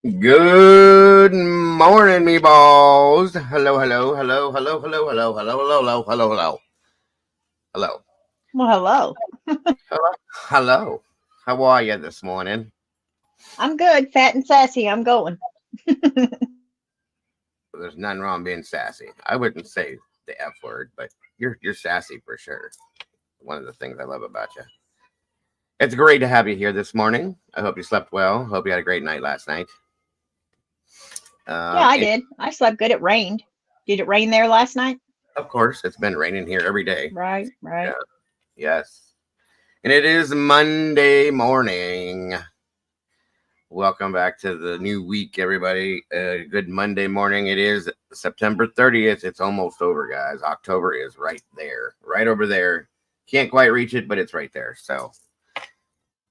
Good morning, me balls. Hello, hello, hello, hello, hello, hello, hello, hello, hello, hello, hello, hello, Well, hello. hello, hello. How are you this morning? I'm good, fat and sassy. I'm going. There's nothing wrong being sassy. I wouldn't say the F word, but you're sassy for sure. One of the things I love about you. It's great to have you here this morning. I hope you slept well. Hope you had a great night last night. Yeah, I And did. I slept good. It rained. Did it rain there last night? of course, it's been raining here every day. Right, Yeah. right. Yes. And it is Monday morning. Welcome back to the new week, everybody. Good Monday morning. It is September 30th. It's almost over, guys. October is right there, right over there. Can't quite reach it, but it's right there. So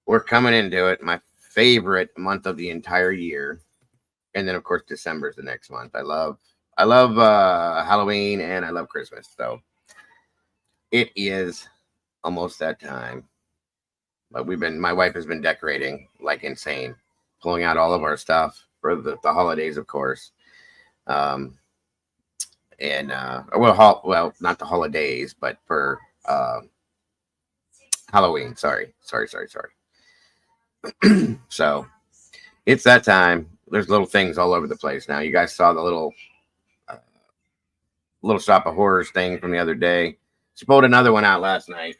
we're coming into it. My favorite month of the entire year. And then, of course, December is the next month. I love Halloween and I love Christmas. So it is almost that time. But my wife has been decorating like insane, pulling out all of our stuff for the holidays, of course. Um, and well, not the holidays, but for Halloween. Sorry. So it's that time. There's little things all over the place now. You guys saw the uh, little shop of horrors thing from the other day. She pulled another one out last night.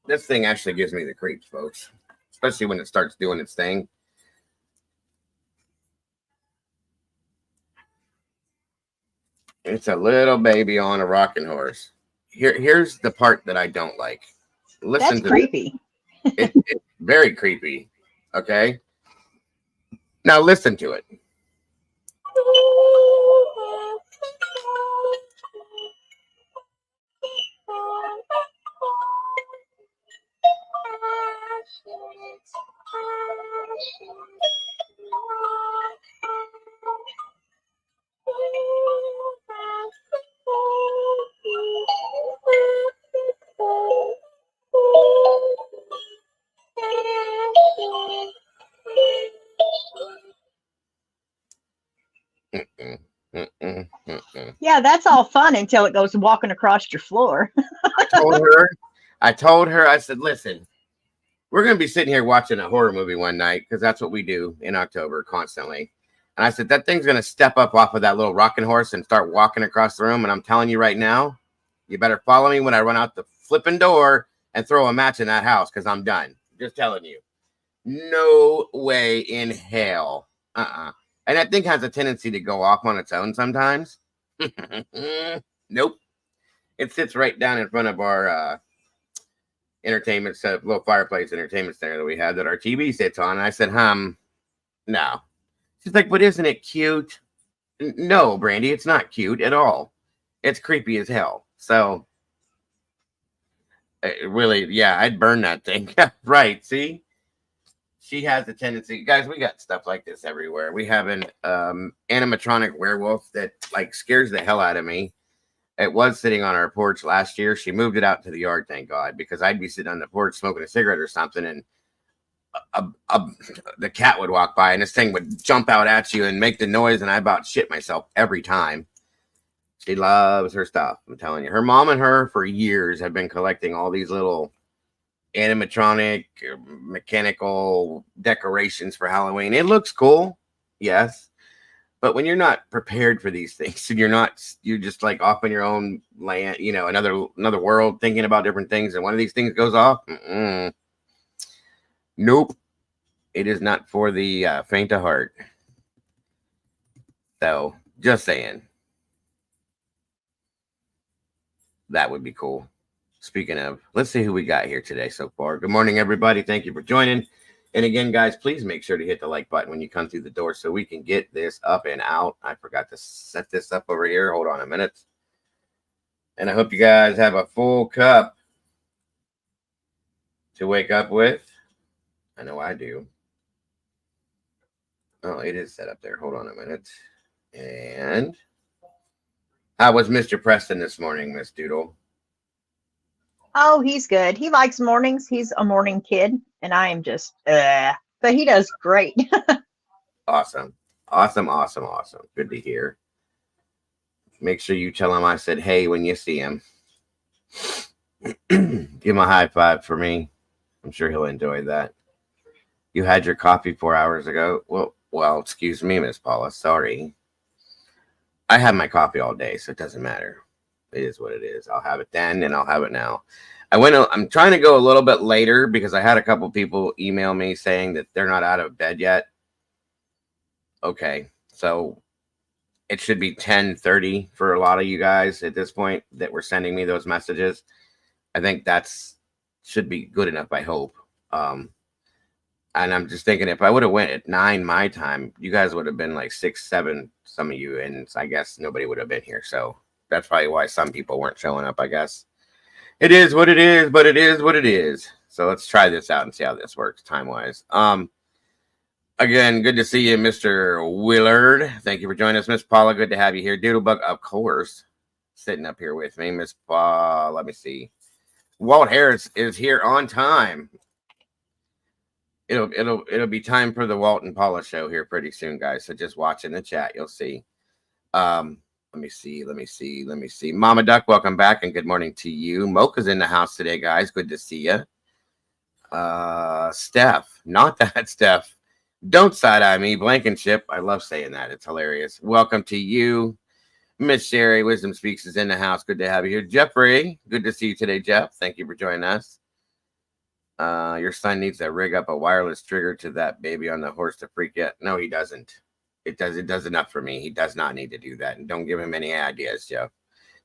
This thing actually gives me the creeps, folks, especially when it starts doing its thing. It's a little baby on a rocking horse. Here's the part that I don't like. Listen That's to this. creepy. It's very creepy. Okay, now listen to it. Mm-mm, mm-mm, mm-mm. Yeah, that's all fun until it goes walking across your floor. I told her, I said, listen, we're going to be sitting here watching a horror movie one night because that's what we do in October constantly. And I said, that thing's going to step up off of that little rocking horse and start walking across the room. And I'm telling you right now, you better follow me when I run out the flipping door and throw a match in that house because I'm done. Just telling you. No way in hell. And that thing has a tendency to go off on its own sometimes. Nope. It sits right down in front of our entertainment set, little fireplace entertainment center that we have that our TV sits on. And I said, no. She's like, but isn't it cute? No, Brandy, it's not cute at all. It's creepy as hell. So, really, yeah, I'd burn that thing. Right. See? She has a tendency, guys. We got stuff like this everywhere. We have an animatronic werewolf that like scares the hell out of me. It was sitting on our porch last year. She moved it out to the yard, thank God, because I'd be sitting on the porch smoking a cigarette or something, and a, a, the cat would walk by, and this thing would jump out at you and make the noise, and I about shit myself every time. She loves her stuff. I'm telling you, her mom and her for years have been collecting all these little animatronic mechanical decorations for Halloween. It looks cool, yes, but when you're not prepared for these things and you're just like off in your own land, another world thinking about different things, and one of these things goes off, nope, it is not for the faint of heart. So just saying, that would be cool. Speaking of, let's see who we got here today so far. Good morning, everybody. Thank you for joining. And again, guys, please make sure to hit the like button when you come through the door so we can get this up and out. I forgot to set this up over here. Hold on a minute. And I hope you guys have a full cup to wake up with. I know I do. Oh, it is set up there. Hold on a minute. And how was Mr. Preston this morning, Miss Doodle? Oh, he's good. He likes mornings. He's a morning kid, and I am just, but he does great. Awesome. Awesome. Good to hear. Make sure you tell him I said hey when you see him. Give him a high five for me. I'm sure he'll enjoy that. You had your coffee 4 hours ago. Well, excuse me, Miss Paula. Sorry. I have my coffee all day, so it doesn't matter. It is what it is. I'll have it then, and I'll have it now. I'm trying to go a little bit later because I had a couple people email me saying that they're not out of bed yet. Okay, so it should be 10:30 for a lot of you guys at this point that were sending me those messages. I think should be good enough. I hope. And I'm just thinking if I would have went at 9 my time, you guys would have been like 6, 7, some of you, and I guess nobody would have been here. So that's probably why some people weren't showing up, I guess. It is what it is, but it is what it is. So let's try this out and see how this works time-wise. Again, good to see you, Mr. Willard. Thank you for joining us, Miss Paula. Good to have you here. Doodlebug, of course, sitting up here with me. Miss Paula, let me see. Walt Harris is here on time. It'll be time for the Walt and Paula show here pretty soon, guys. So just watch in the chat, you'll see. Let me see. Mama Duck, welcome back and good morning to you. Mocha's in the house today, guys. Good to see you. Steph, not that Steph. Don't side-eye me, Blankenship. I love saying that. It's hilarious. Welcome to you. Miss Sherry, Wisdom Speaks is in the house. Good to have you here. Jeffrey, good to see you today, Jeff. Thank you for joining us. Your son needs to rig up a wireless trigger to that baby on the horse to freak yet. No, he doesn't. It does enough for me. He does not need to do that. And don't give him any ideas, Jeff,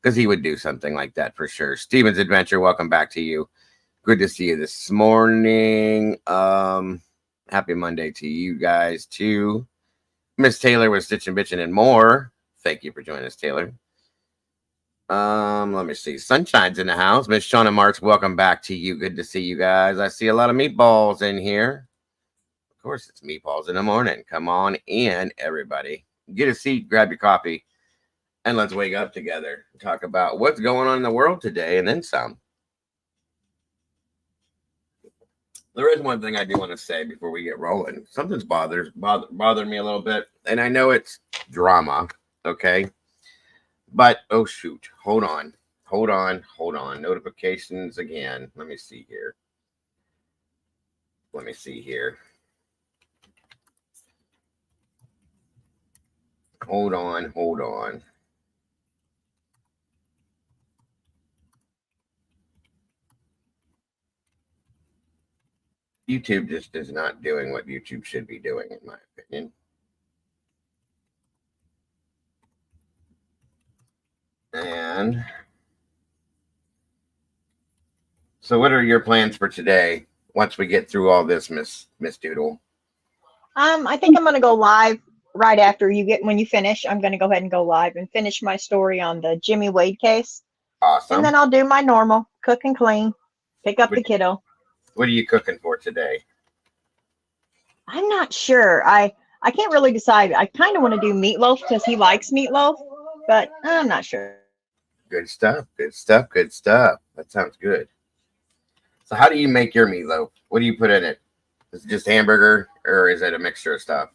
because he would do something like that for sure. Steven's Adventure, welcome back to you. Good to see you this morning. Happy Monday to you guys too. Miss Taylor with Stitching, Bitching, and More. Thank you for joining us, Taylor. Let me see. Sunshine's in the house. Miss Shauna Marks, welcome back to you. Good to see you guys. I see a lot of meatballs in here. Of course, it's meatballs in the morning. Come on in, everybody. Get a seat, grab your coffee, and let's wake up together and talk about what's going on in the world today and then some. There is one thing I do want to say before we get rolling. Something's bothered me a little bit, and I know it's drama, okay? But, oh, shoot. Hold on. Notifications again. Let me see here. Hold on. YouTube just is not doing what YouTube should be doing, in my opinion. And so what are your plans for today once we get through all this, Miss Doodle? I think I'm going to go live right after when you finish. I'm going to go ahead and go live and finish my story on the Jimmy Wade case. Awesome. And then I'll do my normal cook and clean, pick up the kiddo. What are you cooking for today? I'm not sure. I can't really decide. I kind of want to do meatloaf because he likes meatloaf, but I'm not sure. Good stuff. That sounds good. So how do you make your meatloaf? What do you put in it? Is it just hamburger or is it a mixture of stuff?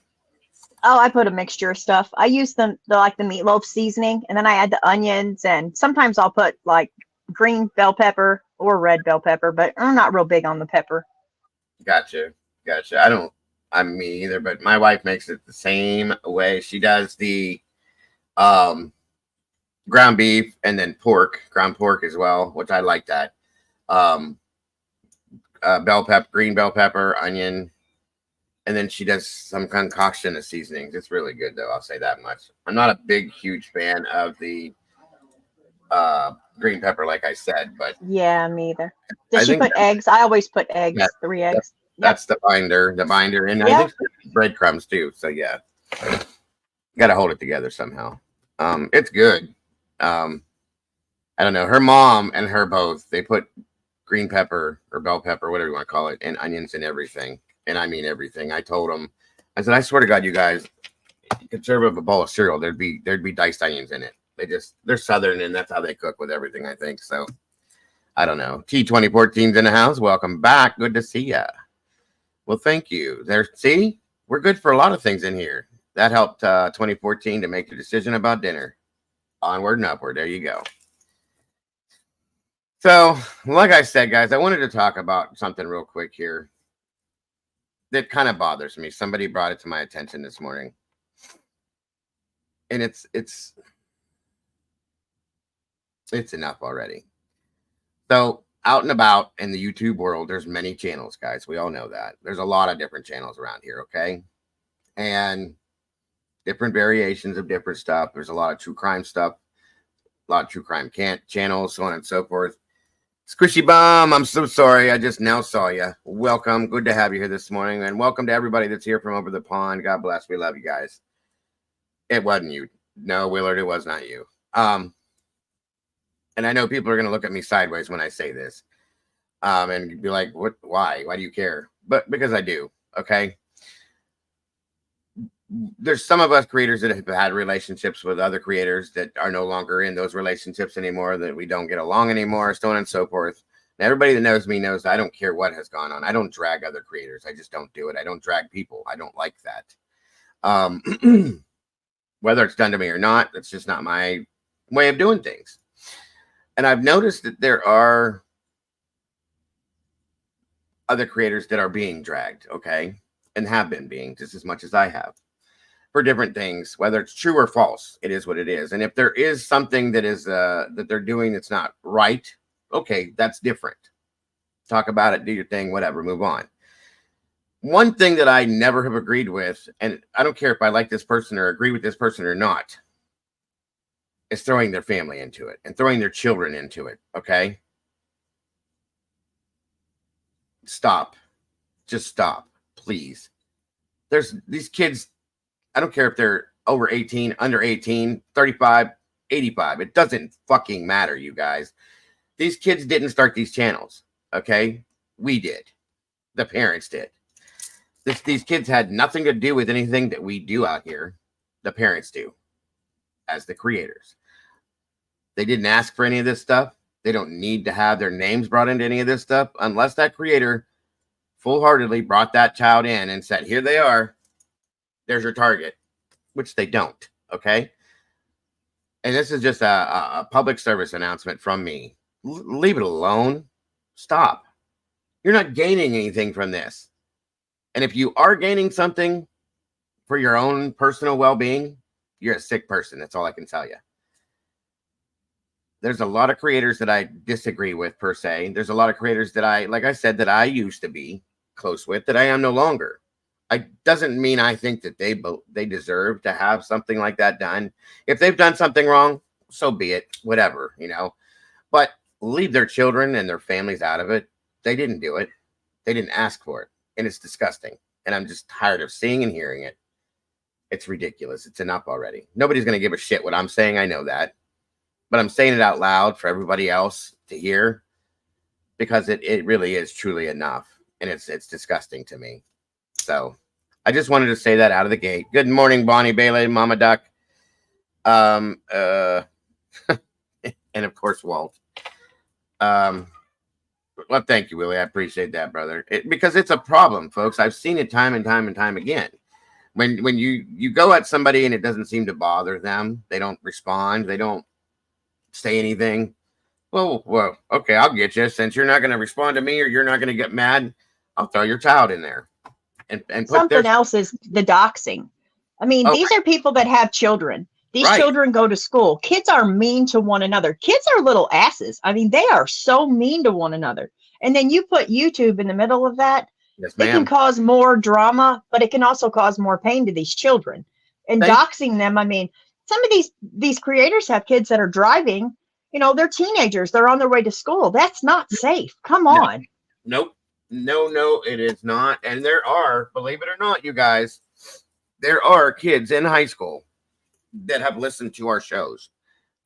Oh, I put a mixture of stuff. I use the meatloaf seasoning, and then I add the onions, and sometimes I'll put like green bell pepper or red bell pepper, but I'm not real big on the pepper. Gotcha. I'm me either, but my wife makes it the same way. She does the ground beef and then ground pork as well, which I like that. Green bell pepper, onion, and then she does some concoction of seasonings. It's really good, though. I'll say that much. I'm not a huge fan of the green pepper, like I said, but yeah, me either. Does she put eggs? I always put eggs. Yeah, 3 eggs. That's the binder, and I think breadcrumbs too. So yeah, got to hold it together somehow. It's good. I don't know. Her mom and her both, they put green pepper or bell pepper, whatever you want to call it, and onions and everything. And I mean everything. I told them, I said, I swear to God, you guys, you could serve up a bowl of cereal. There'd be diced onions in it. They're Southern, and that's how they cook with everything, I think. So I don't know. T2014's in the house. Welcome back. Good to see ya. Well, thank you. See, we're good for a lot of things in here. That helped 2014 to make the decision about dinner. Onward and upward. There you go. So, like I said, guys, I wanted to talk about something real quick here that kind of bothers me. Somebody brought it to my attention this morning. And it's enough already. So, out and about in the YouTube world, there's many channels, guys. We all know that. There's a lot of different channels around here, okay? And different variations of different stuff. There's a lot of true crime stuff, a lot of true crime channels, so on and so forth. Squishy Bum, I'm so sorry. I just now saw you. Welcome. Good to have you here this morning. And welcome to everybody that's here from over the pond. God bless. We love you guys. It wasn't you. No, Willard, it was not you. And I know people are going to look at me sideways when I say this. And be like, what? Why? Why do you care? But because I do. Okay. There's some of us creators that have had relationships with other creators that are no longer in those relationships anymore, that we don't get along anymore, so on and so forth. And everybody that knows me knows I don't care what has gone on. I don't drag other creators. I just don't do it. I don't drag people. I don't like that. Whether it's done to me or not, that's just not my way of doing things. And I've noticed that there are other creators that are being dragged, okay? And have been being just as much as I have. For different things, whether it's true or false, it is what it is. And if there is something that is that they're doing that's not right, okay, that's different. Talk about it, do your thing, whatever, move on. One thing that I never have agreed with, and I don't care if I like this person or agree with this person or not, is throwing their family into it and throwing their children into it, okay? Stop. Just stop, please. There's these kids, I don't care if they're over 18, under 18, 35, 85. It doesn't fucking matter, you guys. These kids didn't start these channels, okay? We did. The parents did. These kids had nothing to do with anything that we do out here. The parents do, as the creators. They didn't ask for any of this stuff. They don't need to have their names brought into any of this stuff unless that creator full-heartedly brought that child in and said, here they are. There's your target, which they don't, okay? And this is just a public service announcement from me. Leave it alone. Stop. You're not gaining anything from this. And if you are gaining something for your own personal well-being, you're a sick person. That's all I can tell you. There's a lot of creators that I disagree with, per se. There's a lot of creators that like I said, that I used to be close with, that I am no longer. I doesn't mean I think that they deserve to have something like that done. If they've done something wrong, so be it, whatever, you know. But leave their children and their families out of it. They didn't do it. They didn't ask for it. And it's disgusting. And I'm just tired of seeing and hearing it. It's ridiculous. It's enough already. Nobody's going to give a shit what I'm saying. I know that. But I'm saying it out loud for everybody else to hear, because it really is truly enough. And it's disgusting to me. So I just wanted to say that out of the gate. Good morning, Bonnie Bailey, Mama Duck. And of course, Walt. Well, thank you, Willie. I appreciate that, brother. Because it's a problem, folks. I've seen it time and time and time again. When you go at somebody and it doesn't seem to bother them, they don't respond, they don't say anything. Well, okay, I'll get you. Since you're not going to respond to me or you're not going to get mad, I'll throw your child in there. And put something else is the doxing. I mean, these are people that have children. These children go to school. Kids are mean to one another. Kids are little asses. I mean, they are so mean to one another. And then you put YouTube in the middle of that. Yes, it can cause more drama, but it can also cause more pain to these children. And doxing them, I mean, some of these creators have kids that are driving. You know, they're teenagers. They're on their way to school. That's not safe. Come on. Nope. No, it is not. And there are, believe it or not, you guys, there are kids in high school that have listened to our shows,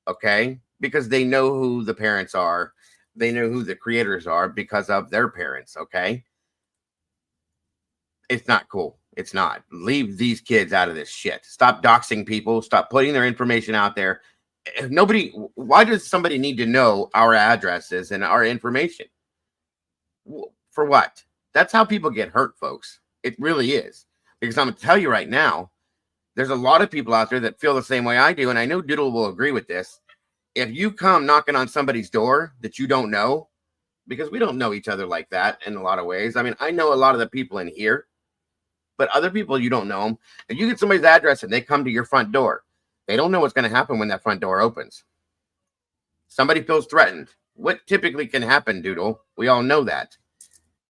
okay? Because they know who the parents are. They know who the creators are because of their parents, okay? It's not cool. It's not. Leave these kids out of this shit. Stop doxing people. Stop putting their information out there. Why does somebody need to know our addresses and our information? For what? That's how people get hurt, folks. It really is. Because I'm going to tell you right now, there's a lot of people out there that feel the same way I do. And I know Doodle will agree with this. If you come knocking on somebody's door that you don't know, because we don't know each other like that in a lot of ways. I mean, I know a lot of the people in here, but other people, you don't know them. If you get somebody's address and they come to your front door, they don't know what's going to happen when that front door opens. Somebody feels threatened. What typically can happen, Doodle? We all know that.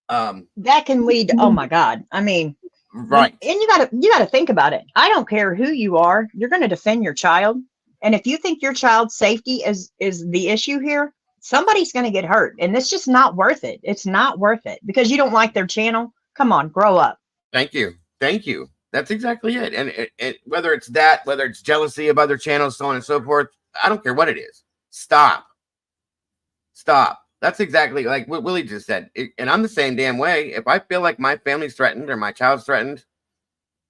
That can lead to, oh my God. I mean, right. And you gotta think about it. I don't care who you are, you're gonna defend your child. And if you think your child's safety is the issue here, somebody's gonna get hurt. And it's just not worth it. It's not worth it because you don't like their channel. Come on, grow up. Thank you. Thank you. That's exactly it. And whether it's that, whether it's jealousy of other channels, so on and so forth, I don't care what it is. Stop. That's exactly like what Willie just said. And I'm the same damn way. If I feel like my family's threatened or my child's threatened,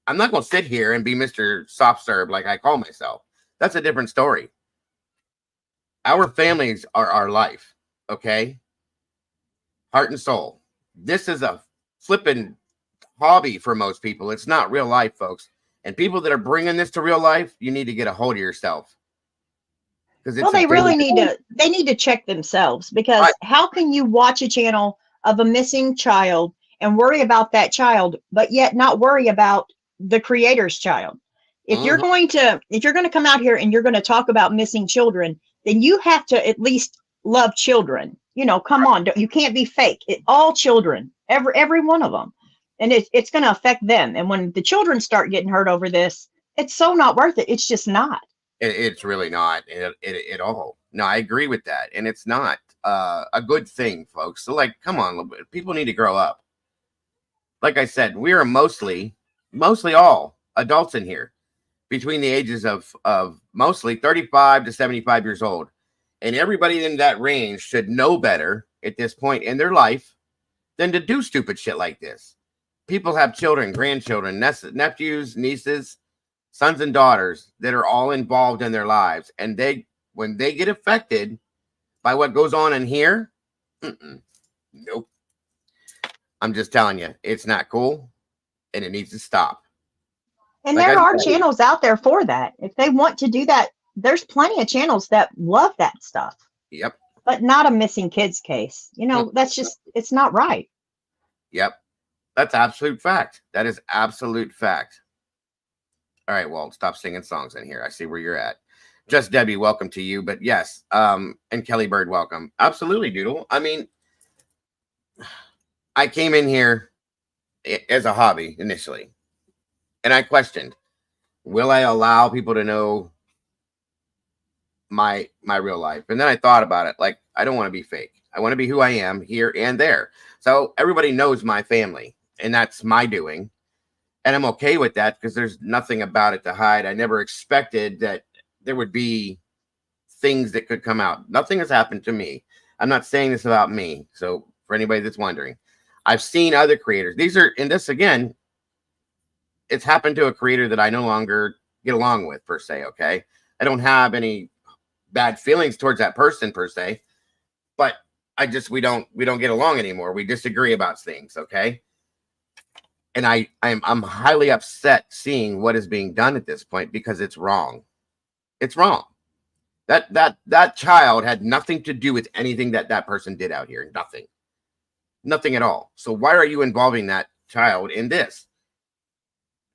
I'm not going to sit here and be Mr. Soft Serve like I call myself. That's a different story. Our families are our life, okay? Heart and soul. This is a flipping hobby for most people. It's not real life, folks. And people that are bringing this to real life, you need to get a hold of yourself. Well, they really need to check themselves, because how can you watch a channel of a missing child and worry about that child, but yet not worry about the creator's child? If you're going to come out here and you're going to talk about missing children, then you have to at least love children. You know, come on, you can't be fake. All children, every one of them, and it's going to affect them. And when the children start getting hurt over this, it's so not worth it. It's just not. It's really not at all. No, I agree with that. And it's not a good thing, folks. So, like, come on, people need to grow up. Like I said, we are mostly all adults in here between the ages of mostly 35 to 75 years old. And everybody in that range should know better at this point in their life than to do stupid shit like this. People have children, grandchildren, nephews, nieces, sons and daughters that are all involved in their lives. And when they get affected by what goes on in here, nope. I'm just telling you, it's not cool and it needs to stop. And there are channels out there for that. If they want to do that, there's plenty of channels that love that stuff. Yep. But not a missing kids case. You know, that's just, it's not right. Yep. That's absolute fact. That is absolute fact. All right, Walt, stop singing songs in here. I see where you're at. Just Debbie, welcome to you. But yes, and Kelly Bird, welcome. Absolutely, Doodle. I mean, I came in here as a hobby initially, and I questioned, will I allow people to know my real life? And then I thought about it. Like, I don't want to be fake. I want to be who I am here and there. So everybody knows my family, and that's my doing. And I'm okay with that because there's nothing about it to hide. I never expected that there would be things that could come out. Nothing has happened to me. I'm not saying this about me. So for anybody that's wondering, I've seen other creators. And this again, it's happened to a creator that I no longer get along with per se. Okay. I don't have any bad feelings towards that person per se, but we don't get along anymore. We disagree about things. Okay. And I'm highly upset seeing what is being done at this point because it's wrong. It's wrong. That child had nothing to do with anything that person did out here. Nothing at all. So why are you involving that child in this?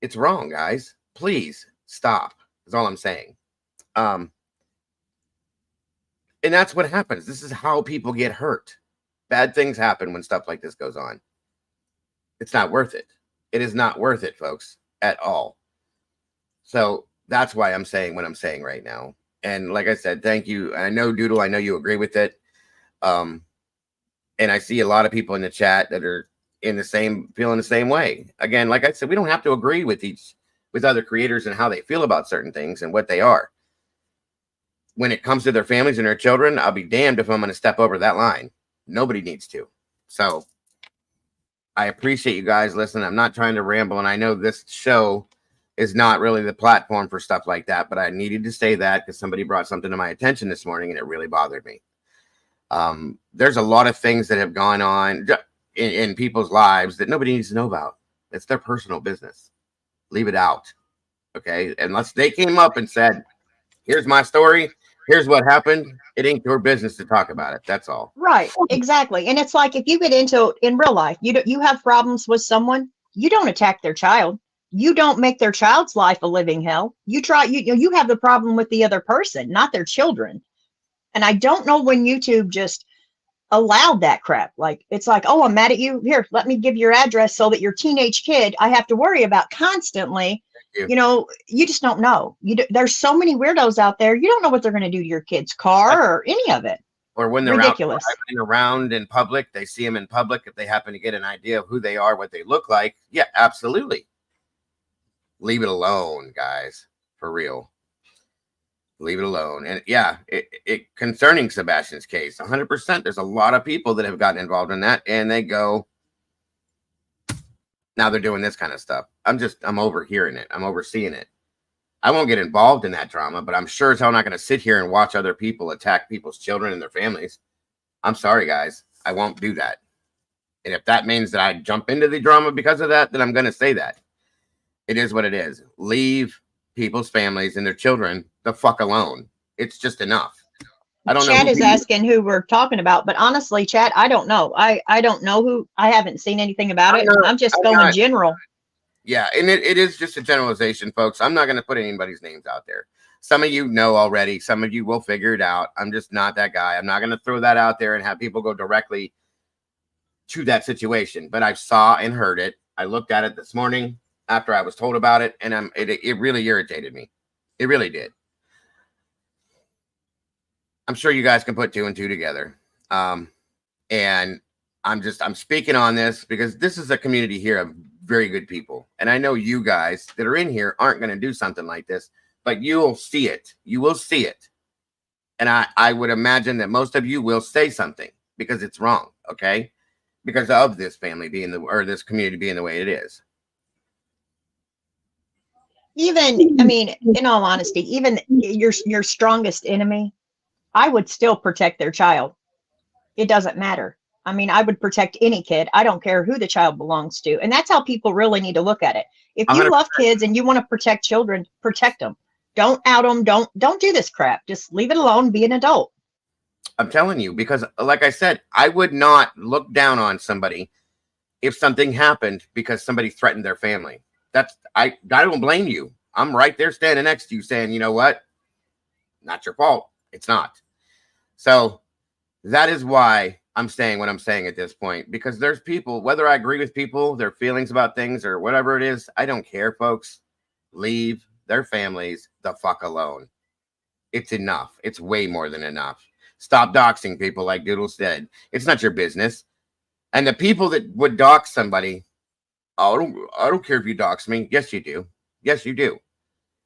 It's wrong, guys. Please stop. That's all I'm saying. And that's what happens. This is how people get hurt. Bad things happen when stuff like this goes on. It's not worth it. It is not worth it, folks, at all. So that's why I'm saying what I'm saying right now. And like I said, thank you. I know, Doodle, I know you agree with it. And I see a lot of people in the chat that are feeling the same way. Again, like I said, we don't have to agree with other creators and how they feel about certain things and what they are. When it comes to their families and their children, I'll be damned if I'm going to step over that line. Nobody needs to. So I appreciate you guys listening. I'm not trying to ramble, and I know this show is not really the platform for stuff like that, but I needed to say that because somebody brought something to my attention this morning, and it really bothered me. There's a lot of things that have gone on in people's lives that nobody needs to know about. It's their personal business. Leave it out. Okay. Unless they came up and said, here's my story. Here's what happened. It ain't your business to talk about it. That's all. Right, exactly. And it's like if you get into in real life, you have problems with someone, you don't attack their child. You don't make their child's life a living hell. You have the problem with the other person, not their children. And I don't know when YouTube just allowed that crap. Like it's like, oh, I'm mad at you. Here, let me give your address so that your teenage kid I have to worry about constantly. You. You know, you just don't know. There's so many weirdos out there. You don't know what they're going to do to your kid's car or any of it. Or when they're Ridiculous. out driving around in public, they see them in public. If they happen to get an idea of who they are, what they look like, yeah, absolutely. Leave it alone, guys. For real. Leave it alone. And yeah, it concerning Sebastian's case, 100%. There's a lot of people that have gotten involved in that, and they go, now they're doing this kind of stuff. I'm overhearing it. I'm overseeing it. I won't get involved in that drama, but I'm sure as hell not going to sit here and watch other people attack people's children and their families. I'm sorry, guys. I won't do that. And if that means that I jump into the drama because of that, then I'm going to say that. It is what it is. Leave people's families and their children the fuck alone. It's just enough. I don't know. Chad is asking who we're talking about, but honestly, Chad, I don't know. I don't know who. I haven't seen anything about it. I'm just going general. Yeah, and it is just a generalization, folks. I'm not going to put anybody's names out there. Some of you know already. Some of you will figure it out. I'm just not that guy. I'm not going to throw that out there and have people go directly to that situation. But I saw and heard it. I looked at it this morning after I was told about it, and it really irritated me. It really did. I'm sure you guys can put two and two together. And I'm speaking on this because this is a community here of very good people. And I know you guys that are in here aren't going to do something like this, but you'll see it. You will see it. And I would imagine that most of you will say something because it's wrong. Okay. Because of this family being or this community being the way it is. Even, I mean, in all honesty, even your strongest enemy, I would still protect their child. It doesn't matter. I mean, I would protect any kid. I don't care who the child belongs to. And that's how people really need to look at it. If you 100%. love kids and you want to protect children, protect them. Don't out them. Don't do this crap. Just leave it alone. Be an adult. I'm telling you, because like I said, I would not look down on somebody if something happened because somebody threatened their family. I don't blame you. I'm right there standing next to you saying, you know what? Not your fault. It's not. So that is why I'm saying what I'm saying at this point, because there's people, whether I agree with people, their feelings about things or whatever it is, I don't care, folks. Leave their families the fuck alone. It's enough. It's way more than enough. Stop doxing people like Doodle said. It's not your business. And the people that would dox somebody, oh, I don't care if you dox me. Yes, you do. Yes, you do.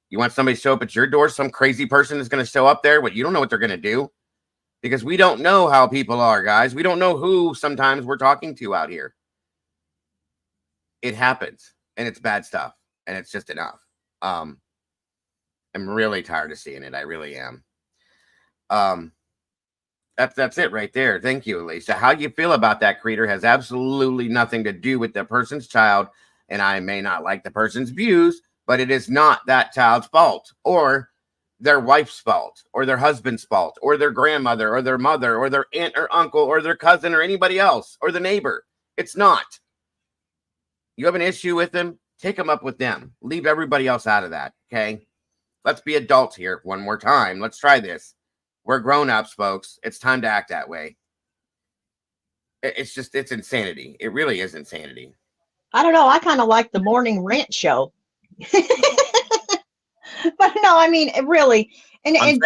You want somebody to show up at your door? Some crazy person is going to show up there, but you don't know what they're going to do. Because we don't know how people are, guys. We don't know who sometimes we're talking to out here. It happens. And it's bad stuff. And it's just enough. I'm really tired of seeing it. I really am. That's it right there. Thank you, Alicia. How you feel about that, creator, has absolutely nothing to do with the person's child. And I may not like the person's views, but it is not that child's fault. Or their wife's fault, or their husband's fault, or their grandmother, or their mother, or their aunt or uncle, or their cousin, or anybody else, or the neighbor. It's not. You have an issue with them, take them up with them. Leave everybody else out of that, okay? Let's be adults here one more time. Let's try this. We're grown-ups, folks. It's time to act that way. It's insanity. It really is insanity. I don't know. I kind of like the morning rant show. But no, I mean, really, and a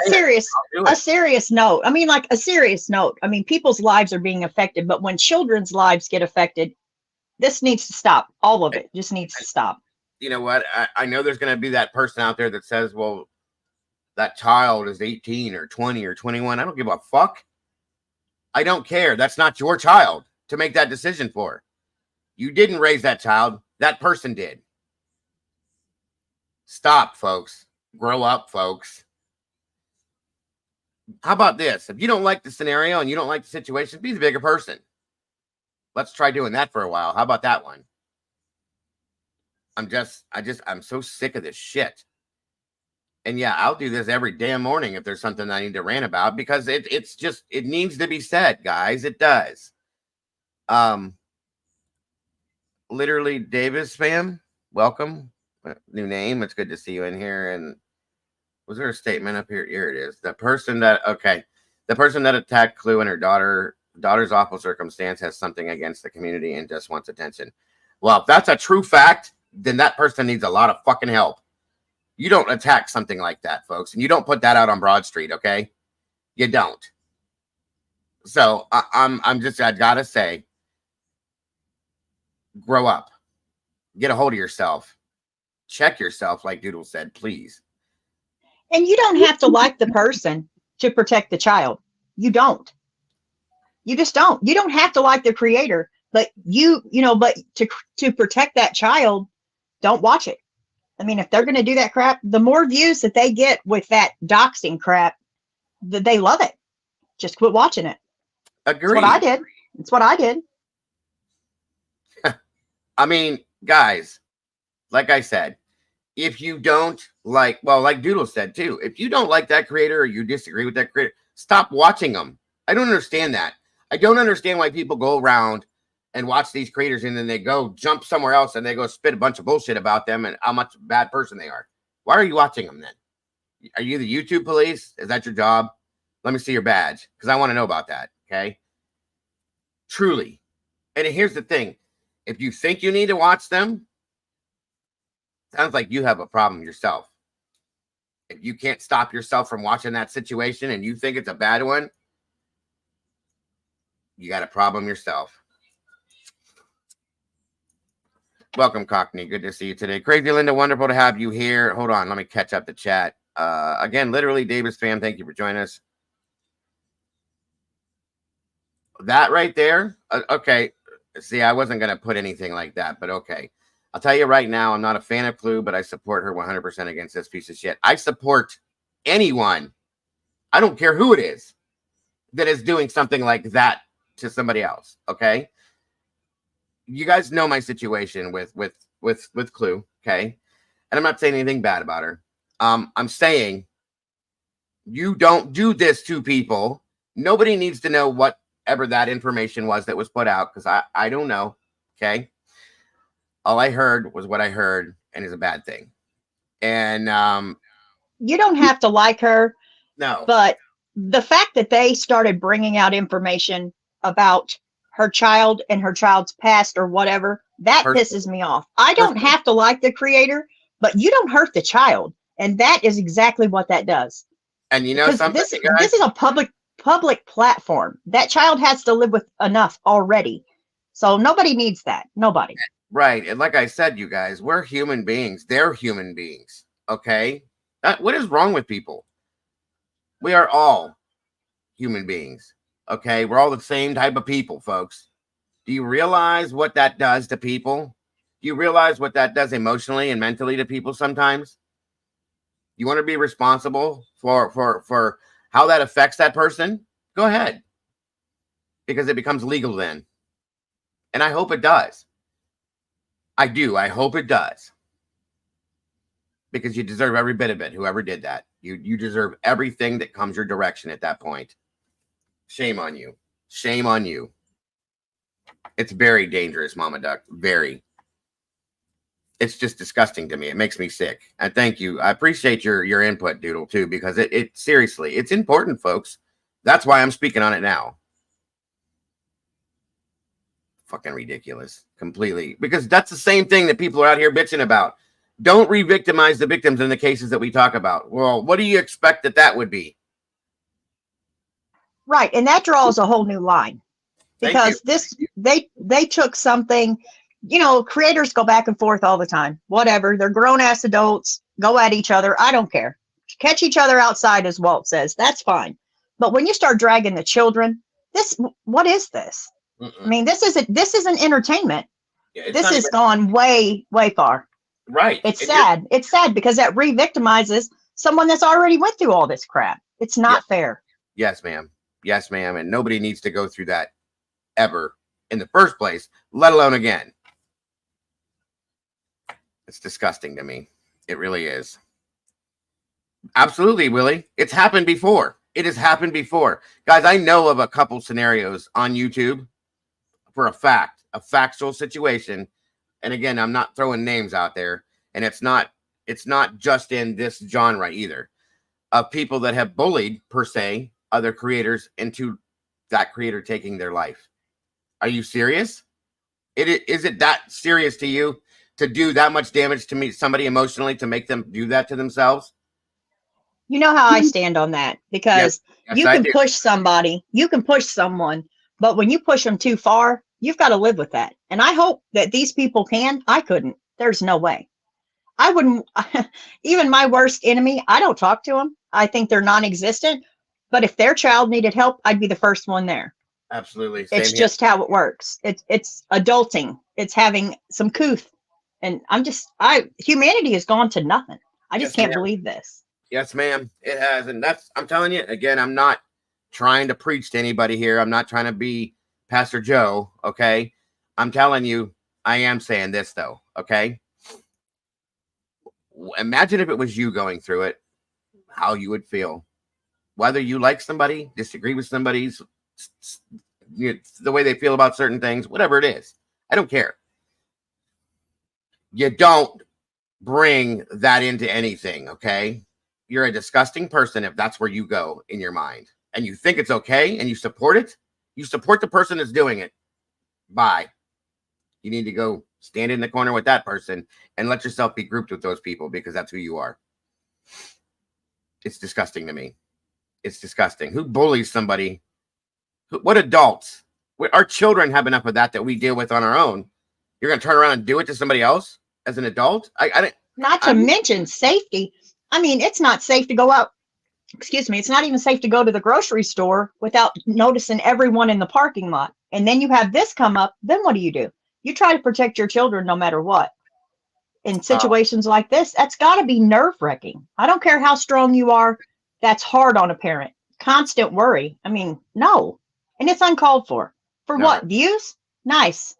serious note. I mean, like a serious note. I mean, people's lives are being affected, but when children's lives get affected, this needs to stop. All of it just needs to stop. You know what? I know there's going to be that person out there that says, well, that child is 18 or 20 or 21. I don't give a fuck. I don't care. That's not your child to make that decision for. You didn't raise that child. That person did. Stop, folks. Grow up, folks. How about this? If you don't like the scenario and you don't like the situation, be the bigger person. Let's try doing that for a while. How about that one? I'm so sick of this shit. And yeah, I'll do this every damn morning if there's something I need to rant about, because it's just, it needs to be said, guys. It does. Literally Davis fam, welcome. New name. It's good to see you in here. And was there a statement up here? Here it is. The person that attacked Clue and her daughter's awful circumstance has something against the community and just wants attention. Well, if that's a true fact, then that person needs a lot of fucking help. You don't attack something like that, folks, and you don't put that out on Broad Street, okay? You don't. So I gotta say, grow up, get a hold of yourself, check yourself, like Doodle said, please. And you don't have to like the person to protect the child. You don't. You just don't. You don't have to like the creator, but but to protect that child, don't watch it. I mean, if they're going to do that crap, the more views that they get with that doxing crap, they love it. Just quit watching it. Agreed. It's what I did. I mean, guys, like I said, if you don't like Doodle said too, if you don't like that creator or you disagree with that creator, stop watching them. I don't understand that. I don't understand why people go around and watch these creators and then they go jump somewhere else and they go spit a bunch of bullshit about them and how much of a bad person they are. Why are you watching them then? Are you the YouTube police? Is that your job? Let me see your badge, because I want to know about that, okay? Truly. And here's the thing. If you think you need to watch them, sounds like you have a problem yourself. If you can't stop yourself from watching that situation and you think it's a bad one, you got a problem yourself. Welcome, Cockney. Good to see you today. Crazy Linda, wonderful to have you here. Hold on, let me catch up the chat. Again, literally, Davis fam, thank you for joining us. That right there, okay. See, I wasn't going to put anything like that, but okay. I'll tell you right now, I'm not a fan of Clue, but I support her 100% against this piece of shit. I support anyone, I don't care who it is, that is doing something like that to somebody else, okay? You guys know my situation with Clue, okay? And I'm not saying anything bad about her. I'm saying you don't do this to people. Nobody needs to know whatever that information was that was put out, because I don't know, okay? All I heard was what I heard, and is a bad thing. And you don't have to like her. No. But the fact that they started bringing out information about her child and her child's past or whatever, that pisses me off. I don't have to like the creator, but you don't hurt the child. And that is exactly what that does. And you know something, this is a public platform. That child has to live with enough already. So nobody needs that. Nobody. Right. And like I said, you guys, we're human beings. They're human beings. Okay? What is wrong with people? We are all human beings. Okay? We're all the same type of people, folks. Do you realize what that does to people? Do you realize what that does emotionally and mentally to people sometimes? You want to be responsible for how that affects that person? Go ahead. Because it becomes legal then. And I hope it does. I do. I hope it does. Because you deserve every bit of it, whoever did that. You deserve everything that comes your direction at that point. Shame on you. Shame on you. It's very dangerous, Mama Duck. Very. It's just disgusting to me. It makes me sick. And thank you. I appreciate your input, Doodle, too, because it seriously, it's important, folks. That's why I'm speaking on it now. Fucking ridiculous. Completely. Because that's the same thing that people are out here bitching about. Don't re-victimize the victims in the cases that we talk about. Well, what do you expect that would be? Right. And that draws a whole new line. Because they took something, creators go back and forth all the time. Whatever. They're grown-ass adults. Go at each other. I don't care. Catch each other outside, as Walt says. That's fine. But when you start dragging the children, what is this? I mean, this isn't entertainment. Yeah, this has gone way, way far. Right. It's sad. It's sad because that re-victimizes someone that's already went through all this crap. It's not fair. Yes, ma'am. Yes, ma'am. And nobody needs to go through that ever in the first place, let alone again. It's disgusting to me. It really is. Absolutely, Willie. It's happened before. It has happened before. Guys, I know of a couple scenarios on YouTube for a fact, a factual situation. And again, I'm not throwing names out there, and it's not just in this genre either, of people that have bullied, per se, other creators into that creator taking their life. Are you serious? Is it that serious to you to do that much damage to somebody emotionally, to make them do that to themselves? You know how I stand on that, because Yes, you I can do. push somebody, you can push someone, but when you push them too far, you've got to live with that. And I hope that these people can. I couldn't. There's no way. I wouldn't. Even my worst enemy, I don't talk to them. I think they're non-existent. But if their child needed help, I'd be the first one there. Absolutely. Same It's here. just how it works. It's adulting. It's having some couth. And humanity has gone to nothing. I just Yes, can't ma'am. believe this. Yes, ma'am. It has. And I'm telling you, again, I'm not trying to preach to anybody here. I'm not trying to be Pastor Joe. Okay. I'm telling you, I am saying this though. Okay. Imagine if it was you going through it, how you would feel. Whether you like somebody, disagree with somebody's, the way they feel about certain things, whatever it is, I don't care. You don't bring that into anything, okay? You're a disgusting person if that's where you go in your mind. And you think it's okay and you support it. You support the person that's doing it. Bye. You need to go stand in the corner with that person and let yourself be grouped with those people, because that's who you are. It's disgusting to me. It's disgusting. Who bullies somebody? What adults? Our children have enough of that we deal with on our own. You're going to turn around and do it to somebody else as an adult? Not to mention safety. I mean, it's not safe to go out. Excuse me. It's not even safe to go to the grocery store without noticing everyone in the parking lot. And then you have this come up. Then what do? You try to protect your children no matter what. In situations like this, that's got to be nerve-wracking. I don't care how strong you are. That's hard on a parent. Constant worry. I mean, no. And it's uncalled for. For No. what? Views? Nice.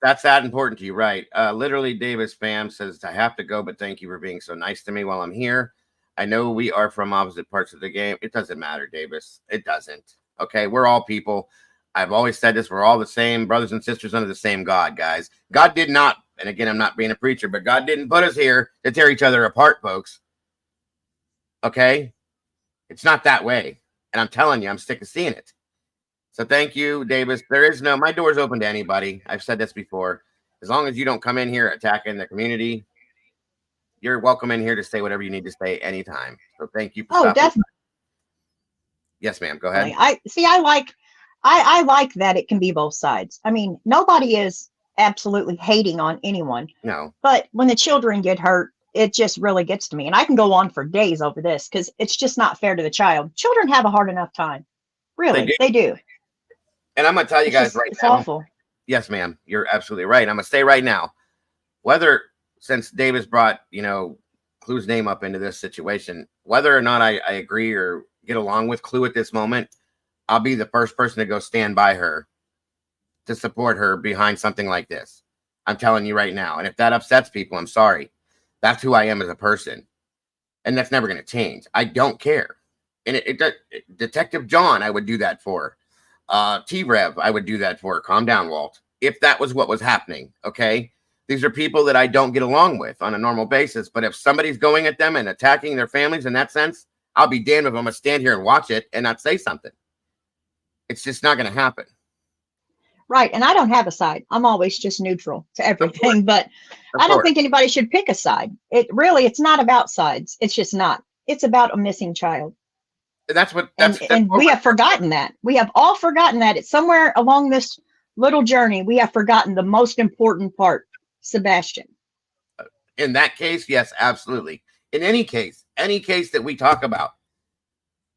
That's that important to you, right? Literally, Davis Pham says, I have to go, but thank you for being so nice to me while I'm here. I know we are from opposite parts of the game. It doesn't matter, Davis. It doesn't. Okay, we're all people. I've always said this. We're all the same brothers and sisters under the same God, guys. God did not, and again, I'm not being a preacher, but God didn't put us here to tear each other apart, folks. Okay? It's not that way. And I'm telling you, I'm sick of seeing it. So thank you, Davis. My door's open to anybody. I've said this before. As long as you don't come in here attacking the community, you're welcome in here to say whatever you need to say anytime. So thank you for stopping. Definitely. Yes, ma'am. Go ahead. I like that it can be both sides. I mean, nobody is absolutely hating on anyone. No. But when the children get hurt, it just really gets to me. And I can go on for days over this because it's just not fair to the child. Children have a hard enough time. Really, they do. And I'm going to tell you guys right now. It's awful. Yes, ma'am. You're absolutely right. I'm going to say right now, since Davis brought, Clue's name up into this situation, whether or not I agree or get along with Clue at this moment, I'll be the first person to go stand by her to support her behind something like this. I'm telling you right now. And if that upsets people, I'm sorry. That's who I am as a person. And that's never going to change. I don't care. And Detective John, I would do that for. T-Rev, I would do that for. Calm down, Walt. If that was what was happening, okay? These are people that I don't get along with on a normal basis. But if somebody's going at them and attacking their families in that sense, I'll be damned if I'm going to stand here and watch it and not say something. It's just not going to happen. Right. And I don't have a side. I'm always just neutral to everything. But I don't think anybody should pick a side. It's not about sides. It's just not. It's about a missing child. And we have forgotten that. We have all forgotten that. It's somewhere along this little journey. We have forgotten the most important part, Sebastian. In that case, yes, absolutely. In any case that we talk about,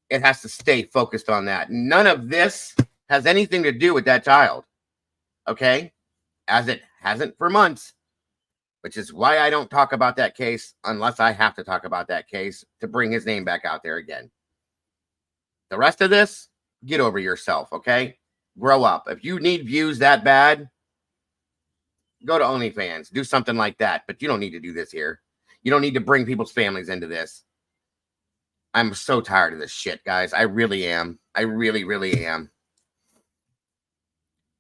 it has to stay focused on that. None of this has anything to do with that child. Okay? As it hasn't for months, which is why I don't talk about that case unless I have to talk about that case to bring his name back out there again. The rest of this, get over yourself, okay? Grow up. If you need views that bad, Go to OnlyFans. Do something like that. But you don't need to do this here. You don't need to bring people's families into this. I'm so tired of this shit, guys. I really am. I really, really am.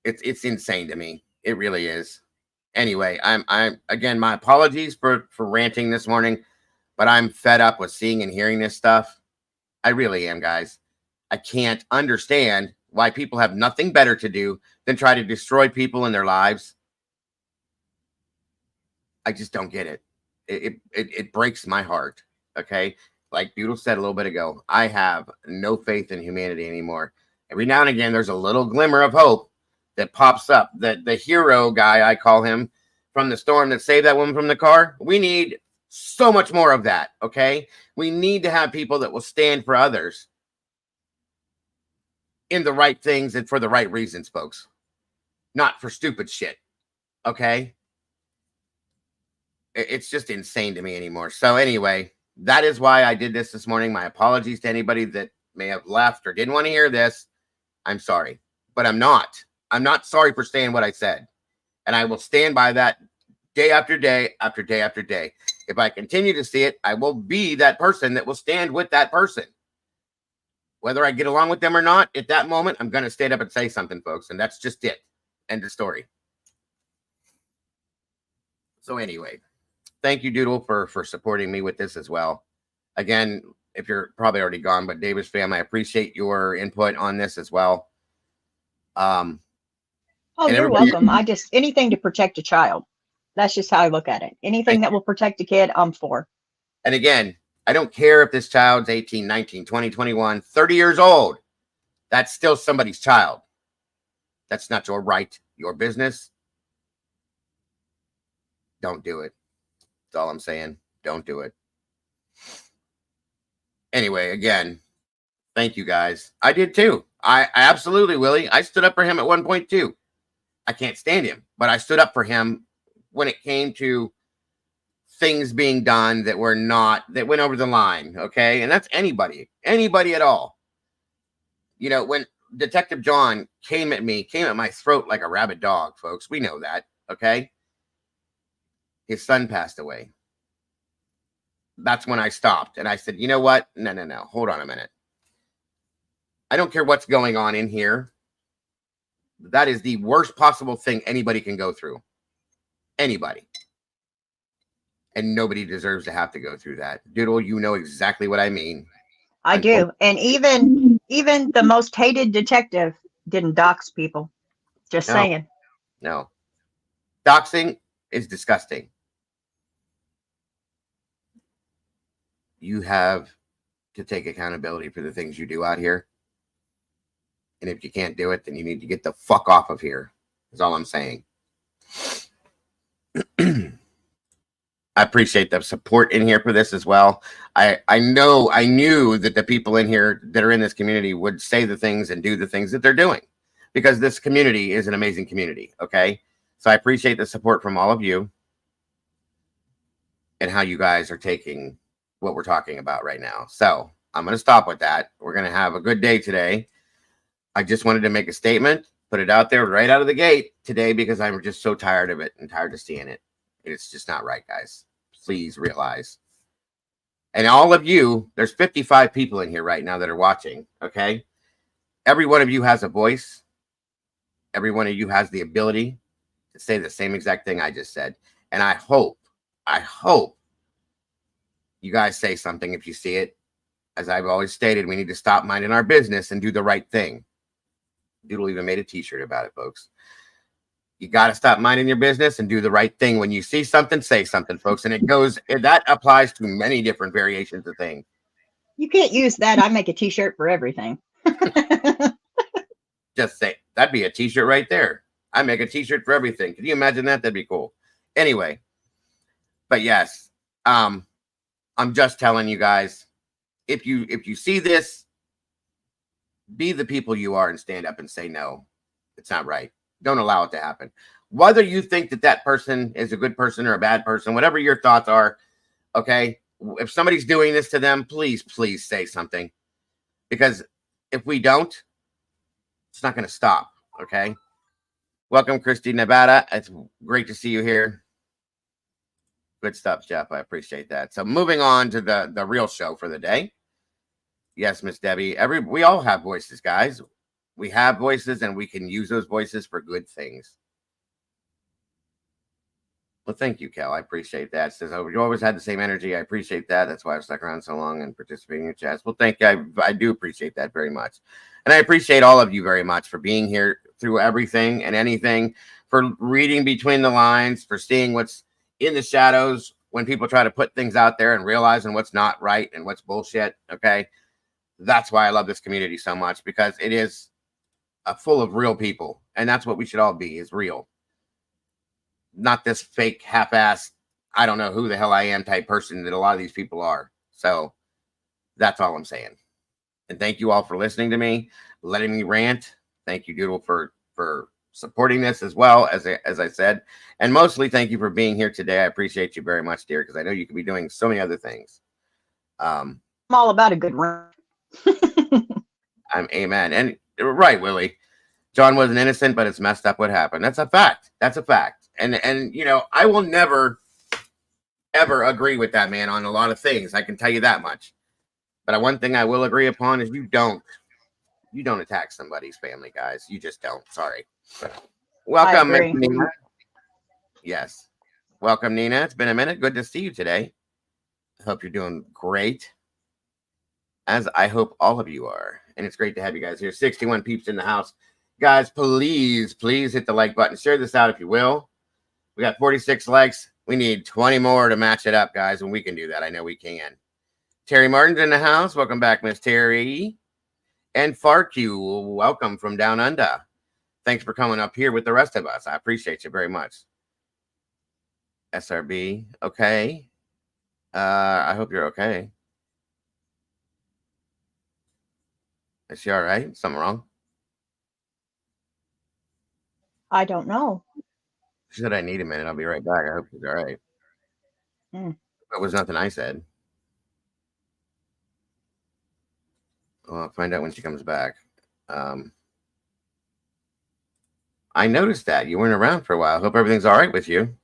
It's insane to me. It really is. Anyway, I'm again, my apologies for ranting this morning, but I'm fed up with seeing and hearing this stuff. I really am, guys. I can't understand why people have nothing better to do than try to destroy people in their lives. I just don't get it. It breaks my heart. Okay. Like Doodle said a little bit ago, I have no faith in humanity anymore. Every now and again, there's a little glimmer of hope that pops up. The hero guy, I call him, from the storm that saved that woman from the car. We need so much more of that. Okay. We need to have people that will stand for others in the right things and for the right reasons, folks. Not for stupid shit. Okay. It's just insane to me anymore. So anyway, that is why I did this morning. My apologies to anybody that may have left or didn't want to hear this. I'm sorry, but I'm not sorry for saying what I said. And I will stand by that day after day, after day, after day. If I continue to see it, I will be that person that will stand with that person. Whether I get along with them or not, at that moment, I'm going to stand up and say something, folks. And that's just it. End of story. So anyway, thank you, Doodle, for supporting me with this as well. Again, if you're probably already gone, but Davis fam, I appreciate your input on this as well. Oh, you're welcome. I just, anything to protect a child. That's just how I look at it. Anything that will protect a kid, I'm for. And again, I don't care if this child's 18, 19, 20, 21, 30 years old. That's still somebody's child. That's not your right, your business. Don't do it. That's all I'm saying. Don't do it. Anyway, again, thank you guys. I did too. I absolutely, Willie. I stood up for him at one point too. I can't stand him, but I stood up for him when it came to things being done that were not, that went over the line. Okay. And that's anybody at all. You know, when Detective John came at my throat like a rabid dog, folks, we know that. Okay. His son passed away. That's when I stopped and I said, you know what? No. Hold on a minute. I don't care what's going on in here. That is the worst possible thing anybody can go through. Anybody. And nobody deserves to have to go through that. Doodle, you know exactly what I mean. I do. And even the most hated detective didn't dox people. Just saying. No. Doxing is disgusting. You have to take accountability for the things you do out here. And if you can't do it, then you need to get the fuck off of here. Is all I'm saying. I appreciate the support in here for this as well. I knew that the people in here that are in this community would say the things and do the things that they're doing, because this community is an amazing community. Okay. So I appreciate the support from all of you and how you guys are taking what we're talking about right now. So I'm going to stop with that. We're going to have a good day today. I just wanted to make a statement, put it out there right out of the gate today, because I'm just so tired of it and tired of seeing it. It's just not right, guys. Please realize. And all of you, there's 55 people in here right now that are watching. Okay. Every one of you has a voice. Every one of you has the ability to say the same exact thing I just said. And I hope you guys say something if you see it. As I've always stated, we need to stop minding our business and do the right thing. Doodle even made a t-shirt about it, folks. You got to stop minding your business and do the right thing. When you see something, say something, folks. And that applies to many different variations of things. You can't use that. I make a t-shirt for everything. Just say, that'd be a t-shirt right there. I make a t-shirt for everything. Can you imagine that? That'd be cool. Anyway, but yes, I'm just telling you guys, if you see this, be the people you are and stand up and say, no, it's not right. Don't allow it to happen. Whether you think that person is a good person or a bad person, whatever your thoughts are, okay? If somebody's doing this to them, please say something. Because if we don't, it's not going to stop, okay? Welcome, Christy, Nevada. It's great to see you here. Good stuff, Jeff. I appreciate that. So moving on to the real show for the day. Yes, Miss Debbie. We all have voices, guys. We have voices, and we can use those voices for good things. Well, thank you, Kel. I appreciate that. Says, oh, you always had the same energy. I appreciate that. That's why I've stuck around so long and participating in your chats. Well, thank you. I do appreciate that very much. And I appreciate all of you very much for being here through everything and anything, for reading between the lines, for seeing what's in the shadows when people try to put things out there and realizing what's not right and what's bullshit. Okay. That's why I love this community so much, because it is full of real people. And that's what we should all be, is real. Not this fake half-assed, I don't know who the hell I am type person that a lot of these people are. So that's all I'm saying. And thank you all for listening to me, letting me rant. Thank you, Doodle, for supporting this as well, as I said. And mostly thank you for being here today. I appreciate you very much, dear, because I know you could be doing so many other things. I'm all about a good rant. I'm amen. And right, Willie. John wasn't innocent, but it's messed up what happened. That's a fact. That's a fact. And you know, I will never, ever agree with that man on a lot of things. I can tell you that much. But one thing I will agree upon is you don't attack somebody's family, guys. You just don't. Sorry. Welcome, Nina. Yes. Welcome, Nina. It's been a minute. Good to see you today. I hope you're doing great, as I hope all of you are. And it's great to have you guys here. 61 peeps in the house. Guys, please hit the like button. Share this out if you will. We got 46 likes. We need 20 more to match it up, guys, and we can do that. I know we can. Terry Martin's in the house. Welcome back, Miss Terry. And Farq, welcome from down under. Thanks for coming up here with the rest of us. I appreciate you very much. SRB, okay. I hope you're okay. Is she all right? Something wrong? I don't know. She said, I need a minute. I'll be right back. I hope she's all right. That was nothing I said. Well, I'll find out when she comes back. I noticed that you weren't around for a while. Hope everything's all right with you.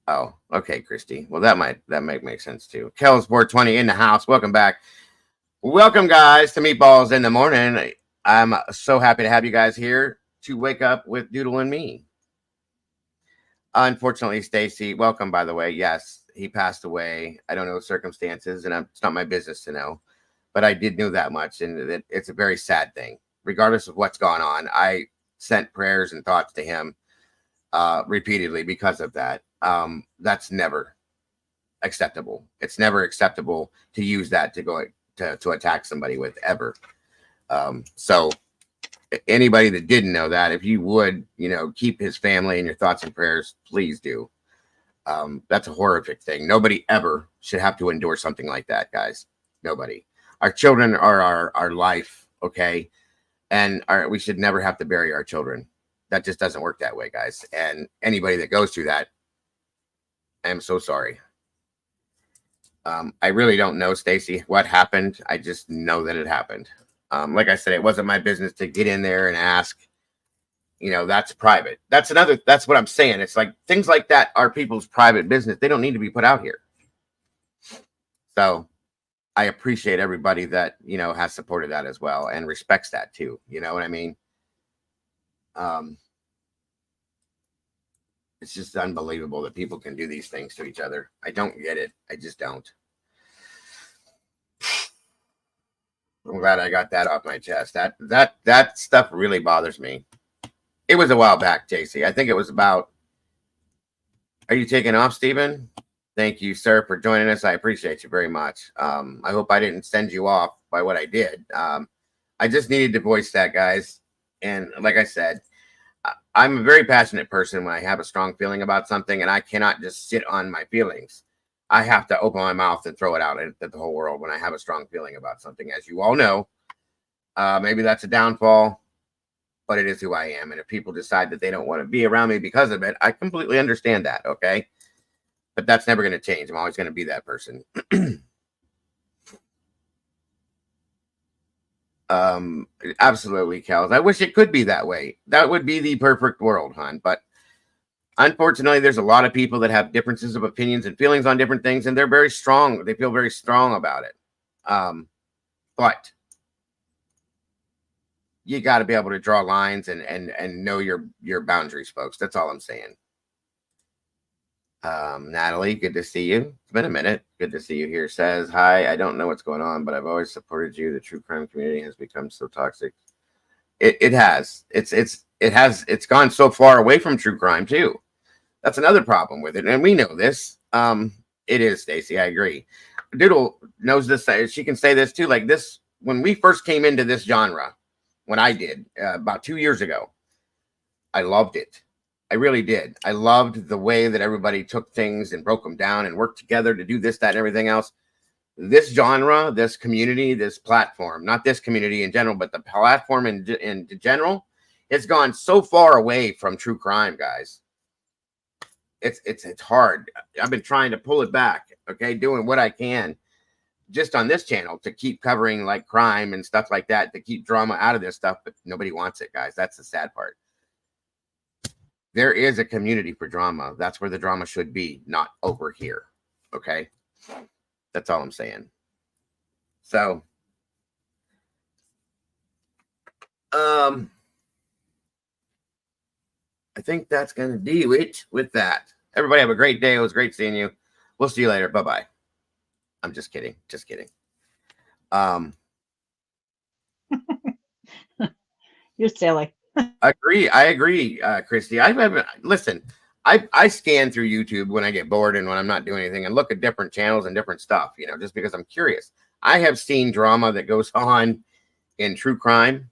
Oh, okay, Christy. Well, that might make sense too. Kel's Board 20 in the house. Welcome back. Welcome, guys, to Meatballs in the Morning. I'm so happy to have you guys here to wake up with Doodle and me. Unfortunately, Stacy, welcome, by the way. Yes, he passed away. I don't know the circumstances, and it's not my business to know. But I did know that much, and it's a very sad thing. Regardless of what's gone on, I sent prayers and thoughts to him repeatedly because of that. That's never acceptable. It's never acceptable to use that to go to attack somebody with, ever. So anybody that didn't know that, if you would, keep his family in your thoughts and prayers, please do. That's a horrific thing. Nobody ever should have to endure something like that, guys. Nobody. Our children are our life, okay? And we should never have to bury our children. That just doesn't work that way, guys. And anybody that goes through that, I am so sorry. I really don't know, Stacy, what happened. I just know that it happened. Like I said, it wasn't my business to get in there and ask. That's private. That's what I'm saying. It's like things like that are people's private business. They don't need to be put out here. So I appreciate everybody that, has supported that as well and respects that too. You know what I mean? It's just unbelievable that people can do these things to each other. I don't get it. I just don't. I'm glad I got that off my chest. That stuff really bothers me. It was a while back, JC. I think it was about. Are you taking off, Stephen? Thank you, sir, for joining us. I appreciate you very much. I hope I didn't send you off by what I did. I just needed to voice that, guys. And like I said, I'm a very passionate person when I have a strong feeling about something, and I cannot just sit on my feelings. I have to open my mouth and throw it out at the whole world when I have a strong feeling about something, as you all know. Maybe that's a downfall, but it is who I am. And if people decide that they don't want to be around me because of it, I completely understand that, okay? But that's never going to change. I'm always going to be that person. Um, Absolutely, Kels. I wish it could be that way. That would be the perfect world, hon. But unfortunately, there's a lot of people that have differences of opinions and feelings on different things, and they're very strong. They feel very strong about it. But you got to be able to draw lines and know your boundaries, folks. That's all I'm saying. Natalie, good to see you. It's been a minute. Good to see you here. Says, hi, I don't know what's going on, but I've always supported you. The true crime community has become so toxic. It has. It's gone so far away from true crime too. That's another problem with it. And we know this. It is, Stacy. I agree. Doodle knows this. She can say this too. Like this, when we first came into this genre, when I did about 2 years ago, I loved it. I really did. I loved the way that everybody took things and broke them down and worked together to do this, that, and everything else. This genre, this community, this platform, not this community in general, but the platform in general, it's gone so far away from true crime, guys. It's hard. I've been trying to pull it back, okay, doing what I can just on this channel to keep covering like crime and stuff like that, to keep drama out of this stuff, but nobody wants it, guys. That's the sad part. There is a community for drama. That's where the drama should be, not over here. Okay. That's all I'm saying. So, I think that's going to do it with that. Everybody have a great day. It was great seeing you. We'll see you later. Bye-bye. I'm just kidding. Just kidding. You're silly. I agree, Christy. I haven't listen. I scan through YouTube when I get bored and when I'm not doing anything and look at different channels and different stuff, you know, just because I'm curious. I have seen drama that goes on in true crime.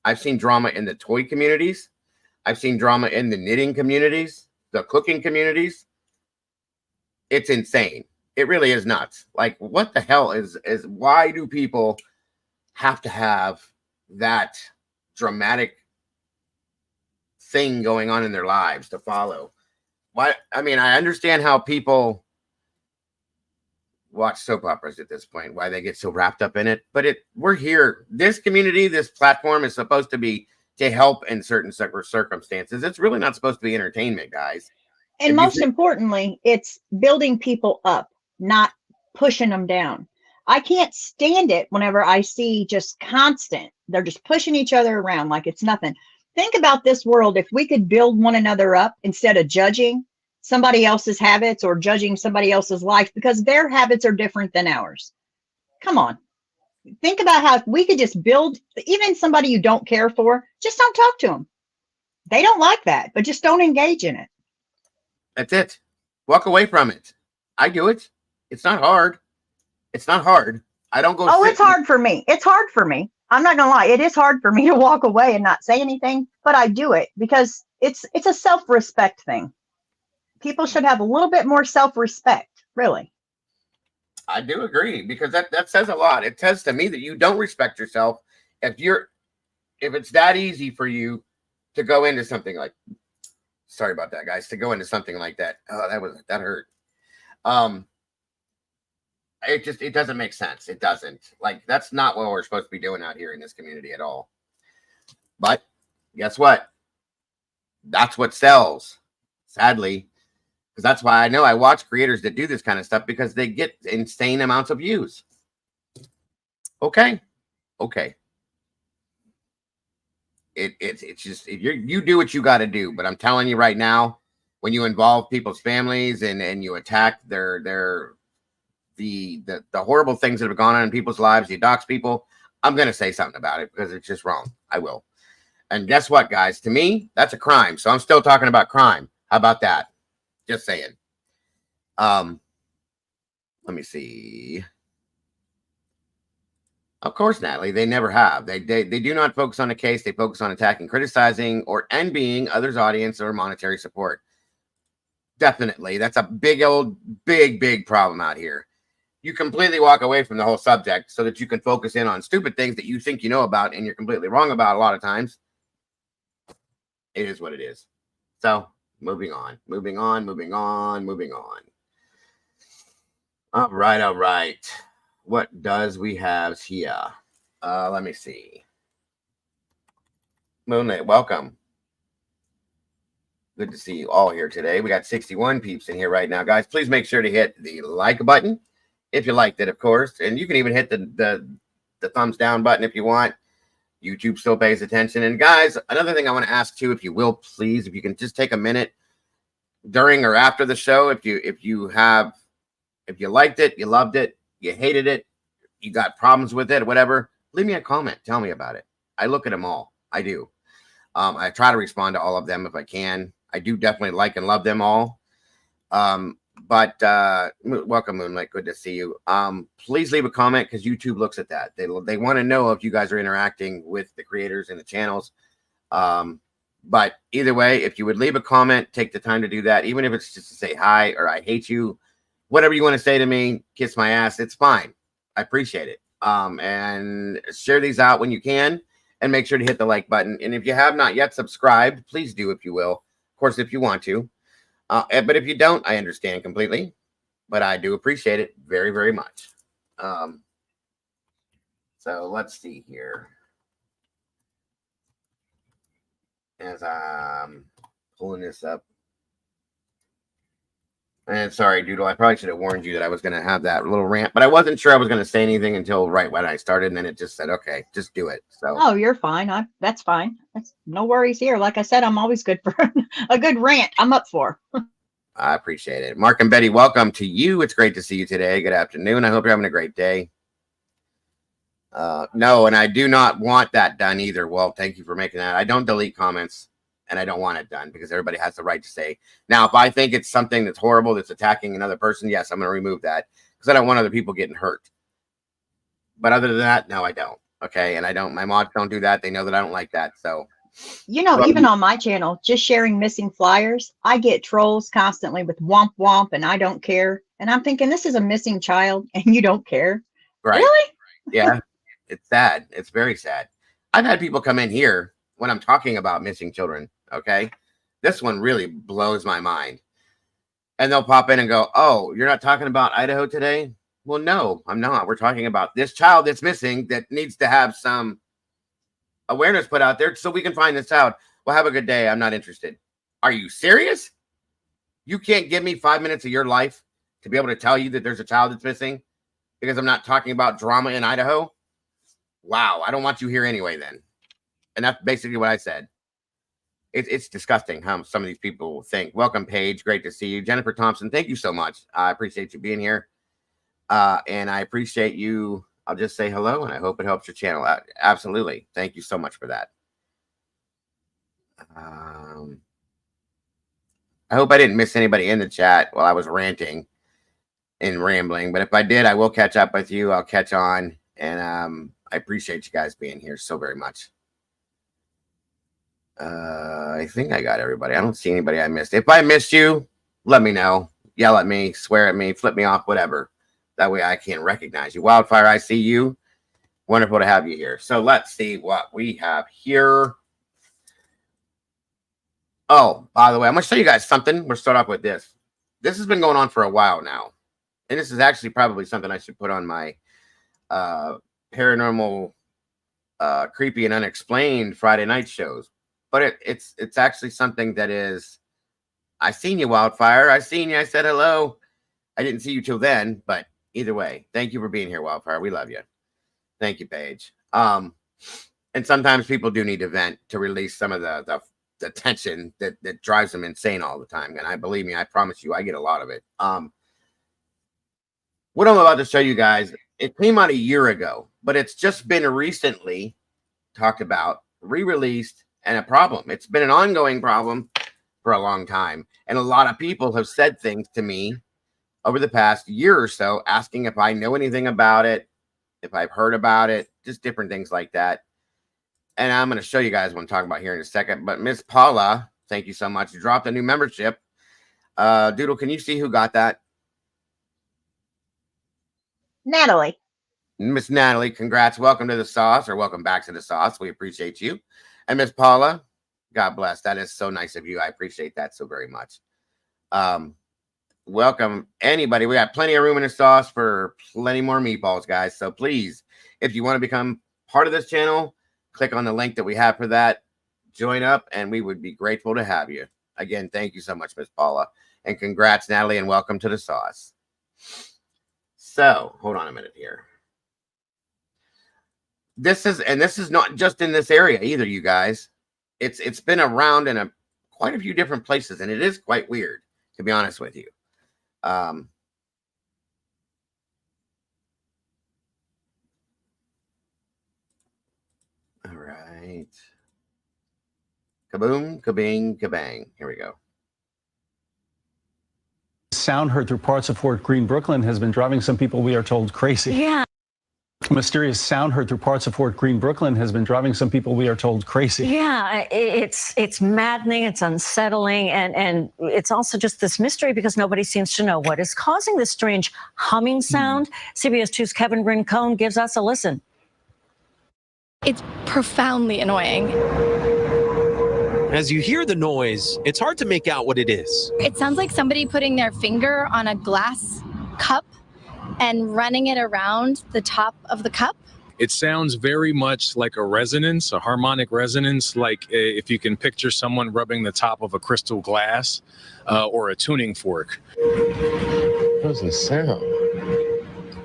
I've seen drama in the toy communities. I've seen drama in the knitting communities, the cooking communities. It's insane. It really is nuts. Like, what the hell is why do people have to have that dramatic thing going on in their lives to follow? Why? I mean, I understand how people watch soap operas at this point, why they get so wrapped up in it, but we're here. This community, this platform is supposed to be to help in certain circumstances. It's really not supposed to be entertainment, guys. And most importantly, it's building people up, not pushing them down. I can't stand it whenever I see just constant. They're just pushing each other around like it's nothing. Think about this world if we could build one another up instead of judging somebody else's habits or judging somebody else's life because their habits are different than ours. Come on. Think about how if we could just build, even somebody you don't care for, just don't talk to them. They don't like that, but just don't engage in it. That's it. Walk away from it. I do it. It's not hard. It's not hard. I don't go. Oh, it's hard for me. It's hard for me. I'm not gonna lie. It is hard for me to walk away and not say anything, but I do it because it's a self-respect thing. People should have a little bit more self-respect, really. I do agree because that says a lot. It says to me that you don't respect yourself if it's that easy for you to go into something like. Sorry about that, guys. To go into something like that. Oh, that hurt. It doesn't make sense. It doesn't. Like, that's not what we're supposed to be doing out here in this community at all. But guess what? That's what sells, sadly. Because that's why I know I watch creators that do this kind of stuff because they get insane amounts of views. Okay. It's just you do what you got to do. But I'm telling you right now, when you involve people's families and you attack the horrible things that have gone on in people's lives, you dox people, I'm going to say something about it because it's just wrong. I will. And guess what, guys? To me, that's a crime. So I'm still talking about crime. How about that? Just saying. Let me see. Of course, Natalie, they never have. They do not focus on a case. They focus on attacking, criticizing, or envying others' audience or monetary support. Definitely. That's a big problem out here. You completely walk away from the whole subject so that you can focus in on stupid things that you think you know about and you're completely wrong about a lot of times. It is what it is. So, moving on. All right. What does we have here? Let me see. Moonlit, welcome. Good to see you all here today. We got 61 peeps in here right now, guys. Please make sure to hit the like button if you liked it, of course, and you can even hit the thumbs down button if you want. YouTube still pays attention. And guys, another thing I want to ask too, if you will, please, if you can just take a minute during or after the show, if you liked it, you loved it, you hated it, you got problems with it, whatever, leave me a comment. Tell me about it. I look at them all. I do. I try to respond to all of them if I can. I do definitely like and love them all. But welcome, Moonlight. Good to see you. Please leave a comment because YouTube looks at that. They want to know if you guys are interacting with the creators and the channels. But either way, if you would leave a comment, take the time to do that, even if it's just to say hi or I hate you, whatever you want to say to me, kiss my ass, it's fine. I appreciate it. And share these out when you can, and make sure to hit the like button. And if you have not yet subscribed, please do if you will. Of course, if you want to. But if you don't, I understand completely. But I do appreciate it very, very much. So let's see here. As I'm pulling this up. And sorry, Doodle, I probably should have warned you that I was going to have that little rant, but I wasn't sure I was going to say anything until right when I started, and then it just said, okay, just do it. So. Oh, you're fine. That's fine. That's no worries here. Like I said, I'm always good for a good rant. I'm up for. I appreciate it. Mark and Betty, welcome to you. It's great to see you today. Good afternoon. I hope you're having a great day. No, and I do not want that done either. Well, thank you for making that. I don't delete comments. And I don't want it done because everybody has the right to say. Now, if I think it's something that's horrible, that's attacking another person, yes, I'm going to remove that because I don't want other people getting hurt. But other than that, no, I don't. Okay. And I don't, my mods don't do that. They know that I don't like that. So, even on my channel, just sharing missing flyers, I get trolls constantly with womp womp and I don't care. And I'm thinking, this is a missing child and you don't care. Right. Really? Yeah. It's sad. It's very sad. I've had people come in here when I'm talking about missing children. Okay. This one really blows my mind. And they'll pop in and go, oh, you're not talking about Idaho today? Well, no, I'm not. We're talking about this child that's missing that needs to have some awareness put out there so we can find this out. Well, have a good day. I'm not interested. Are you serious? You can't give me 5 minutes of your life to be able to tell you that there's a child that's missing because I'm not talking about drama in Idaho? Wow. I don't want you here anyway then. And that's basically what I said. It's disgusting how some of these people think. Welcome, Paige. Great to see you. Jennifer Thompson, thank you so much. I appreciate you being here. And I appreciate you. I'll just say hello, and I hope it helps your channel out. Absolutely. Thank you so much for that. I hope I didn't miss anybody in the chat while I was ranting and rambling. But if I did, I will catch up with you. I'll catch on. And I appreciate you guys being here so very much. I think I got everybody. I don't see anybody I missed. If I missed you, let me know. Yell at me, swear at me, flip me off, whatever. That way I can recognize you. Wildfire, I see you. Wonderful to have you here. So let's see what we have here. Oh, by the way, I'm going to show you guys something. We'll start off with this. This has been going on for a while now. And this is actually probably something I should put on my paranormal, creepy and unexplained Friday night shows. But it's actually something that is, I seen you, Wildfire. I seen you. I said hello. I didn't see you till then, but either way, thank you for being here, Wildfire. We love you. Thank you, Paige. And sometimes people do need to vent to release some of the tension that drives them insane all the time. And I believe me, I promise you, I get a lot of it. What I'm about to show you guys, it came out a year ago, but it's just been recently talked about, re-released, and a problem. It's been an ongoing problem for a long time. And a lot of people have said things to me over the past year or so, asking if I know anything about it, if I've heard about it, just different things like that. And I'm going to show you guys what I'm talking about here in a second. But Miss Paula, thank you so much. You dropped a new membership. Doodle, can you see who got that? Natalie. Miss Natalie, congrats. Welcome to the sauce, or welcome back to the sauce. We appreciate you. And Miss Paula, God bless. That is so nice of you. I appreciate that so very much. Welcome anybody. We got plenty of room in the sauce for plenty more meatballs, guys. So please, if you want to become part of this channel, click on the link that we have for that. Join up, and we would be grateful to have you. Again, thank you so much, Miss Paula. And congrats, Natalie, and welcome to the sauce. So, hold on a minute here. This is not just in this area either, you guys. It's been around in quite a few different places, and it is quite weird, to be honest with you. All right. Kaboom, kabing, kabang. Here we go. Sound heard through parts of Fort Greene, Brooklyn has been driving some people, we are told, crazy. Yeah. Mysterious sound heard through parts of Fort Greene, Brooklyn has been driving some people, we are told, crazy. Yeah, it's maddening, it's unsettling, and it's also just this mystery because nobody seems to know what is causing this strange humming sound. CBS 2's Kevin Rincon gives us a listen. It's profoundly annoying. As you hear the noise, it's hard to make out what it is. It sounds like somebody putting their finger on a glass cup and running it around the top of the cup. It sounds very much like a resonance, a harmonic resonance, like if you can picture someone rubbing the top of a crystal glass or a tuning fork. What does this sound?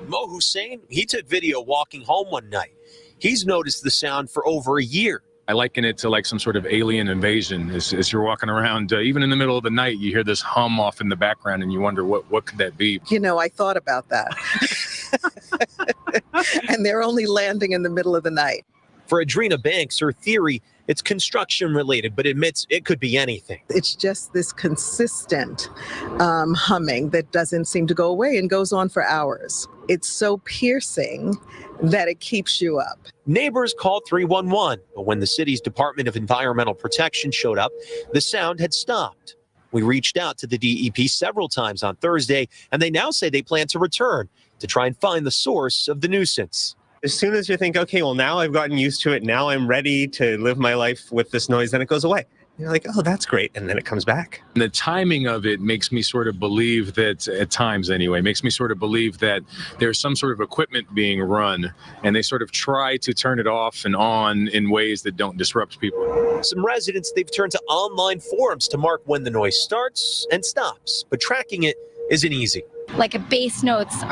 Mo Hussein, he took video walking home one night. He's noticed the sound for over a year. I liken it to like some sort of alien invasion. As you're walking around, even in the middle of the night, you hear this hum off in the background and you wonder what could that be? You know, I thought about that. And they're only landing in the middle of the night. For Adrena Banks, her theory, it's construction related, but admits it could be anything. It's just this consistent humming that doesn't seem to go away and goes on for hours. It's so piercing that it keeps you up. Neighbors called 311, but when the city's Department of Environmental Protection showed up, the sound had stopped. We reached out to the DEP several times on Thursday, and they now say they plan to return to try and find the source of the nuisance. As soon as you think, okay, well, now I've gotten used to it, now I'm ready to live my life with this noise, then it goes away. You're like, oh, that's great. And then it comes back. And the timing of it makes me sort of believe that, at times anyway, makes me sort of believe that there's some sort of equipment being run and they sort of try to turn it off and on in ways that don't disrupt people. Some residents, they've turned to online forums to mark when the noise starts and stops, but tracking it isn't easy. Like bass notes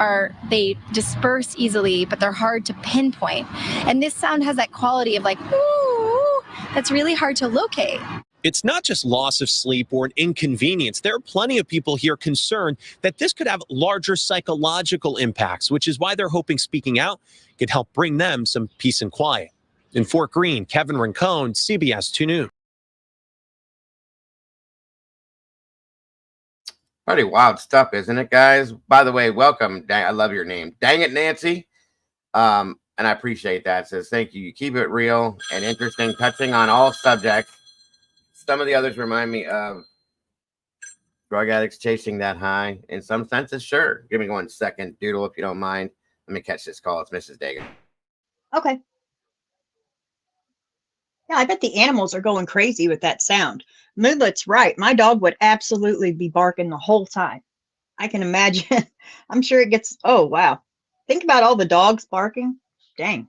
they disperse easily, but they're hard to pinpoint. And this sound has that quality of like, ooh, that's really hard to locate. It's not just loss of sleep or an inconvenience. There are plenty of people here concerned that this could have larger psychological impacts, which is why they're hoping speaking out could help bring them some peace and quiet. In Fort Greene, Kevin Rincon, CBS 2 News. Pretty wild stuff, isn't it, guys? By the way, welcome. I love your name. Dang it, Nancy. And I appreciate that. It says, thank you. You keep it real and interesting, touching on all subjects. Some of the others remind me of drug addicts chasing that high. In some senses, sure. Give me 1 second, Doodle, if you don't mind. Let me catch this call. It's Mrs. Dago. Okay. Yeah, I bet the animals are going crazy with that sound. Moonlight's right. My dog would absolutely be barking the whole time. I can imagine. I'm sure it gets, oh, wow. Think about all the dogs barking. Dang.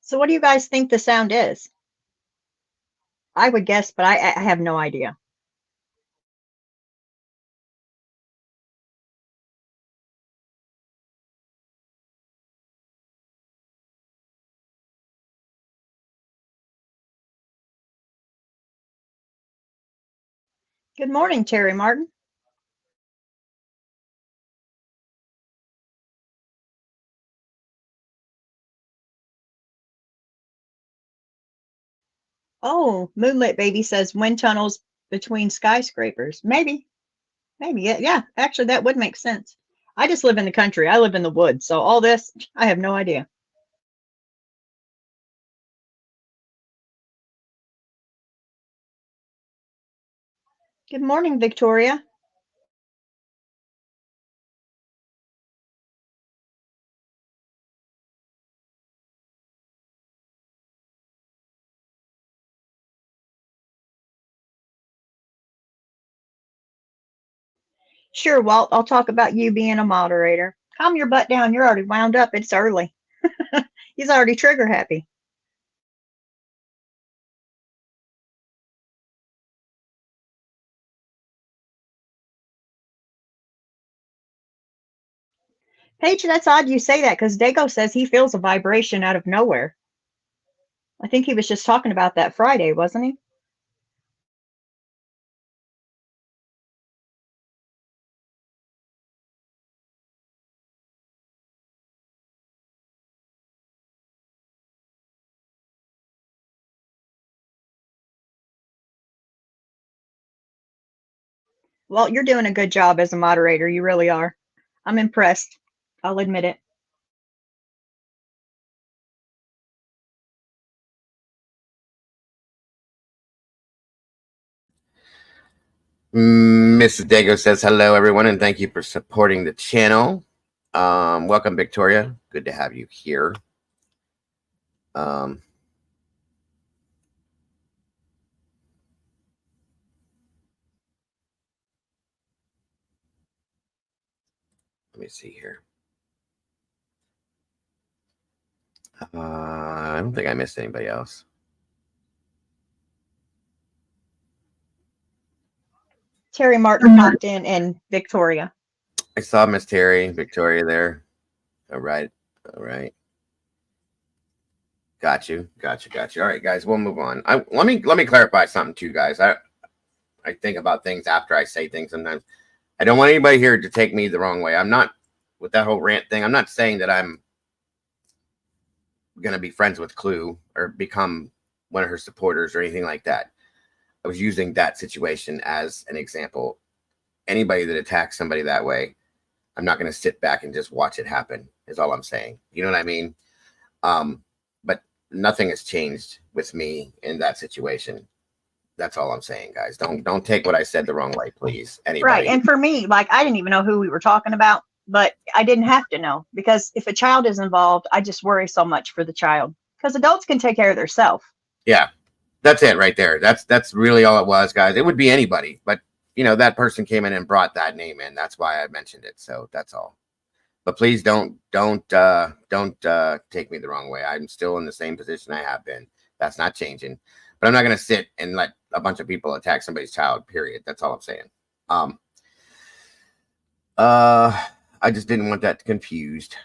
So what do you guys think the sound is? I would guess, but I have no idea. Good morning, Terry Martin. Oh, Moonlit Baby says wind tunnels between skyscrapers. Maybe. Yeah, actually, that would make sense. I just live in the country. I live in the woods. So all this, I have no idea. Good morning, Victoria. Sure, Walt, I'll talk about you being a moderator. Calm your butt down. You're already wound up. It's early. He's already trigger happy. Paige, that's odd you say that because Dago says he feels a vibration out of nowhere. I think he was just talking about that Friday, wasn't he? Well, you're doing a good job as a moderator. You really are. I'm impressed. I'll admit it. Mrs. Dago says hello, everyone, and thank you for supporting the channel. Welcome, Victoria. Good to have you here. Let me see here. I don't think I missed anybody else. Terry Martin popped in and Victoria. I saw Miss Terry, Victoria there. All right. All right. Got you. All right, guys, we'll move on. Let me clarify something too, guys. I think about things after I say things sometimes. I don't want anybody here to take me the wrong way. I'm not, with that whole rant thing, I'm not saying that I'm going to be friends with Clue or become one of her supporters or anything like that. I was using that situation as an example. Anybody that attacks somebody that way, I'm not going to sit back and just watch it happen, is all I'm saying. You know what I mean? But nothing has changed with me in that situation. That's all I'm saying, guys. Don't take what I said the wrong way, please. Anybody. Right. And for me, like, I didn't even know who we were talking about, but I didn't have to know because if a child is involved, I just worry so much for the child because adults can take care of themselves. Yeah, that's it right there. That's really all it was, guys. It would be anybody, but you know, that person came in and brought that name in. That's why I mentioned it. So that's all. But please don't take me the wrong way. I'm still in the same position I have been. That's not changing. But I'm not going to sit and let a bunch of people attack somebody's child, period. That's all I'm saying. I just didn't want that confused.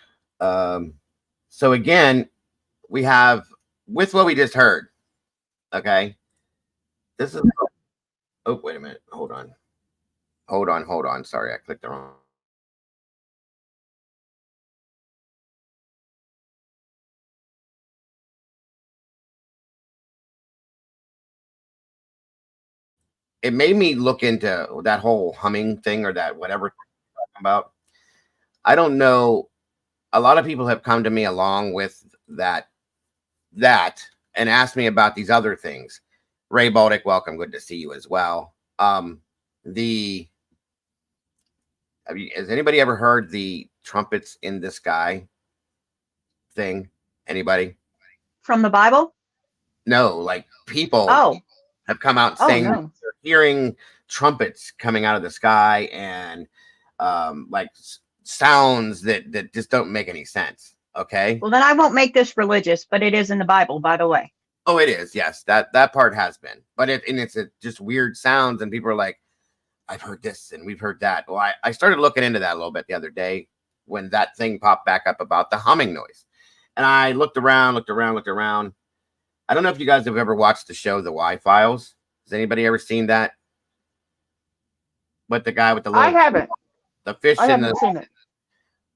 So again, we have, with what we just heard, okay, this is, oh, wait a minute. Hold on. Sorry, I clicked the wrong. It made me look into that whole humming thing or that whatever you're talking about. I don't know. A lot of people have come to me along with that and asked me about these other things. Ray Baltic, welcome. Good to see you as well. Has anybody ever heard the trumpets in the sky thing? Anybody? From the Bible? No, like people have come out saying they're hearing trumpets coming out of the sky and like sounds that just don't make any sense. Okay. Well, then I won't make this religious, but it is in the Bible, by the way. Oh, it is. Yes, that part has been, but it's just weird sounds, and people are like, I've heard this and we've heard that. Well, I started looking into that a little bit the other day when that thing popped back up about the humming noise, and I looked around. I don't know if you guys have ever watched the show The Y-Files. Has anybody ever seen that? But the guy with the little, I haven't. The fish I in haven't seen it.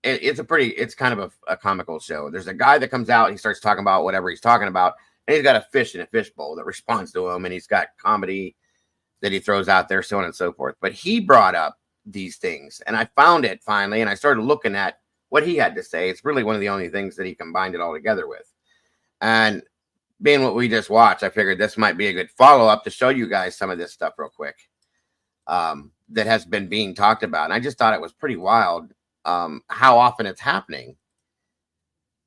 It's kind of a comical show. There's a guy that comes out, he starts talking about whatever he's talking about, and he's got a fish in a fishbowl that responds to him, and he's got comedy that he throws out there, so on and so forth. But he brought up these things, and I found it finally, and I started looking at what he had to say. It's really one of the only things that he combined it all together with. And being what we just watched, I figured this might be a good follow-up to show you guys some of this stuff real quick that has been being talked about. And I just thought it was pretty wild how often it's happening.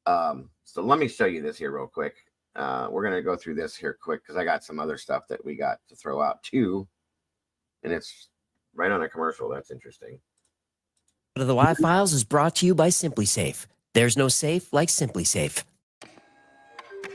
So let me show you this here real quick. We're going to go through this here quick because I got some other stuff that we got to throw out too. And it's right on a commercial. That's interesting. episode of the Y Files is brought to you by Simply Safe. There's no safe like Simply Safe.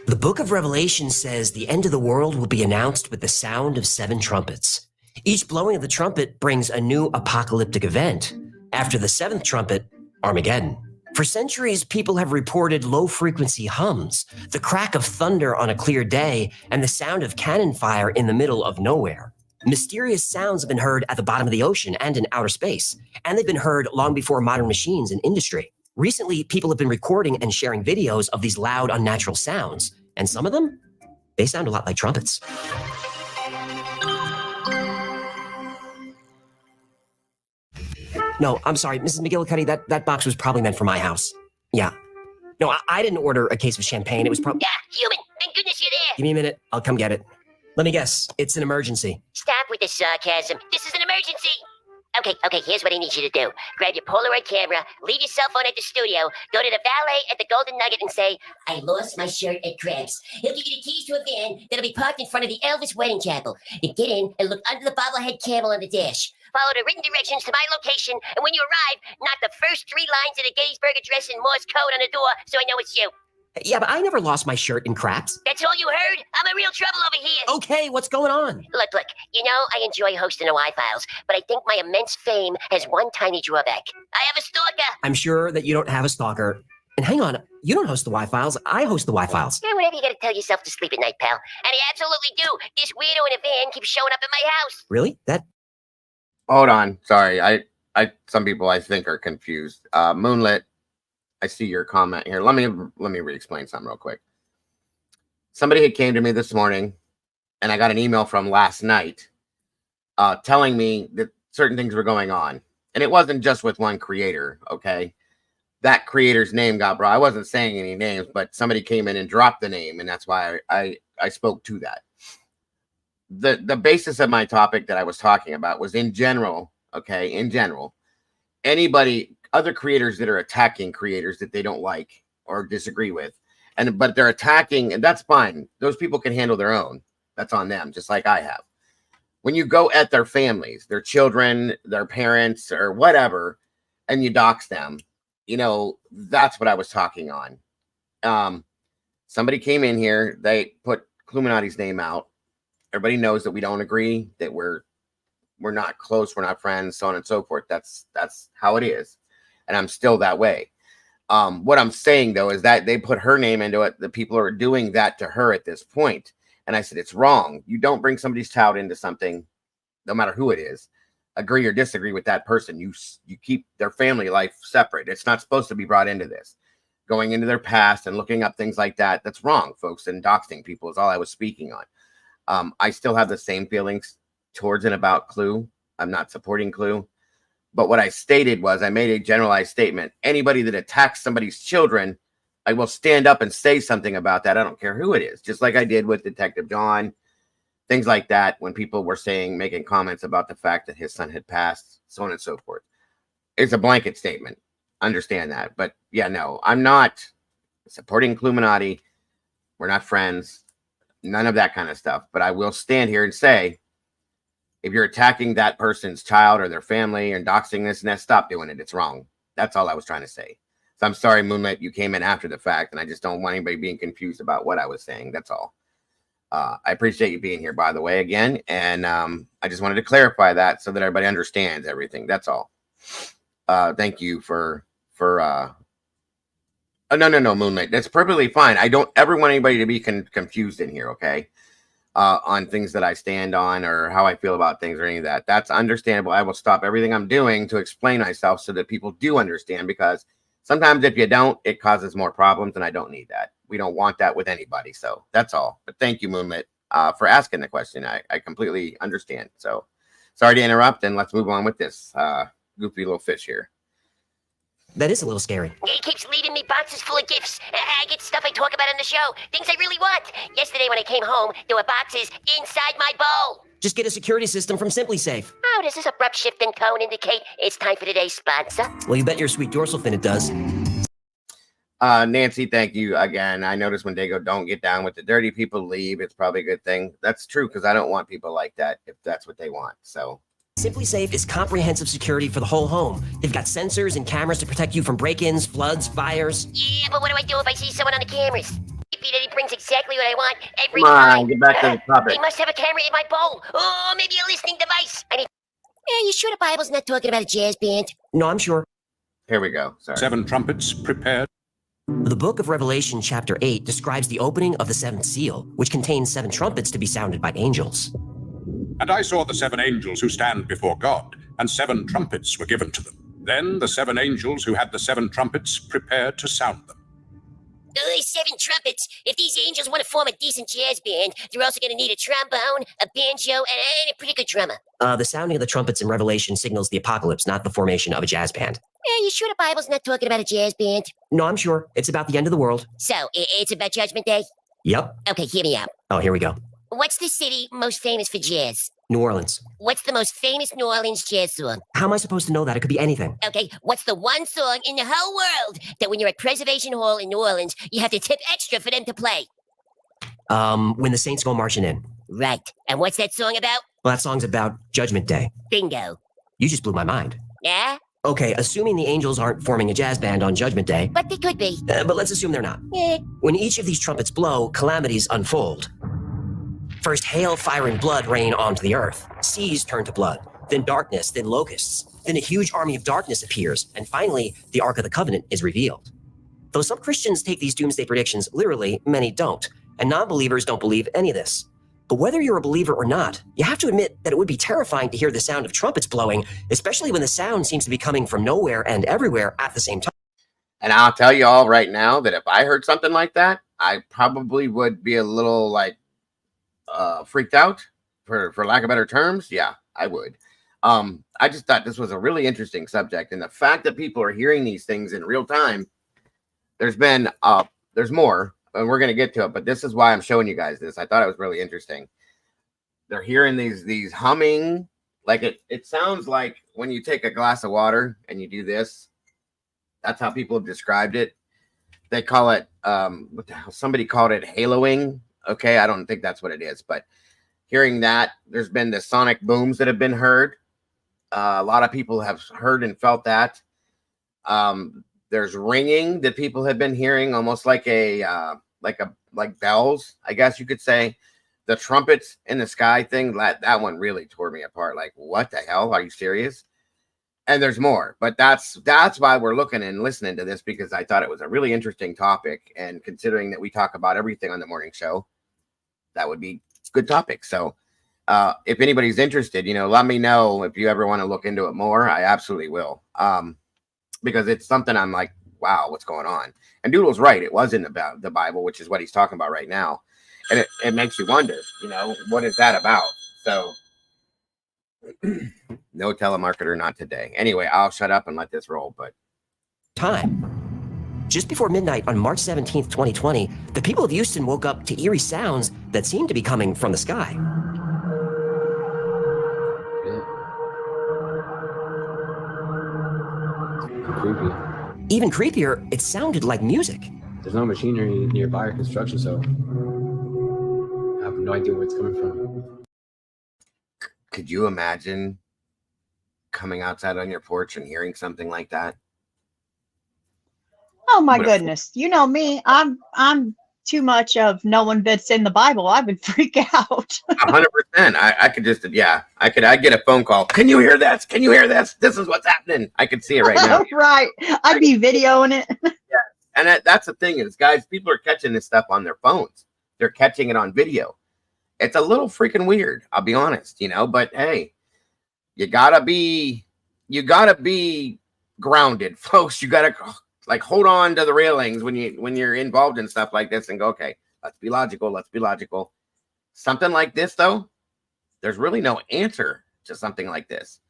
The book of Revelation says the end of the world will be announced with the sound of 7 trumpets. Each blowing of the trumpet brings a new apocalyptic event. After the 7th trumpet, Armageddon. For centuries, people have reported low-frequency hums, the crack of thunder on a clear day, and the sound of cannon fire in the middle of nowhere. Mysterious sounds have been heard at the bottom of the ocean and in outer space, and they've been heard long before modern machines and industry. Recently, people have been recording and sharing videos of these loud, unnatural sounds, and some of them, they sound a lot like trumpets. No, I'm sorry, Mrs. McGillicuddy, that box was probably meant for my house. Yeah. No, I didn't order a case of champagne. It was probably... Yeah, human. Thank goodness you're there. Give me a minute. I'll come get it. Let me guess. It's an emergency. Stop with the sarcasm. This is an emergency. Okay, here's what I need you to do. Grab your Polaroid camera, leave your cell phone at the studio, go to the valet at the Golden Nugget and say, I lost my shirt at Crab's. He'll give you the keys to a van that'll be parked in front of the Elvis Wedding Chapel. You get in and look under the bobblehead camel on the dash. Follow the written directions to my location, and when you arrive, knock the first 3 lines of the Gettysburg Address in Morse code on the door so I know it's you. Yeah, but I never lost my shirt in craps. That's all you heard? I'm in real trouble over here. Okay, what's going on? Look, you know I enjoy hosting the Y-Files, but I think my immense fame has one tiny drawback. I have a stalker. I'm sure that you don't have a stalker. And hang on, you don't host the Y-Files. I host the Y-Files. Yeah, whatever you gotta tell yourself to sleep at night, pal. And I absolutely do. This weirdo in a van keeps showing up at my house. Really? Hold on. Sorry. Some people I think are confused. Moonlit, I see your comment here. Let me re-explain something real quick. Somebody had came to me this morning, and I got an email from last night telling me that certain things were going on. And it wasn't just with one creator, okay? That creator's name got brought. I wasn't saying any names, but somebody came in and dropped the name, and that's why I spoke to that. The basis of my topic that I was talking about was in general, okay? In general, other creators that are attacking creators that they don't like or disagree with, but they're attacking, and that's fine. Those people can handle their own. That's on them, just like I have. When you go at their families, their children, their parents, or whatever, and you dox them, that's what I was talking on. Somebody came in here, they put Illuminati's name out. Everybody knows that we don't agree, that we're not close, we're not friends, so on and so forth. That's how it is. And I'm still that way. What I'm saying, though, is that they put her name into it. The people are doing that to her at this point. And I said, it's wrong. You don't bring somebody's child into something, no matter who it is, agree or disagree with that person. You keep their family life separate. It's not supposed to be brought into this. Going into their past and looking up things like that, that's wrong, folks. And doxing people is all I was speaking on. I still have the same feelings towards and about Clue. I'm not supporting Clue. But what I stated was I made a generalized statement. Anybody that attacks somebody's children, I will stand up and say something about that. I don't care who it is. Just like I did with Detective John, things like that, when people were making comments about the fact that his son had passed, so on and so forth. It's a blanket statement. Understand that. But yeah, no, I'm not supporting Illuminati. We're not friends. None of that kind of stuff. But I will stand here and say, if you're attacking that person's child or their family and doxing this and that, stop doing it. It's wrong. That's all I was trying to say. So I'm sorry, Moonlit, you came in after the fact, and I just don't want anybody being confused about what I was saying. That's all. I appreciate you being here, by the way, again. And I just wanted to clarify that so that everybody understands everything. That's all. Thank you for no, Moonlight. That's perfectly fine. I don't ever want anybody to be confused in here, okay? On things that I stand on or how I feel about things or any of that. That's understandable. I will stop everything I'm doing to explain myself so that people do understand, because sometimes if you don't, it causes more problems, and I don't need that. We don't want that with anybody. So that's all. But thank you, Moonlit, for asking the question. I completely understand. So sorry to interrupt, and let's move on with this goofy little fish here. That is a little scary. He keeps leaving me boxes full of gifts. I get stuff I talk about on the show, things I really want. Yesterday when I came home, there were boxes inside my bowl. Just get a security system from Simply Safe. Oh, does this abrupt shift in tone indicate it's time for today's sponsor? Well, you bet your sweet dorsal fin it does. Nancy, thank you again. I notice when Dago don't get down with the dirty people, leave. It's probably a good thing. That's true, because I don't want people like that if that's what they want. So Simply Safe is comprehensive security for the whole home. They've got sensors and cameras to protect you from break-ins, floods, fires. Yeah, but what do I do if I see someone on the cameras? He brings exactly what I want every Come on, time. get back to the topic. They must have a camera in my bowl. Oh, maybe a listening device. I mean, you sure the Bible's not talking about a jazz band? No, I'm sure. Here we go. Sorry. 7 trumpets prepared. The book of Revelation, chapter 8, describes the opening of the seventh seal, which contains 7 trumpets to be sounded by angels. And I saw the 7 angels who stand before God, and 7 trumpets were given to them. Then the 7 angels who had the 7 trumpets prepared to sound them. 7 trumpets. If these angels want to form a decent jazz band, they're also going to need a trombone, a banjo, and a pretty good drummer. The sounding of the trumpets in Revelation signals the apocalypse, not the formation of a jazz band. You sure the Bible's not talking about a jazz band? No, I'm sure. It's about the end of the world. So, it's about Judgment Day? Yep. Okay, hear me out. Oh, here we go. What's the city most famous for jazz? New Orleans. What's the most famous New Orleans jazz song? How am I supposed to know that? It could be anything. Okay, what's the one song in the whole world that when you're at Preservation Hall in New Orleans, you have to tip extra for them to play? When the Saints go marching in. Right. And what's that song about? Well, that song's about Judgment Day. Bingo. You just blew my mind. Yeah? Okay, assuming the angels aren't forming a jazz band on Judgment Day. But they could be. But let's assume they're not. Yeah. When each of these trumpets blow, calamities unfold. First, hail, fire, and blood rain onto the earth. Seas turn to blood. Then darkness, then locusts. Then a huge army of darkness appears. And finally, the Ark of the Covenant is revealed. Though some Christians take these doomsday predictions literally, many don't. And non-believers don't believe any of this. But whether you're a believer or not, you have to admit that it would be terrifying to hear the sound of trumpets blowing, especially when the sound seems to be coming from nowhere and everywhere at the same time. And I'll tell you all right now that if I heard something like that, I probably would be a little like freaked out, for lack of better terms. Yeah, I would. I just thought this was a really interesting subject, and the fact that people are hearing these things in real time. There's more, and we're going to get to it, but this is why I'm showing you guys this. I thought it was really interesting. They're hearing these humming, like it sounds like when you take a glass of water and you do this. That's how people have described it. They call it what the hell? Somebody called it haloing. Okay, I don't think that's what it is, but hearing that, there's been the sonic booms that have been heard. A lot of people have heard and felt that. There's ringing that people have been hearing, almost like like bells, I guess you could say. The trumpets in the sky thing, that one really tore me apart. Like, what the hell? Are you serious? And there's more, but that's why we're looking and listening to this, because I thought it was a really interesting topic, and considering that we talk about everything on the morning show, that would be a good topic. So if anybody's interested, let me know if you ever want to look into it more. I absolutely will, because it's something I'm like, wow, what's going on? And Doodle's right. It was in the Bible, which is what he's talking about right now. And it makes you wonder, what is that about? So no telemarketer, not today. Anyway, I'll shut up and let this roll, but time. Just before midnight on March 17th, 2020, the people of Houston woke up to eerie sounds that seemed to be coming from the sky. Creepy. Even creepier, it sounded like music. There's no machinery nearby or construction, so I have no idea where it's coming from. could you imagine coming outside on your porch and hearing something like that? Oh my goodness. You know me, I'm too much of knowing that's in the Bible. I would freak out. 100%. I could just, I'd get a phone call. Can you hear this? Can you hear this? This is what's happening. I could see it right now. Right. I'd be videoing it. Yeah. And that's the thing is, guys, people are catching this stuff on their phones. They're catching it on video. It's a little freaking weird. I'll be honest, but hey, you gotta be grounded, folks. You gotta hold on to the railings when you're involved in stuff like this and go, okay, let's be logical. Something like this, though, there's really no answer to something like this.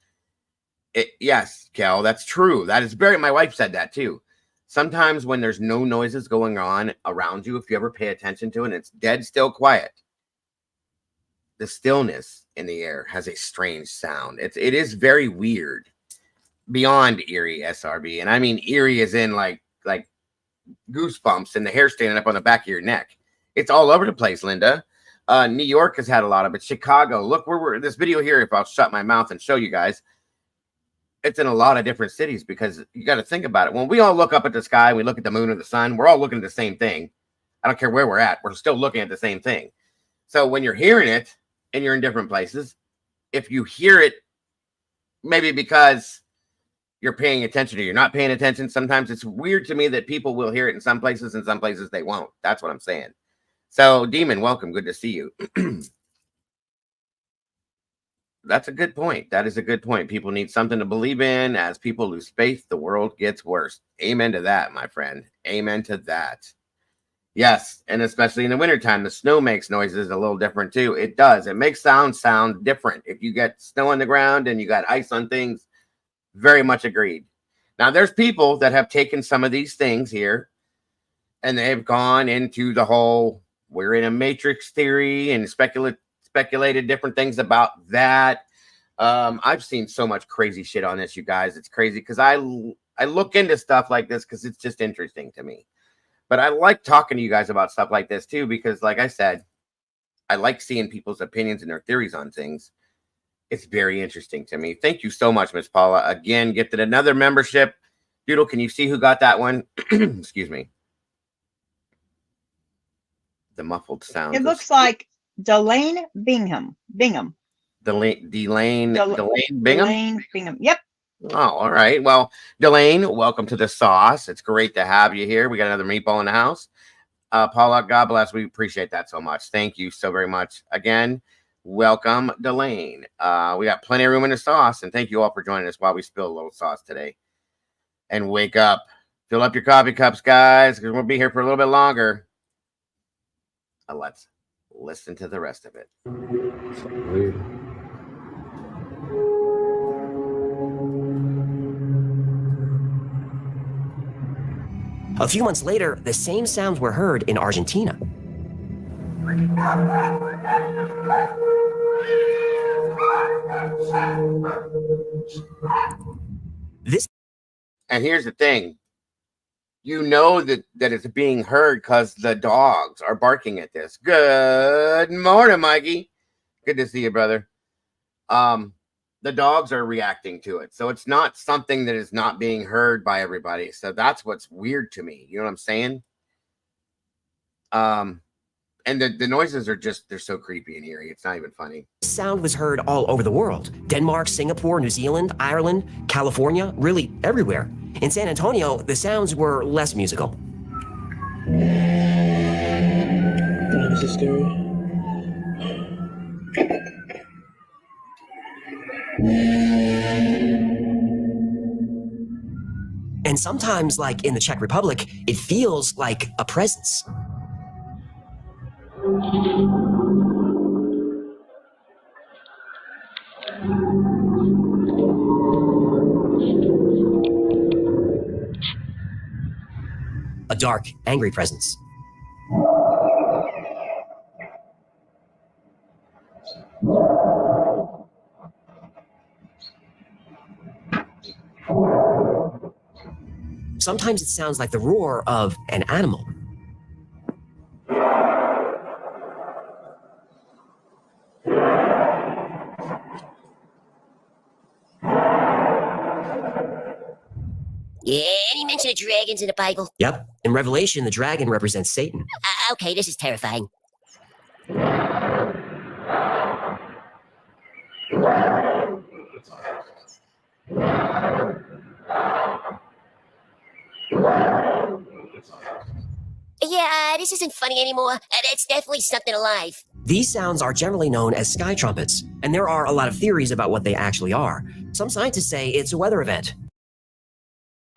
Yes, Kel, that's true. That is my wife said that too. Sometimes when there's no noises going on around you, if you ever pay attention to it and it's dead still quiet, the stillness in the air has a strange sound. It is very weird. Beyond eerie, SRB. And I mean eerie as in like goosebumps and the hair standing up on the back of your neck. It's all over the place, Linda. New York has had a lot of it. Chicago. Look, we're this video here. If I'll shut my mouth and show you guys, it's in a lot of different cities because you got to think about it. When we all look up at the sky, we look at the moon or the sun. We're all looking at the same thing. I don't care where we're at. We're still looking at the same thing. So when you're hearing it and you're in different places, if you hear it, maybe because you're paying attention or you're not paying attention, sometimes it's weird to me that people will hear it in some places and some places they won't. That's what I'm saying. So, Demon, welcome. Good to see you. That's a good point. That is a good point. People need something to believe in. As people lose faith, the world gets worse. Amen to that, my friend. Amen to that. Yes, and especially in the wintertime, the snow makes noises a little different too. It does. It makes sound different. If you get snow on the ground and you got ice on things, very much agreed. Now, there's people that have taken some of these things here and they've gone into the whole, we're in a matrix theory and speculated different things about that. I've seen so much crazy shit on this, you guys. It's crazy because I look into stuff like this because it's just interesting to me. But I like talking to you guys about stuff like this too, because like I said, I like seeing people's opinions and their theories on things. It's very interesting to me. Thank you so much, Miss Paula. Again, gifted another membership. Doodle, can you see who got that one? Excuse me. The muffled sound. It looks like Delane Bingham. Delane Bingham? Delane Bingham. Yep. Oh, all right. Well, Delane, welcome to the sauce. It's great to have you here. We got another meatball in the house. Paula, God bless. We appreciate that so much. Thank you so very much. Again, welcome, Delane. We got plenty of room in the sauce, and thank you all for joining us while we spill a little sauce today. And wake up. Fill up your coffee cups, guys, because we'll be here for a little bit longer. Let's listen to the rest of it. Weird. A few months later, the same sounds were heard in Argentina. And here's the thing. You know that it's being heard because the dogs are barking at this. Good morning, Mikey. Good to see you, brother. The dogs are reacting to it. So it's not something that is not being heard by everybody. So that's what's weird to me. You know what I'm saying? And the noises are just, they're so creepy and eerie. It's not even funny. Sound was heard all over the world. Denmark, Singapore, New Zealand, Ireland, California, really everywhere. In San Antonio, the sounds were less musical. This is scary. And sometimes, like in the Czech Republic, it feels like a presence. A dark, angry presence. Sometimes it sounds like the roar of an animal. Yeah, any mention of dragons in the Bible? Yep. In Revelation, the dragon represents Satan. Okay, this is terrifying. Yeah, this isn't funny anymore. It's definitely something alive. These sounds are generally known as sky trumpets, and there are a lot of theories about what they actually are. Some scientists say it's a weather event.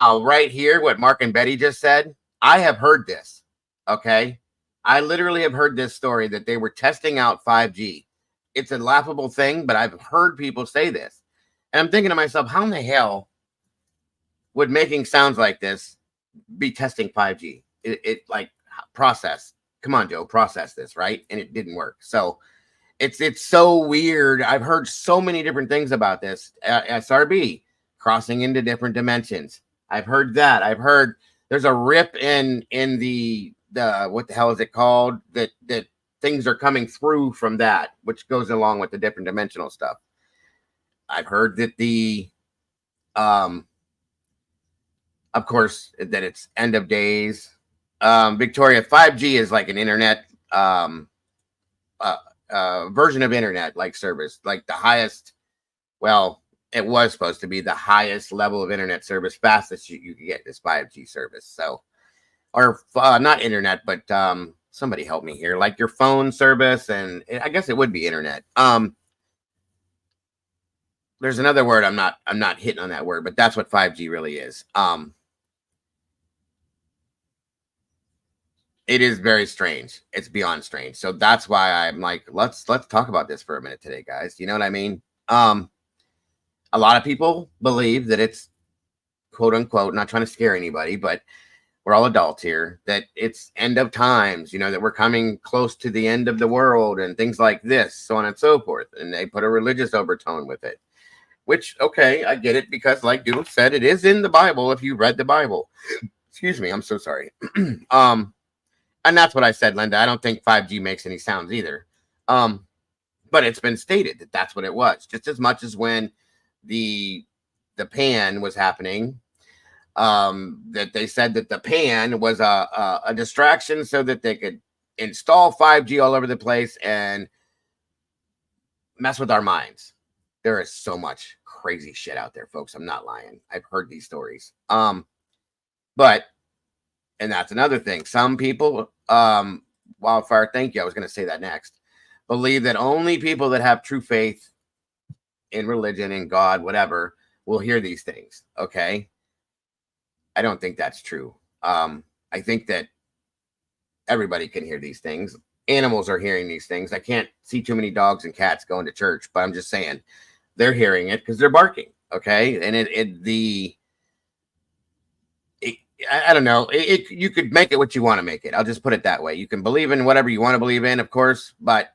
Right here, what Mark and Betty just said, I have heard this, okay? I literally have heard this story that they were testing out 5G. It's a laughable thing, but I've heard people say this. And I'm thinking to myself, how in the hell would making sounds like this be testing 5G? It like, process. Come on, Joe, process this, right? And it didn't work. So it's so weird. I've heard so many different things about this. SRB, crossing into different dimensions. I've heard that. I've heard there's a rip in the what the hell is it called? That things are coming through from that, which goes along with the different dimensional stuff. I've heard that of course, that it's end of days. Victoria, 5G is like an internet version of internet like service, like the highest. Well, it was supposed to be the highest level of internet service, fastest you can get is 5G service. So, or not internet, but somebody help me here, like your phone service, and I guess it would be internet. There's another word I'm not hitting on that word, but that's what 5G really is. It is very strange. It's beyond strange. So that's why I'm like, let's talk about this for a minute today, guys. You know what I mean? A lot of people believe that it's quote unquote, not trying to scare anybody, but we're all adults here, that it's end of times, you know, that we're coming close to the end of the world and things like this, so on and so forth. And they put a religious overtone with it, which, okay, I get it, because like Doodle said, it is in the Bible if you read the Bible. Excuse me, I'm so sorry. And that's what I said, Linda. I don't think 5G makes any sounds either. But it's been stated that that's what it was, just as much as when the pan was happening, that they said that the pan was a distraction so that they could install 5G all over the place and mess with our minds. There is so much crazy shit out there, folks. I'm not lying. I've heard these stories. But, and that's another thing. Some people, Wildfire, thank you. I was going to say that next. Believe that only people that have true faith in religion and God, whatever, will hear these things. Okay. I don't think that's true. I think that everybody can hear these things. Animals are hearing these things. I can't see too many dogs and cats going to church, but I'm just saying they're hearing it because they're barking. Okay. And I don't know. You could make it what you want to make it. I'll just put it that way. You can believe in whatever you want to believe in, of course, but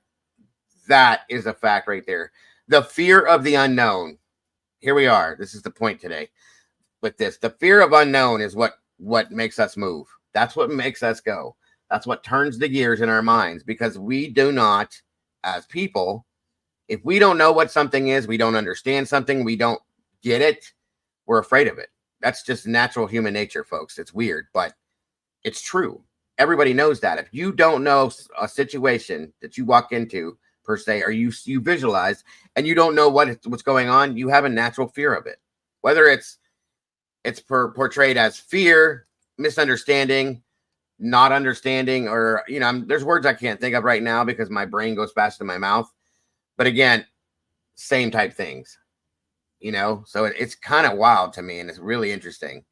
that is a fact right there. The fear of the unknown. Here we are. This is the point today with this. The fear of unknown is what makes us move. That's what makes us go. That's what turns the gears in our minds, because we do not, as people, if we don't know what something is, we don't understand something, we don't get it, we're afraid of it. That's just natural human nature, folks. It's weird, but it's true. Everybody knows that. If you don't know a situation that you walk into, per se, or you visualize and you don't know what's going on, you have a natural fear of it. Whether it's portrayed as fear, misunderstanding, not understanding, or, you know, there's words I can't think of right now because my brain goes fast in my mouth. But again, same type things. You know, so it's kind of wild to me, and it's really interesting.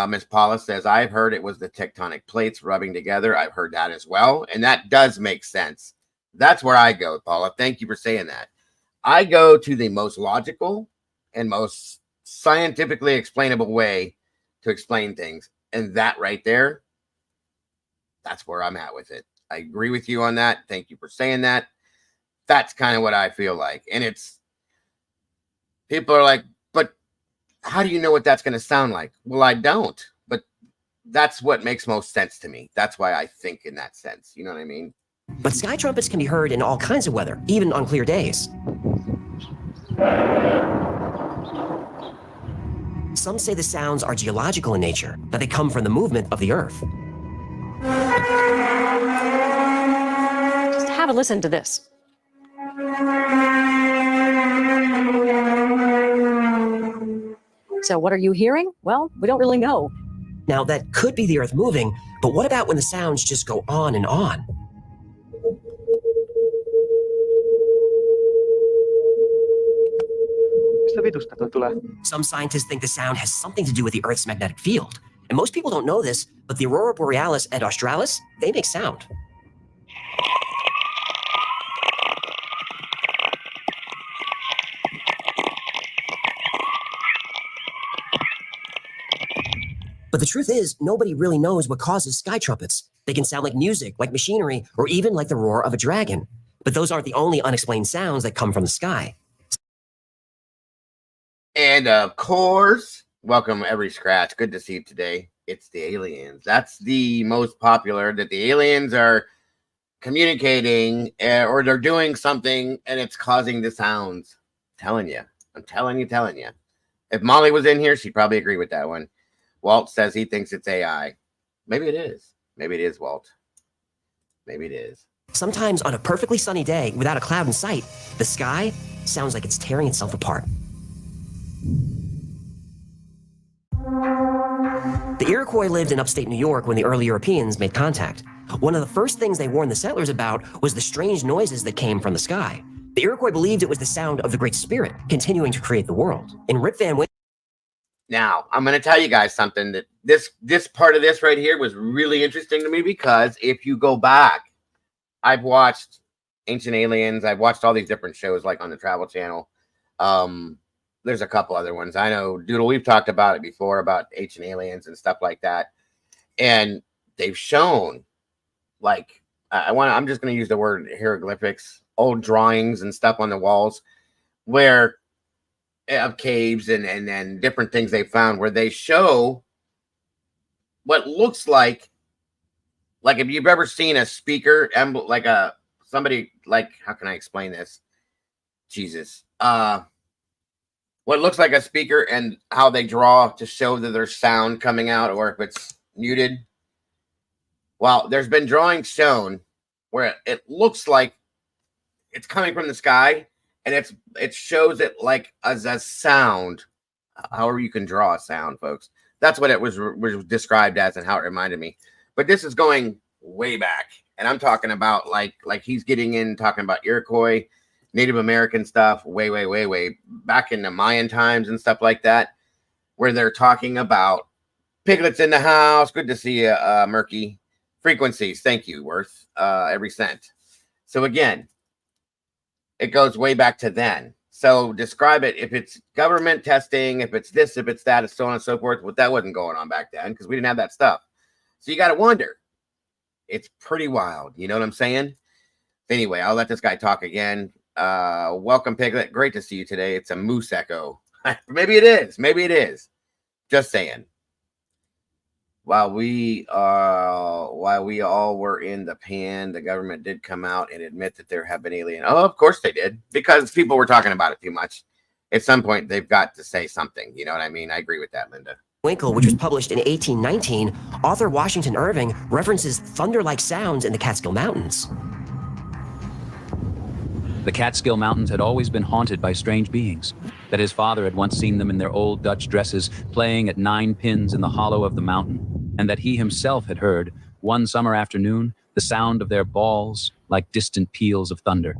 Miss Paula says, I've heard it was the tectonic plates rubbing together. I've heard that as well, and that does make sense. That's where I go, Paula. Thank you for saying that. I go to the most logical and most scientifically explainable way to explain things, and that right there, that's where I'm at with it. I agree with you on that. Thank you for saying that. That's kind of what I feel like, and it's people are like, but how do you know what that's going to sound like? Well, I don't, but that's what makes most sense to me. That's why I think in that sense. You know what I mean? But sky trumpets can be heard in all kinds of weather, even on clear days. Some say the sounds are geological in nature, that they come from the movement of the earth. Just have a listen to this. So what are you hearing? Well, we don't really know. Now, that could be the earth moving, but what about when the sounds just go on and on? Some scientists think the sound has something to do with the Earth's magnetic field. And most people don't know this, but the aurora borealis and australis, they make sound. But the truth is, nobody really knows what causes sky trumpets. They can sound like music, like machinery, or even like the roar of a dragon. But those aren't the only unexplained sounds that come from the sky. And of course, welcome every scratch. Good to see you today. It's the aliens. That's the most popular, that the aliens are communicating or they're doing something and it's causing the sounds. I'm telling you. If Molly was in here, she'd probably agree with that one. Walt says he thinks it's AI. Maybe it is. Maybe it is, Walt. Maybe it is. Sometimes on a perfectly sunny day without a cloud in sight, the sky sounds like it's tearing itself apart. The Iroquois lived in upstate New York when the early Europeans made contact. One of the first things they warned the settlers about was the strange noises that came from the sky. The Iroquois believed it was the sound of the Great Spirit continuing to create the world. In Rip Van Winkle. Now, I'm going to tell you guys something that this part of this right here was really interesting to me, because if you go back, I've watched Ancient Aliens. I've watched all these different shows like on the Travel Channel. There's a couple other ones. I know, Doodle, we've talked about it before, about Ancient Aliens and stuff like that. And they've shown, like, I'm just going to use the word hieroglyphics, old drawings and stuff on the walls where of caves and different things they found, where they show what looks like if you've ever seen a speaker, like somebody, like, how can I explain this? Jesus. What looks like a speaker and how they draw to show that there's sound coming out, or if it's muted. Well, there's been drawings shown where it looks like it's coming from the sky, and it shows it like as a sound. However you can draw a sound, folks. That's what it was described as and how it reminded me. But this is going way back, and I'm talking about like he's getting in, talking about Iroquois, Native American stuff, way back in the Mayan times and stuff like that, where they're talking about piglets in the house. Good to see you, Murky. Frequencies, thank you, Worth, every cent. So again, it goes way back to then. So describe it, if it's government testing, if it's this, if it's that, so on and so forth. Well, that wasn't going on back then because we didn't have that stuff. So you got to wonder. It's pretty wild. You know what I'm saying? Anyway, I'll let this guy talk again. Welcome, Piglet. Great to see you today. It's a moose echo. Maybe it is. Maybe it is. Just saying. While we all were in the pan, the government did come out and admit that there have been alien. Oh, of course they did, because people were talking about it too much. At some point, they've got to say something. You know what I mean? I agree with that, Linda. Winkle, which was published in 1819, author Washington Irving references thunder-like sounds in the Catskill Mountains. The Catskill Mountains had always been haunted by strange beings, that his father had once seen them in their old Dutch dresses playing at 9 pins in the hollow of the mountain, and that he himself had heard, one summer afternoon, the sound of their balls like distant peals of thunder.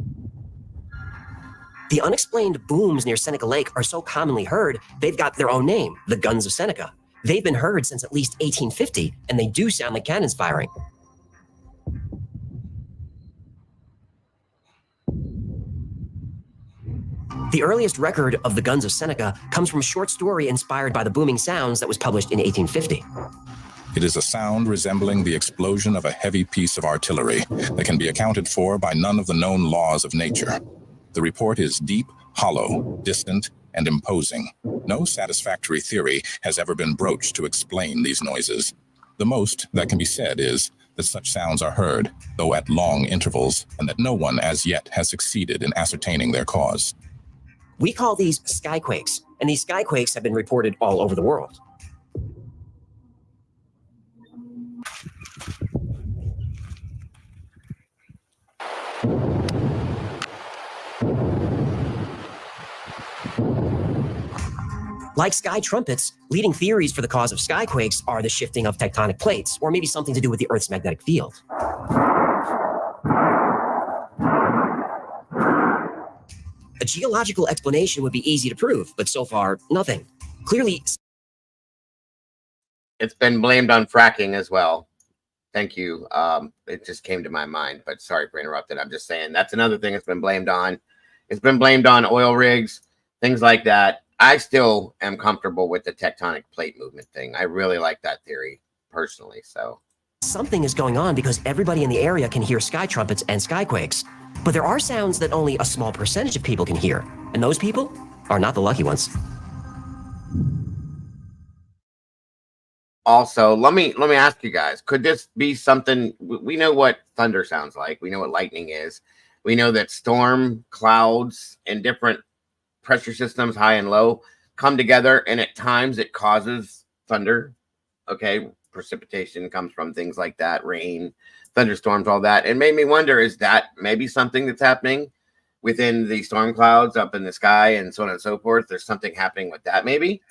The unexplained booms near Seneca Lake are so commonly heard, they've got their own name, the Guns of Seneca. They've been heard since at least 1850, and they do sound like cannons firing. The earliest record of the Guns of Seneca comes from a short story inspired by the booming sounds that was published in 1850. It is a sound resembling the explosion of a heavy piece of artillery that can be accounted for by none of the known laws of nature. The report is deep, hollow, distant, and imposing. No satisfactory theory has ever been broached to explain these noises. The most that can be said is that such sounds are heard, though at long intervals, and that no one as yet has succeeded in ascertaining their cause. We call these skyquakes, and these skyquakes have been reported all over the world. Like sky trumpets, leading theories for the cause of skyquakes are the shifting of tectonic plates, or maybe something to do with the Earth's magnetic field. A geological explanation would be easy to prove, but so far, nothing. Clearly, it's been blamed on fracking as well. Thank you. It just came to my mind, but sorry for interrupting. I'm just saying that's another thing it's been blamed on. It's been blamed on oil rigs, things like that. I still am comfortable with the tectonic plate movement thing. I really like that theory personally. So something is going on because everybody in the area can hear sky trumpets and skyquakes. But there are sounds that only a small percentage of people can hear, and those people are not the lucky ones. Also, let me ask you guys, could this be something? We know what thunder sounds like. We know what lightning is. We know that storm clouds and different pressure systems, high and low, come together, and at times it causes thunder. Okay, precipitation comes from things like that, rain, thunderstorms, all that. It made me wonder, is that maybe something that's happening within the storm clouds up in the sky and so on and so forth? There's something happening with that, maybe.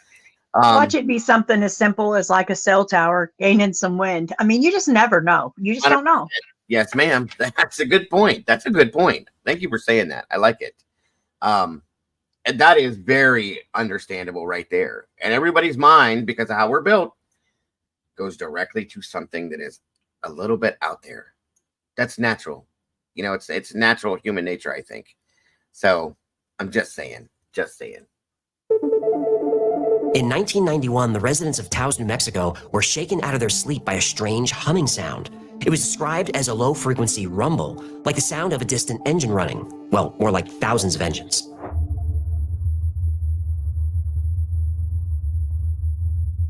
Watch it be something as simple as like a cell tower gaining some wind. I mean, you just never know. You just don't know. Yes, ma'am. That's a good point. That's a good point. Thank you for saying that. I like it. And that is very understandable right there. And everybody's mind, because of how we're built, goes directly to something that is a little bit out there. That's natural. You know, it's natural human nature, I think. So I'm just saying. In 1991, the residents of Taos, New Mexico were shaken out of their sleep by a strange humming sound. It was described as a low-frequency rumble, like the sound of a distant engine running. Well, more like thousands of engines.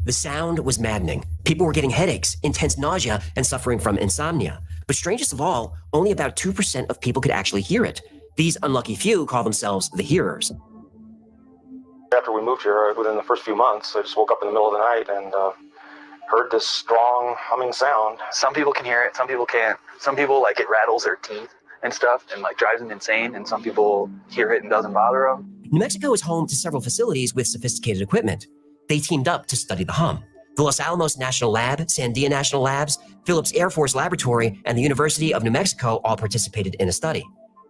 The sound was maddening. People were getting headaches, intense nausea, and suffering from insomnia. But strangest of all, only about 2% of people could actually hear it. These unlucky few call themselves the hearers. After we moved here, within the first few months, I just woke up in the middle of the night and heard this strong humming sound. Some people can hear it, some people can't. Some people, like, it rattles their teeth and stuff and, like, drives them insane, and some people hear it and doesn't bother them. New Mexico is home to several facilities with sophisticated equipment. They teamed up to study the hum. The Los Alamos National Lab, Sandia National Labs, Phillips Air Force Laboratory, and the University of New Mexico all participated in a study.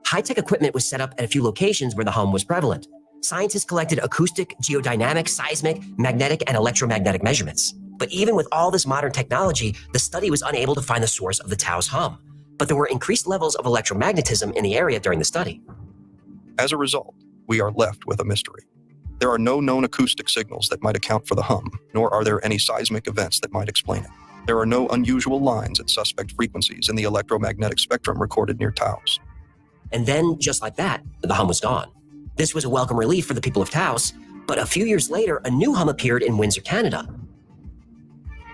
High-tech equipment was set up at a few locations where the hum was prevalent. Scientists collected acoustic, geodynamic, seismic, magnetic, and electromagnetic measurements. But even with all this modern technology, the study was unable to find the source of the Taos hum. But there were increased levels of electromagnetism in the area during the study. As a result, we are left with a mystery. There are no known acoustic signals that might account for the hum, nor are there any seismic events that might explain it. There are no unusual lines at suspect frequencies in the electromagnetic spectrum recorded near Taos. And then, just like that, the hum was gone. This was a welcome relief for the people of Taos, but a few years later, a new hum appeared in Windsor, Canada.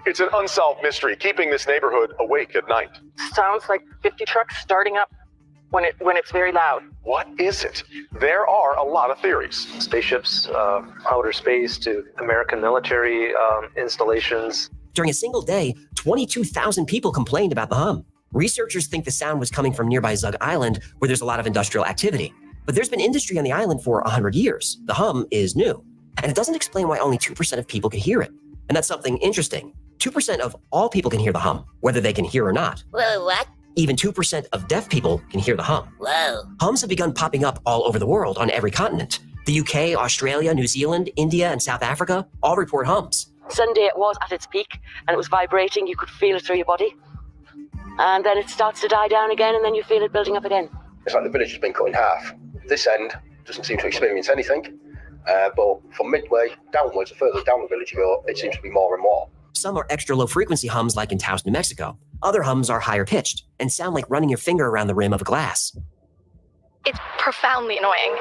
It's an unsolved mystery, keeping this neighborhood awake at night. Sounds like 50 trucks starting up when it's very loud. What is it? There are a lot of theories. Spaceships, outer space to American military installations. During a single day, 22,000 people complained about the hum. Researchers think the sound was coming from nearby Zug Island, where there's a lot of industrial activity. But there's been industry on the island for 100 years. The hum is new. And it doesn't explain why only 2% of people can hear it. And that's something interesting. 2% of all people can hear the hum, whether they can hear or not. Whoa, what? Even 2% of deaf people can hear the hum. Whoa. Hums have begun popping up all over the world on every continent. The UK, Australia, New Zealand, India, and South Africa all report hums. Sunday it was at its peak and it was vibrating. You could feel it through your body. And then it starts to die down again and then you feel it building up again. It's like the village has been cut in half. This end doesn't seem to experience anything. But from midway downwards, the further down the village you go, it seems to be more and more. Some are extra low frequency hums like in Taos, New Mexico. Other hums are higher pitched and sound like running your finger around the rim of a glass. It's profoundly annoying.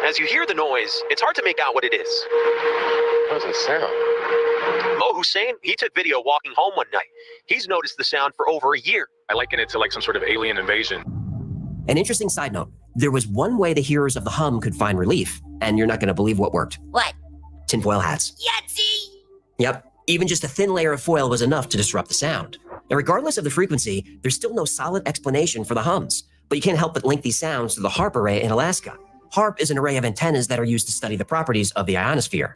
As you hear the noise, it's hard to make out what it is. What does it sound? Mo Hussein, he took video walking home one night. He's noticed the sound for over a year. I liken it to like some sort of alien invasion. An interesting side note, there was one way the hearers of the hum could find relief, and you're not going to believe what worked. What? Tinfoil hats. Yahtzee! Yep, even just a thin layer of foil was enough to disrupt the sound. Now, regardless of the frequency, there's still no solid explanation for the hums, but you can't help but link these sounds to the HARP array in Alaska. HARP is an array of antennas that are used to study the properties of the ionosphere.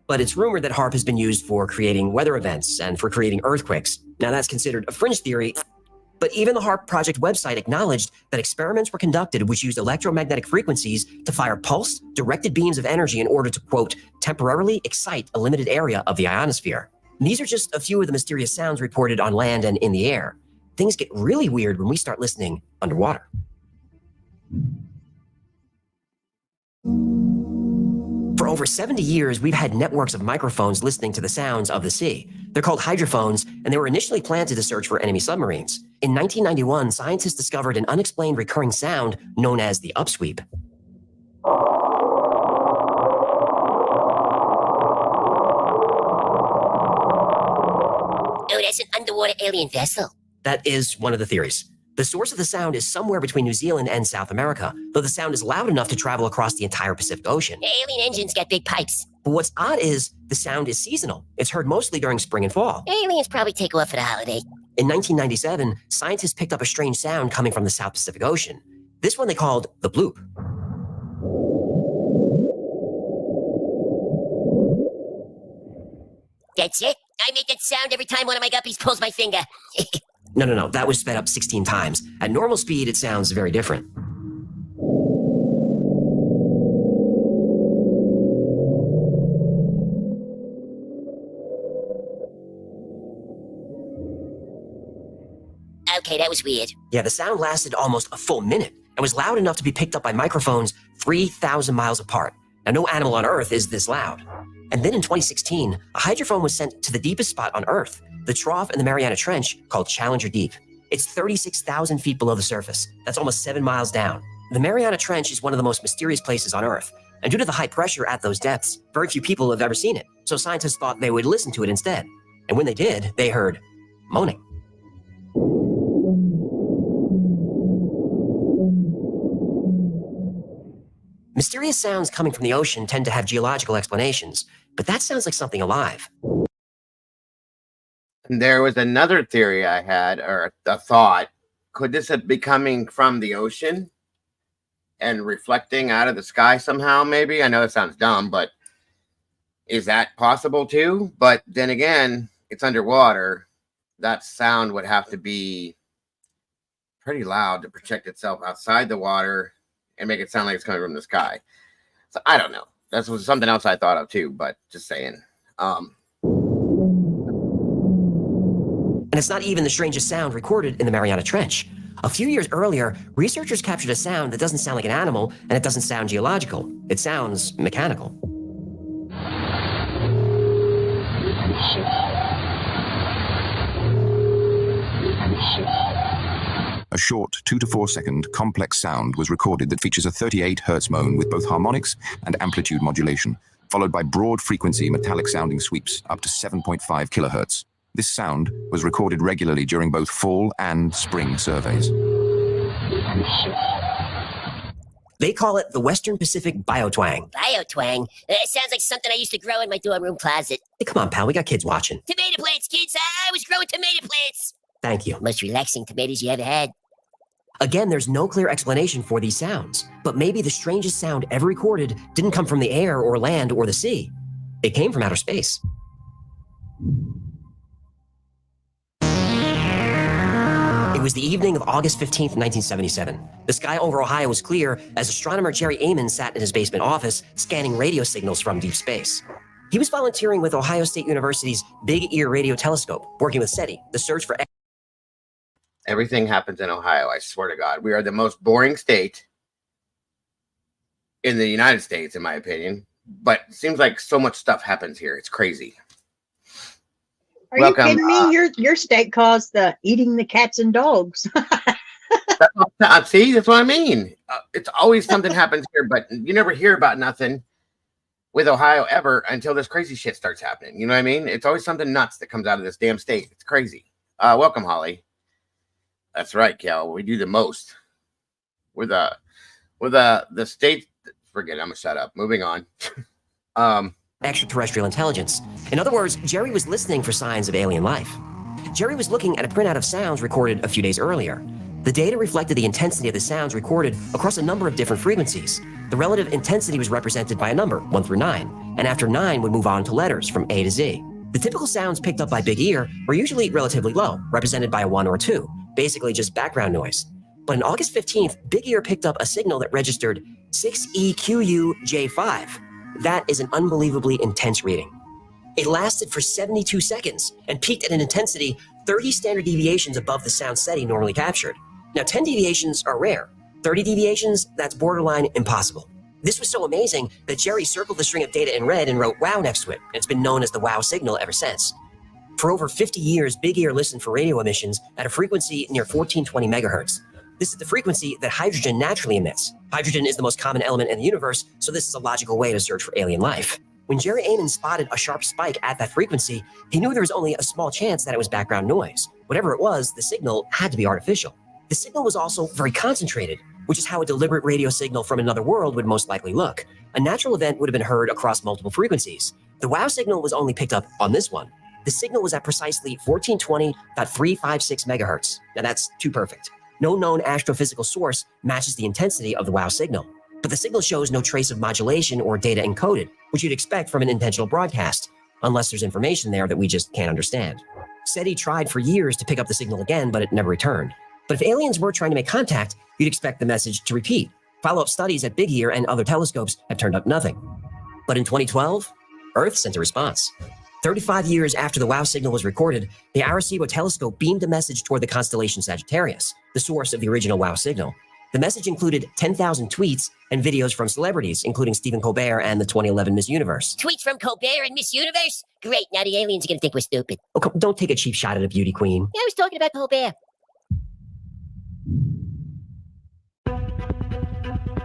But it's rumored that HARP has been used for creating weather events and for creating earthquakes. Now, that's considered a fringe theory, but even the HARP project website acknowledged that experiments were conducted which used electromagnetic frequencies to fire pulsed, directed beams of energy in order to, quote, temporarily excite a limited area of the ionosphere. And these are just a few of the mysterious sounds reported on land and in the air. Things get really weird when we start listening underwater. For over 70 years, we've had networks of microphones listening to the sounds of the sea. They're called hydrophones, and they were initially planted to search for enemy submarines. In 1991, scientists discovered an unexplained recurring sound known as the upsweep. Oh, that's an underwater alien vessel. That is one of the theories. The source of the sound is somewhere between New Zealand and South America, though the sound is loud enough to travel across the entire Pacific Ocean. Alien engines got big pipes. But what's odd is the sound is seasonal. It's heard mostly during spring and fall. Aliens probably take off for the holiday. In 1997, scientists picked up a strange sound coming from the South Pacific Ocean. This one they called the bloop. That's it? I make that sound every time one of my guppies pulls my finger. No. That was sped up 16 times. At normal speed, it sounds very different. Okay, that was weird. Yeah, the sound lasted almost a full minute and was loud enough to be picked up by microphones 3,000 miles apart. Now, no animal on Earth is this loud. And then in 2016, a hydrophone was sent to the deepest spot on Earth, the trough in the Mariana Trench called Challenger Deep. It's 36,000 feet below the surface. That's almost 7 miles down. The Mariana Trench is one of the most mysterious places on Earth. And due to the high pressure at those depths, very few people have ever seen it. So scientists thought they would listen to it instead. And when they did, they heard moaning. Mysterious sounds coming from the ocean tend to have geological explanations, but that sounds like something alive. There was another theory I had, or a thought. Could this be coming from the ocean and reflecting out of the sky somehow, maybe? I know it sounds dumb, but is that possible too? But then again, it's underwater. That sound would have to be pretty loud to project itself outside the water and make it sound like it's coming from the sky. So I don't know. That was something else I thought of too, but just saying. And it's not even the strangest sound recorded in the Mariana Trench. A few years earlier, researchers captured a sound that doesn't sound like an animal, and it doesn't sound geological. It sounds mechanical. A short 2 to 4 second complex sound was recorded that features a 38 Hz moan with both harmonics and amplitude modulation, followed by broad frequency metallic sounding sweeps up to 7.5 kHz. This sound was recorded regularly during both fall and spring surveys. They call it the Western Pacific Biotwang. Biotwang? It sounds like something I used to grow in my dorm room closet. Hey, come on, pal, we got kids watching. Tomato plants, kids! I was growing tomato plants! Thank you. Most relaxing tomatoes you ever had. Again, there's no clear explanation for these sounds, but maybe the strangest sound ever recorded didn't come from the air or land or the sea. It came from outer space. It was the evening of August 15th, 1977. The sky over Ohio was clear as astronomer Jerry Amon sat in his basement office scanning radio signals from deep space. He was volunteering with Ohio State University's Big Ear Radio Telescope, working with SETI, the search for... Everything happens in Ohio, I swear to God. We are the most boring state in the United States, in my opinion. But it seems like so much stuff happens here. It's crazy. Are you kidding me? Your state caused the eating the cats and dogs. See, that's what I mean. It's always something happens here, but you never hear about nothing with Ohio ever until this crazy shit starts happening. You know what I mean? It's always something nuts that comes out of this damn state. It's crazy. Welcome, Holly. That's right, Kel. We do the most. We're the state. Forget it. I'm gonna shut up. Moving on. Extraterrestrial intelligence. In other words, Jerry was listening for signs of alien life. Jerry was looking at a printout of sounds recorded a few days earlier. The data reflected the intensity of the sounds recorded across a number of different frequencies. The relative intensity was represented by a number, 1 through 9, and after 9 would move on to letters from A to Z. The typical sounds picked up by Big Ear were usually relatively low, represented by a 1 or 2, basically just background noise. But on August 15th, Big Ear picked up a signal that registered 6EQUJ5. That is an unbelievably intense reading. It lasted for 72 seconds and peaked at an intensity 30 standard deviations above the sound SETI normally captured. Now, 10 deviations are rare. 30 deviations, that's borderline impossible. This was so amazing that Jerry circled the string of data in red and wrote WOW next to it. It's been known as the WOW signal ever since. For over 50 years, Big Ear listened for radio emissions at a frequency near 1420 megahertz. This is the frequency that hydrogen naturally emits. Hydrogen is the most common element in the universe, so this is a logical way to search for alien life. When Jerry Amon spotted a sharp spike at that frequency, he knew there was only a small chance that it was background noise. Whatever it was, the signal had to be artificial. The signal was also very concentrated, which is how a deliberate radio signal from another world would most likely look. A natural event would have been heard across multiple frequencies. The WOW signal was only picked up on this one. The signal was at precisely 1420.356 megahertz. Now that's too perfect. No known astrophysical source matches the intensity of the WOW signal. But the signal shows no trace of modulation or data encoded, which you'd expect from an intentional broadcast, unless there's information there that we just can't understand. SETI tried for years to pick up the signal again, but it never returned. But if aliens were trying to make contact, you'd expect the message to repeat. Follow-up studies at Big Ear and other telescopes have turned up nothing. But in 2012, Earth sent a response. 35 years after the WOW signal was recorded, the Arecibo telescope beamed a message toward the constellation Sagittarius, the source of the original WOW signal. The message included 10,000 tweets and videos from celebrities, including Stephen Colbert and the 2011 Miss Universe. Tweets from Colbert and Miss Universe? Great, now the aliens are gonna think we're stupid. Oh, don't take a cheap shot at a beauty queen. Yeah, I was talking about Colbert.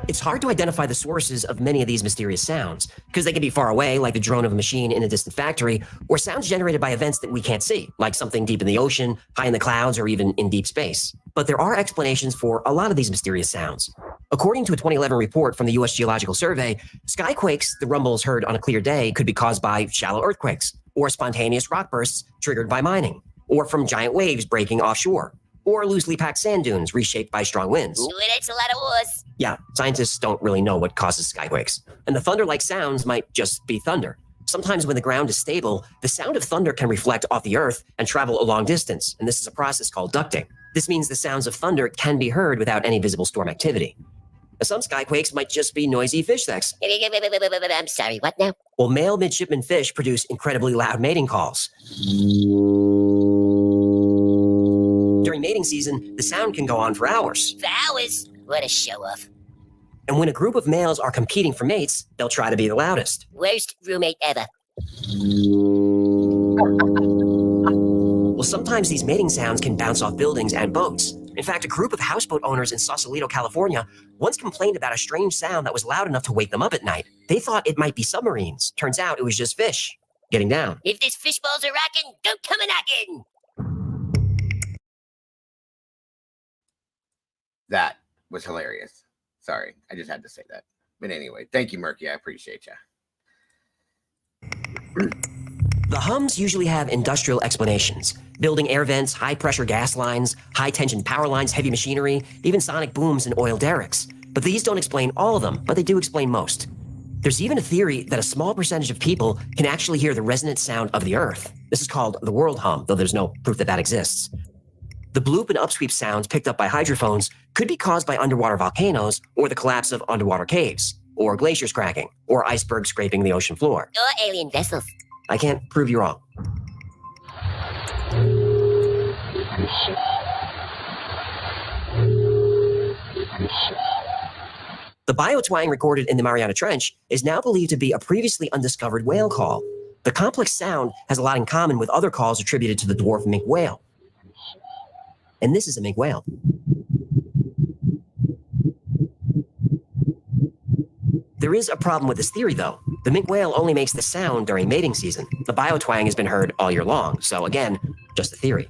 It's hard to identify the sources of many of these mysterious sounds, because they can be far away, like the drone of a machine in a distant factory, or sounds generated by events that we can't see, like something deep in the ocean, high in the clouds, or even in deep space. But there are explanations for a lot of these mysterious sounds. According to a 2011 report from the U.S. Geological Survey, skyquakes, the rumbles heard on a clear day, could be caused by shallow earthquakes, or spontaneous rock bursts triggered by mining, or from giant waves breaking offshore, or loosely packed sand dunes reshaped by strong winds. Ooh, that's a lot of wars. Yeah, scientists don't really know what causes skyquakes. And the thunder-like sounds might just be thunder. Sometimes when the ground is stable, the sound of thunder can reflect off the earth and travel a long distance, and this is a process called ducting. This means the sounds of thunder can be heard without any visible storm activity. Now, some skyquakes might just be noisy fish sex. I'm sorry, what now? Well, male midshipman fish produce incredibly loud mating calls. During mating season, the sound can go on for hours. For hours? What a show-off. And when a group of males are competing for mates, they'll try to be the loudest. Worst roommate ever. Well, sometimes these mating sounds can bounce off buildings and boats. In fact, a group of houseboat owners in Sausalito, California, once complained about a strange sound that was loud enough to wake them up at night. They thought it might be submarines. Turns out it was just fish getting down. If this fish balls are rocking, don't come a knocking. That was hilarious. Sorry, I just had to say that. But anyway, thank you, Murky. I appreciate you. The hums usually have industrial explanations. Building air vents, high-pressure gas lines, high-tension power lines, heavy machinery, even sonic booms and oil derricks. But these don't explain all of them, but they do explain most. There's even a theory that a small percentage of people can actually hear the resonant sound of the Earth. This is called the world hum, though there's no proof that that exists. The bloop and upsweep sounds picked up by hydrophones could be caused by underwater volcanoes or the collapse of underwater caves, or glaciers cracking, or icebergs scraping the ocean floor. Or alien vessels. I can't prove you wrong. The biotwang recorded in the Mariana Trench is now believed to be a previously undiscovered whale call. The complex sound has a lot in common with other calls attributed to the dwarf minke whale. And this is a minke whale. There is a problem with this theory, though. The minke whale only makes the sound during mating season. The biotwang has been heard all year long, so again, just a theory.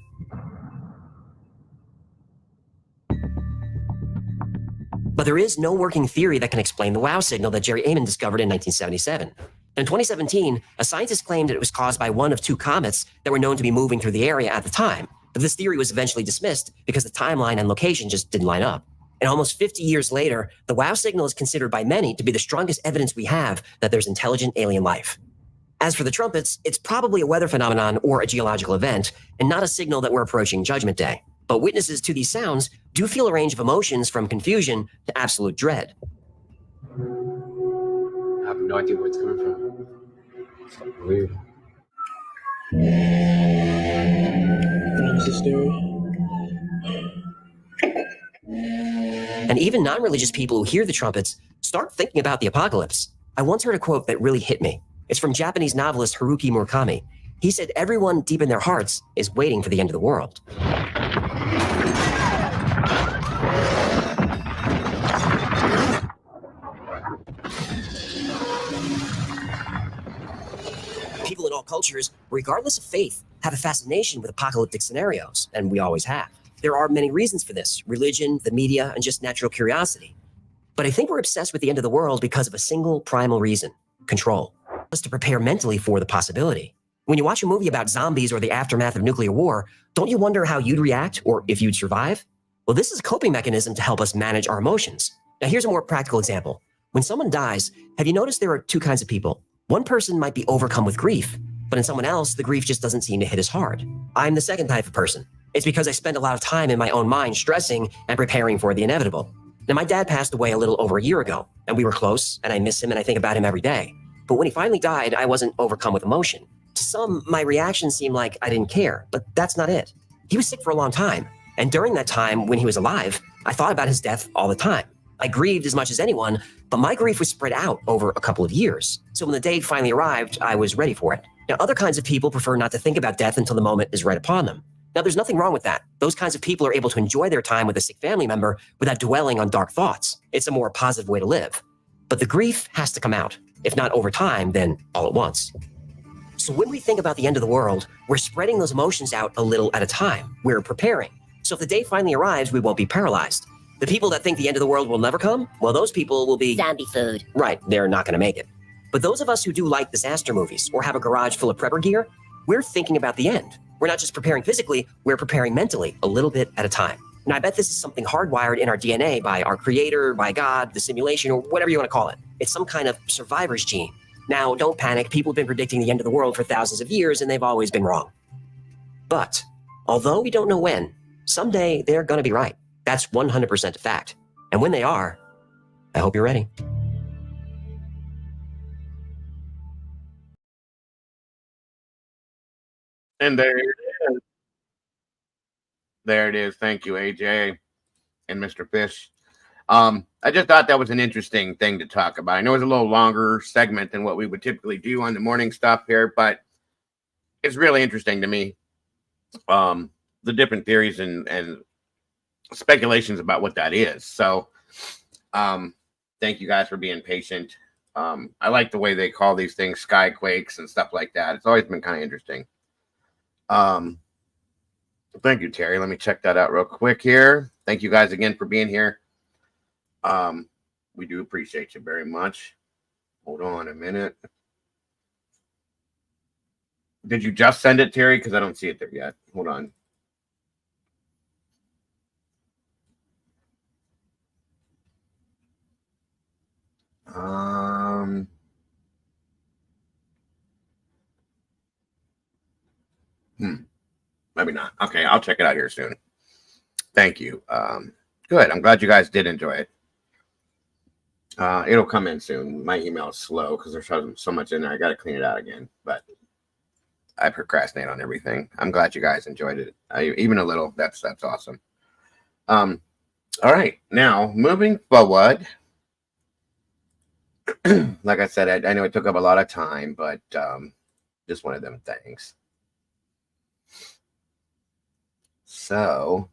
But there is no working theory that can explain the WOW signal that Jerry Amon discovered in 1977. In 2017, a scientist claimed that it was caused by one of two comets that were known to be moving through the area at the time. But this theory was eventually dismissed because the timeline and location just didn't line up. And almost 50 years later, the WOW signal is considered by many to be the strongest evidence we have that there's intelligent alien life. As for the trumpets, it's probably a weather phenomenon or a geological event, and not a signal that we're approaching Judgment Day. But witnesses to these sounds do feel a range of emotions from confusion to absolute dread. I have no idea where it's coming from. It's fucking weird. That's a story. And even non-religious people who hear the trumpets start thinking about the apocalypse. I once heard a quote that really hit me. It's from Japanese novelist Haruki Murakami. He said, "Everyone deep in their hearts is waiting for the end of the world." Adult cultures, regardless of faith, have a fascination with apocalyptic scenarios, and we always have. There are many reasons for this: religion, the media, and just natural curiosity. But I think we're obsessed with the end of the world because of a single primal reason: control. Us to prepare mentally for the possibility. When you watch a movie about zombies or the aftermath of nuclear war, don't you wonder how you'd react or if you'd survive? Well, this is a coping mechanism to help us manage our emotions. Now, here's a more practical example. When someone dies, have you noticed there are two kinds of people? One person might be overcome with grief, but in someone else, the grief just doesn't seem to hit as hard. I'm the second type of person. It's because I spend a lot of time in my own mind stressing and preparing for the inevitable. Now, my dad passed away a little over a year ago, and we were close, and I miss him and I think about him every day. But when he finally died, I wasn't overcome with emotion. To some, my reaction seemed like I didn't care, but that's not it. He was sick for a long time, and during that time, when he was alive, I thought about his death all the time. I grieved as much as anyone, but my grief was spread out over a couple of years. So when the day finally arrived, I was ready for it. Now, other kinds of people prefer not to think about death until the moment is right upon them. Now, there's nothing wrong with that. Those kinds of people are able to enjoy their time with a sick family member without dwelling on dark thoughts. It's a more positive way to live. But the grief has to come out. If not over time, then all at once. So when we think about the end of the world, we're spreading those emotions out a little at a time. We're preparing. So if the day finally arrives, we won't be paralyzed. The people that think the end of the world will never come, well, those people will be... Zombie food. Right, they're not going to make it. But those of us who do like disaster movies or have a garage full of prepper gear, we're thinking about the end. We're not just preparing physically, we're preparing mentally, a little bit at a time. And I bet this is something hardwired in our DNA by our creator, by God, the simulation, or whatever you want to call it. It's some kind of survivor's gene. Now, don't panic. People have been predicting the end of the world for thousands of years, and they've always been wrong. But, although we don't know when, someday they're going to be right. That's 100% a fact. And when they are, I hope you're ready. And there it is. There it is. Thank you, AJ and Mr. Fish. I just thought that was an interesting thing to talk about. I know it's a little longer segment than what we would typically do on the morning stuff here, but it's really interesting to me. The different theories and speculations about what that is. So thank you guys for being patient. I like the way they call these things skyquakes and stuff like that. It's always been kind of interesting. Thank you, Terry. Let me check that out real quick here. Thank you guys again for being here. We do appreciate you very much. Hold on a minute. Did you just send it, Terry? Because I don't see it there yet. Hold on. Maybe not. Okay, I'll check it out here soon. Thank you. Good. I'm glad you guys did enjoy it. It'll come in soon. My email is slow because there's so much in there. I got to clean it out again, but I procrastinate on everything. I'm glad you guys enjoyed it, even a little. That's awesome. All right, now moving forward. Like I said, I know it took up a lot of time, but just one of them things. So,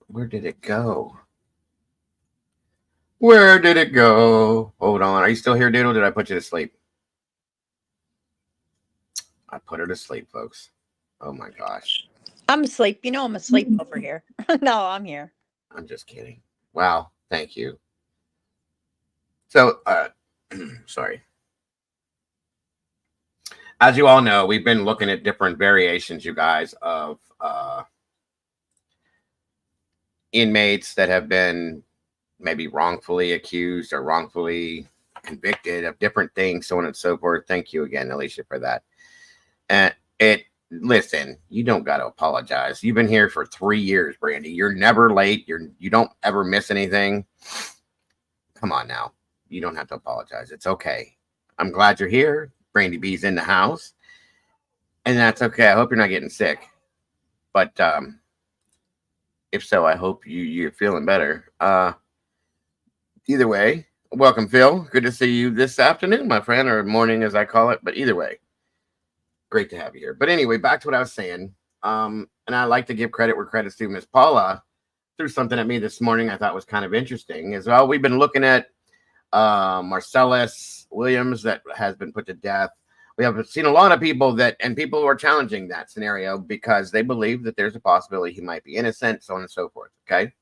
where did it go? Where did it go? Hold on. Are you still here, Doodle? Did I put you to sleep? I put her to sleep, folks. Oh my gosh. I'm asleep. You know I'm asleep over here. No, I'm here. I'm just kidding. Wow. Thank you. So, sorry. As you all know, we've been looking at different variations, you guys, of inmates that have been maybe wrongfully accused or wrongfully convicted of different things, so on and so forth. Thank you again, Alicia, for that. And listen, you don't got to apologize. You've been here for 3 years, Brandy. You're never late. You don't ever miss anything. Come on now. You don't have to apologize. It's okay. I'm glad you're here. Brandy B's in the house, and that's okay. I hope you're not getting sick, but if so, I hope you're feeling better. Either way, welcome, Phil. Good to see you this afternoon, my friend, or morning as I call it. But either way, great to have you here. But anyway, back to what I was saying. And I like to give credit where credit's due. Miss Paula threw something at me this morning I thought was kind of interesting. As well, we've been looking at Marcellus Williams that has been put to death. We have seen a lot of people and people are challenging that scenario because they believe that there's a possibility he might be innocent, so on and so forth. Okay.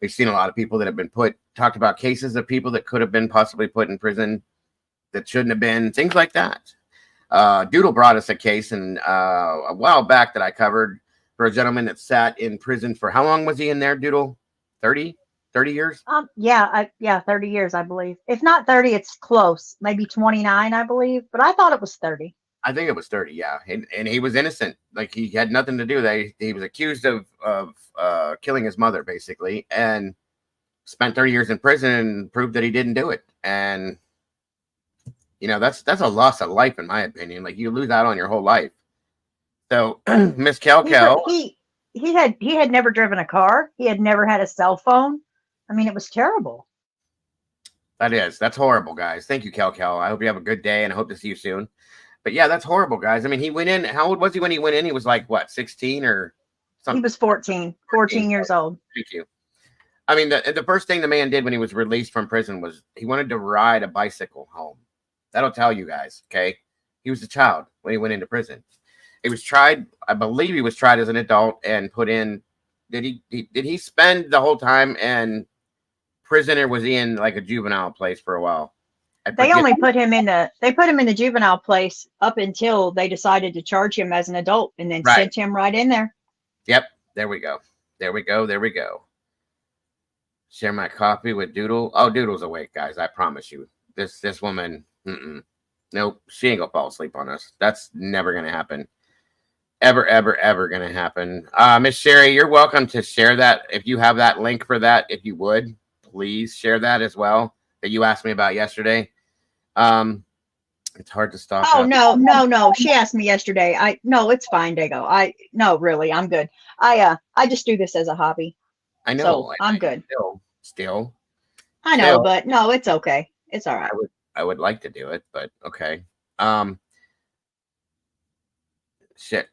We've seen a lot of people that have been talked about cases of people that could have been possibly put in prison that shouldn't have been, things like that. Doodle brought us a case a while back that I covered for a gentleman that sat in prison for, how long was he in there, Doodle? 30 years? Yeah, 30 years, I believe. If not 30, it's close. Maybe 29, I believe. But I thought it was 30. I think it was 30, yeah. And he was innocent. Like, he had nothing to do with that. He was accused of killing his mother, basically, and spent 30 years in prison and proved that he didn't do it. And, you know, that's a loss of life, in my opinion. Like, you lose out on your whole life. So, Miss Kel. He had never driven a car. He had never had a cell phone. I mean, it was terrible. That's horrible, guys. Thank you, Kel. I hope you have a good day, and I hope to see you soon. But yeah, that's horrible, guys. I mean, he went in. How old was he when he went in? He was like, what, 16 or something? He was 14 years old. Thank you. I mean, the first thing the man did when he was released from prison was he wanted to ride a bicycle home. That'll tell you guys, okay? He was a child when he went into prison. He was tried, I believe he was tried as an adult and put in. Did he spend the whole time in prison, or was he in like a juvenile place for a while? They only put him in the juvenile place up until they decided to charge him as an adult and then sent him right in there. Yep. There we go. Share my copy with Doodle. Oh, Doodle's awake, guys. I promise you. This woman, nope, she ain't gonna fall asleep on us. That's never gonna happen. Ever gonna happen. Miss Sherry, you're welcome to share that if you have that link for that. If you would, please share that as well that you asked me about yesterday. It's hard to stop. Oh, no. She asked me yesterday. No, it's fine, Dago. No, really, I'm good. I just do this as a hobby. I know. So I'm good. Still. I know, but no, it's okay. It's all right. I would like to do it, but okay. Shit.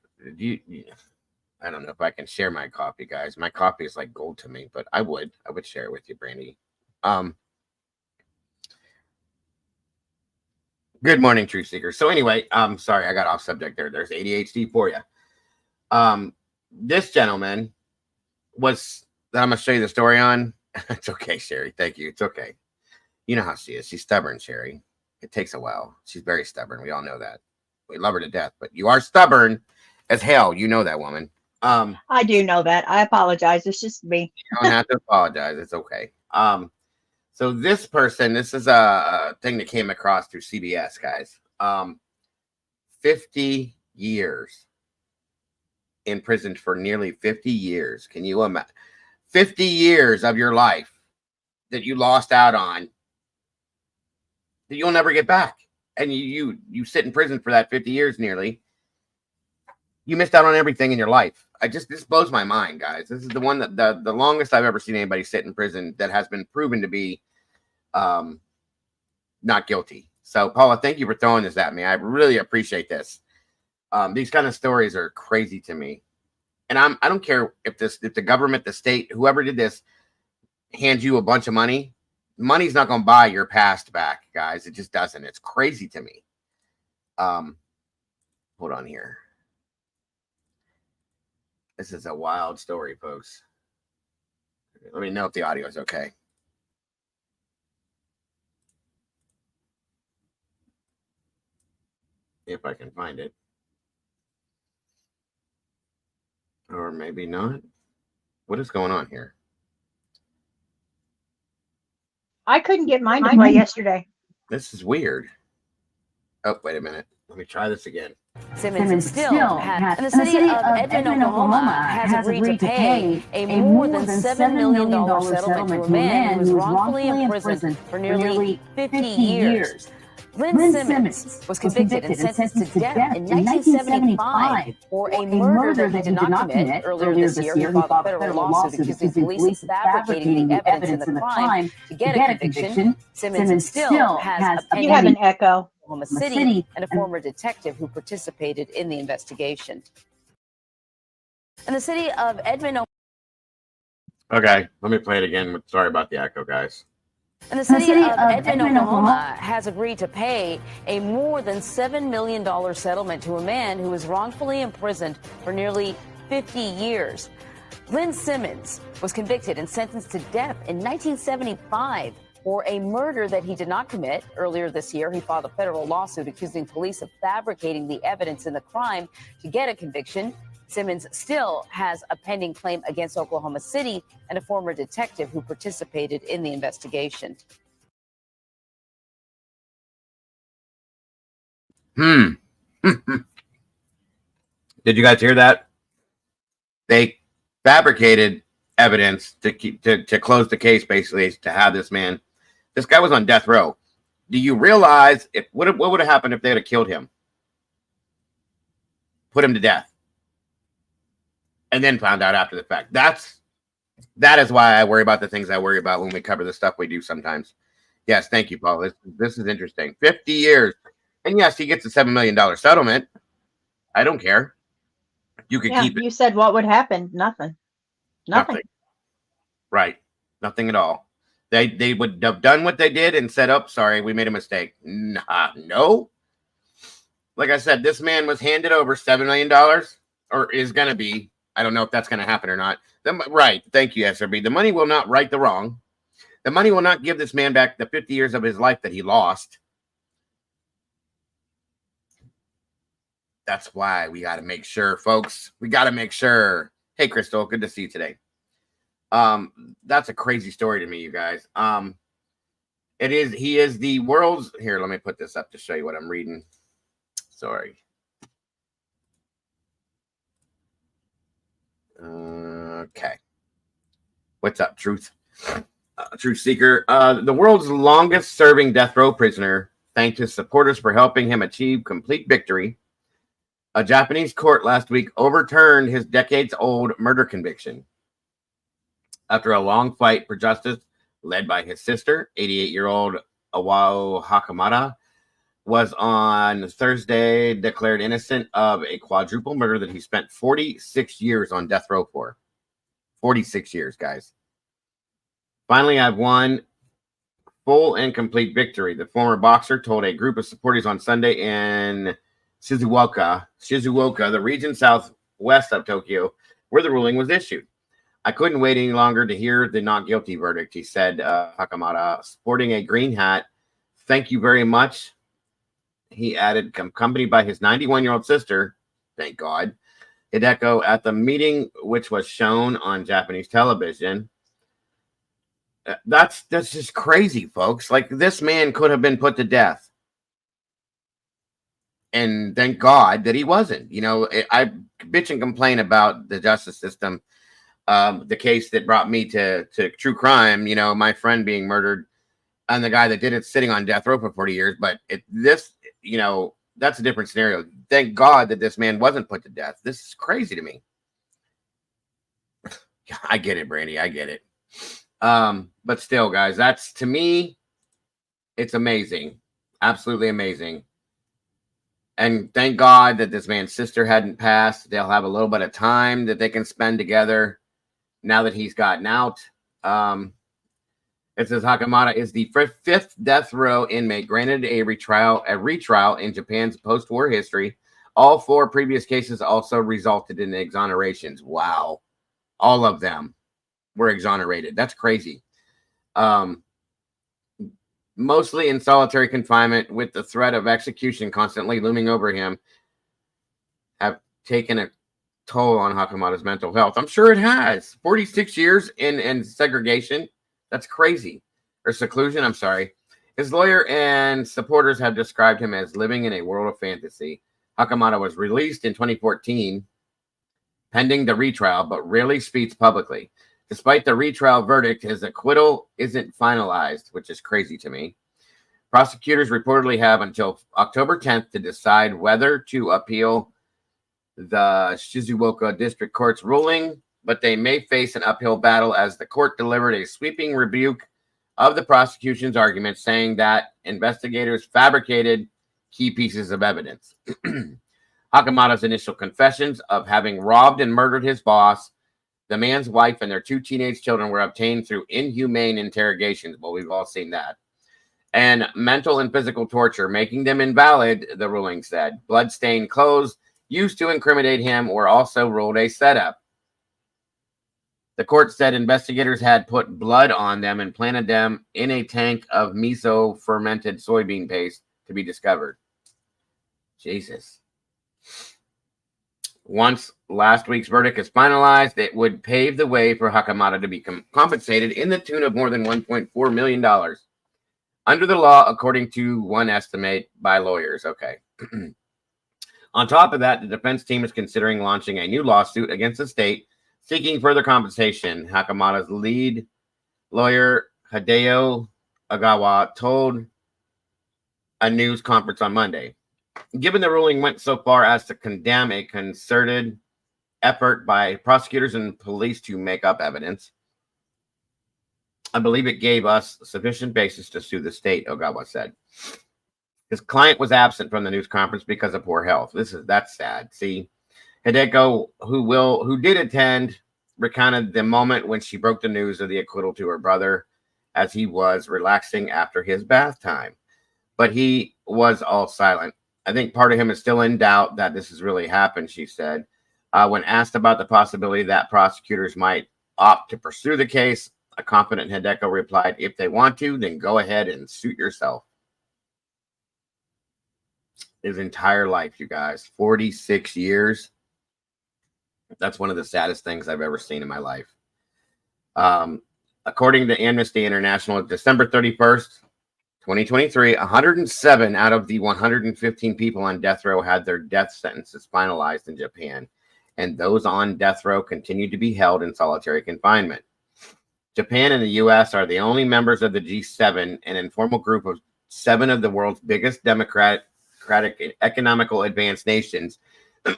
I don't know if I can share my copy, guys. My copy is like gold to me, but I would share it with you, Brandy. Good morning, Truth Seekers. So anyway, sorry, I got off subject there. There's ADHD for you. This gentleman was that I'm gonna show you the story on. It's okay, Sherry. Thank you. It's okay. You know how she is. She's stubborn, Sherry. It takes a while. She's very stubborn. We all know that. We love her to death, but you are stubborn as hell. You know that, woman. I do know that. I apologize. It's just me. You don't have to apologize. It's okay. So this person, this is a thing that came across through CBS, guys. 50 years in prison for nearly 50 years. Can you imagine? 50 years of your life that you lost out on that you'll never get back. And you sit in prison for that 50 years nearly. You missed out on everything in your life. This blows my mind, guys. This is the one that the longest I've ever seen anybody sit in prison that has been proven to be not guilty. So Paula, thank you for throwing this at me. I really appreciate this. These kind of stories are crazy to me. And I don't care if the government, the state, whoever did this hands you a bunch of money. Money's not going to buy your past back, guys. It just doesn't. It's crazy to me. Hold on here. This is a wild story, folks. Let me know if the audio is okay. If I can find it. Or maybe not. What is going on here? I couldn't get mine to play yesterday. This is weird. Oh, wait a minute. Let me try this again. Simmons still has, and the city of Edmond, Oklahoma, has agreed to pay a more than $7 million settlement to a man who was wrongfully imprisoned for nearly 50 years. Lynn Simmons was convicted and sentenced to death in 1975 for a murder that he did not commit. Earlier this year, he filed a federal lawsuit accusing police of fabricating the evidence in the crime to get a conviction. Simmons still has a You have an echo. Oklahoma City and a former detective who participated in the investigation. And the city of Edmond. Okay, let me play it again. Sorry about the echo, guys. And the city of Edmond, Oklahoma has agreed to pay a more than $7 million settlement to a man who was wrongfully imprisoned for nearly 50 years. Lynn Simmons was convicted and sentenced to death in 1975 for a murder that he did not commit. Earlier this year, he filed a federal lawsuit accusing police of fabricating the evidence in the crime to get a conviction. Simmons still has a pending claim against Oklahoma City and a former detective who participated in the investigation. Did you guys hear that? They fabricated evidence to close the case, basically, to have this man. This guy was on death row. Do you realize what would have happened if they had killed him? Put him to death. And then found out after the fact. That is why I worry about the things I worry about when we cover the stuff we do sometimes. Yes, thank you, Paul. This is interesting. 50 years. And yes, he gets a $7 million settlement. I don't care. You could keep it. You said what would happen? Nothing. Right. Nothing at all. They would have done what they did and said, oh, sorry, we made a mistake. No. Like I said, this man was handed over $7 million, or is going to be. I don't know if that's going to happen or not. Right. Thank you, SRB. The money will not right the wrong. The money will not give this man back the 50 years of his life that he lost. That's why we got to make sure, folks. We got to make sure. Hey, Crystal, good to see you today. That's a crazy story to me, you guys. He is the world's. Here, let me put this up to show you what I'm reading. Sorry. Okay. What's up, Truth? Truth Seeker. The world's longest serving death row prisoner thanked his supporters for helping him achieve complete victory. A Japanese court last week overturned his decades-old murder conviction. After a long fight for justice led by his sister, 88-year-old Awao Hakamata, was on Thursday declared innocent of a quadruple murder that he spent 46 years on death row for. 46 years, guys. Finally, I've won full and complete victory, the former boxer told a group of supporters on Sunday in Shizuoka, the region southwest of Tokyo, where the ruling was issued. I couldn't wait any longer to hear the not guilty verdict, he said, Hakamata, sporting a green hat. Thank you very much. He added, accompanied by his 91-year-old sister, thank God, Hideko, at the meeting, which was shown on Japanese television. That's just crazy, folks. Like, this man could have been put to death. And thank God that he wasn't. You know, I bitch and complain about the justice system. The case that brought me to true crime, you know, my friend being murdered and the guy that did it sitting on death row for 40 years. But you know, that's a different scenario. Thank God that this man wasn't put to death. This is crazy to me. I get it, Brandy. I get it. But still, guys, that's, to me, it's amazing. Absolutely amazing. And thank God that this man's sister hadn't passed. They'll have a little bit of time that they can spend together now that he's gotten out. It says Hakamata is the fifth death row inmate granted a retrial in Japan's post-war history. All four previous cases also resulted in exonerations. Wow. All of them were exonerated. That's crazy. Mostly in solitary confinement with the threat of execution constantly looming over him, have taken a toll on Hakamata's mental health. I'm sure it has. 46 years in segregation. That's crazy. Or seclusion, I'm sorry. His lawyer and supporters have described him as living in a world of fantasy. Hakamata was released in 2014, pending the retrial, but rarely speaks publicly. Despite the retrial verdict, his acquittal isn't finalized, which is crazy to me. Prosecutors reportedly have until October 10th to decide whether to appeal the Shizuoka District Court's ruling, but they may face an uphill battle as the court delivered a sweeping rebuke of the prosecution's argument, saying that investigators fabricated key pieces of evidence. Hakamata's initial confessions of having robbed and murdered his boss, the man's wife and their 2 teenage children were obtained through inhumane interrogations. Well, we've all seen that. And mental and physical torture, making them invalid, the ruling said. Blood-stained clothes used to incriminate him were also ruled a setup. The court said investigators had put blood on them and planted them in a tank of miso fermented soybean paste to be discovered. Jesus. Once last week's verdict is finalized, it would pave the way for Hakamata to be compensated in the tune of more than $1.4 million. Under the law, according to one estimate by lawyers. Okay. On top of that, the defense team is considering launching a new lawsuit against the state, seeking further compensation. Hakamata's lead lawyer, Hideo Agawa, told a news conference on Monday. Given the ruling went so far as to condemn a concerted effort by prosecutors and police to make up evidence, I believe it gave us sufficient basis to sue the state, Ogawa said. His client was absent from the news conference because of poor health. That's sad. See, Hideko, who did attend, recounted the moment when she broke the news of the acquittal to her brother as he was relaxing after his bath time. But he was all silent. I think part of him is still in doubt that this has really happened, she said. When asked about the possibility that prosecutors might opt to pursue the case, a confident Hideko replied, if they want to, then go ahead and suit yourself. His entire life, you guys, 46 years. That's one of the saddest things I've ever seen in my life. According to Amnesty International, December 31st, 2023, 107 out of the 115 people on death row had their death sentences finalized in Japan, and those on death row continue to be held in solitary confinement. Japan and the U.S. are the only members of the G7, an informal group of 7 of the world's biggest democratic economical advanced nations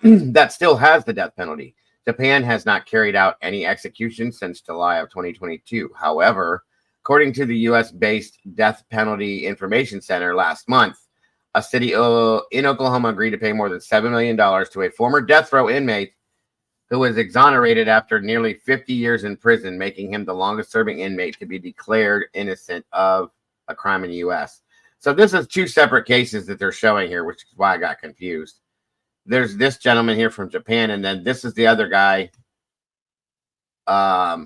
that still has the death penalty. Japan has not carried out any executions since July of 2022. However, according to the U.S.-based Death Penalty Information Center last month, a city in Oklahoma agreed to pay more than $7 million to a former death row inmate who was exonerated after nearly 50 years in prison, making him the longest-serving inmate to be declared innocent of a crime in the U.S. So this is 2 separate cases that they're showing here, which is why I got confused. There's this gentleman here from Japan, and then this is the other guy. I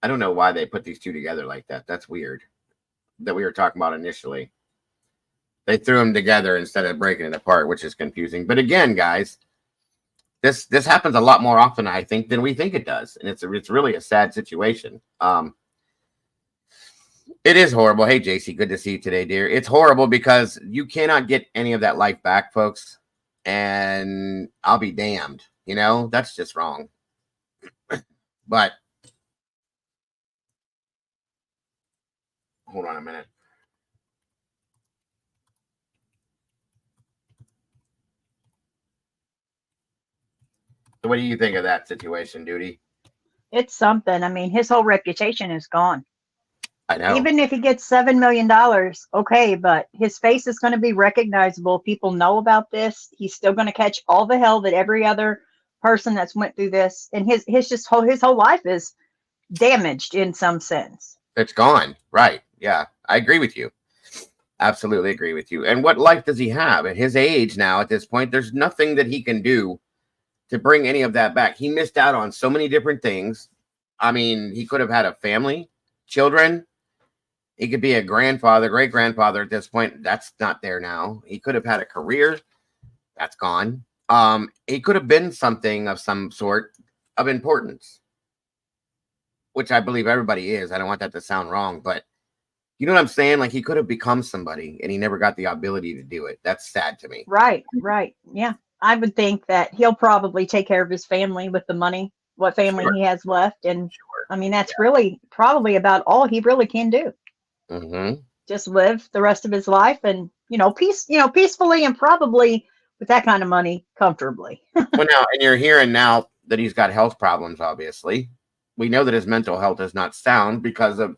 don't know why they put these 2 together like that. That's weird. That we were talking about initially. They threw them together instead of breaking it apart, which is confusing. But again, guys, this happens a lot more often, I think, than we think it does, and it's really a sad situation. It is horrible. Hey, JC, good to see you today, dear. It's horrible because you cannot get any of that life back, folks. And I'll be damned. You know, that's just wrong. But hold on a minute. So what do you think of that situation, Duty? It's something. I mean, his whole reputation is gone. I know. Even if he gets $7 million, okay, but his face is going to be recognizable. People know about this. He's still going to catch all the hell that every other person that's went through this, and his whole life is damaged in some sense. It's gone. Right. Yeah, I agree with you. Absolutely agree with you. And what life does he have at his age now? At this point, there's nothing that he can do to bring any of that back. He missed out on so many different things. I mean, he could have had a family, children. He could be a grandfather, great-grandfather at this point. That's not there now. He could have had a career. That's gone. He could have been something of some sort of importance, which I believe everybody is. I don't want that to sound wrong, but you know what I'm saying? Like, he could have become somebody, and he never got the ability to do it. That's sad to me. Right. Yeah. I would think that he'll probably take care of his family with the money, what family he has left. And I mean, that's really probably about all he really can do. Mm-hmm. Just live the rest of his life and, peacefully, and probably with that kind of money comfortably. Well, now, and you're hearing now that he's got health problems, obviously. We know that his mental health is not sound because of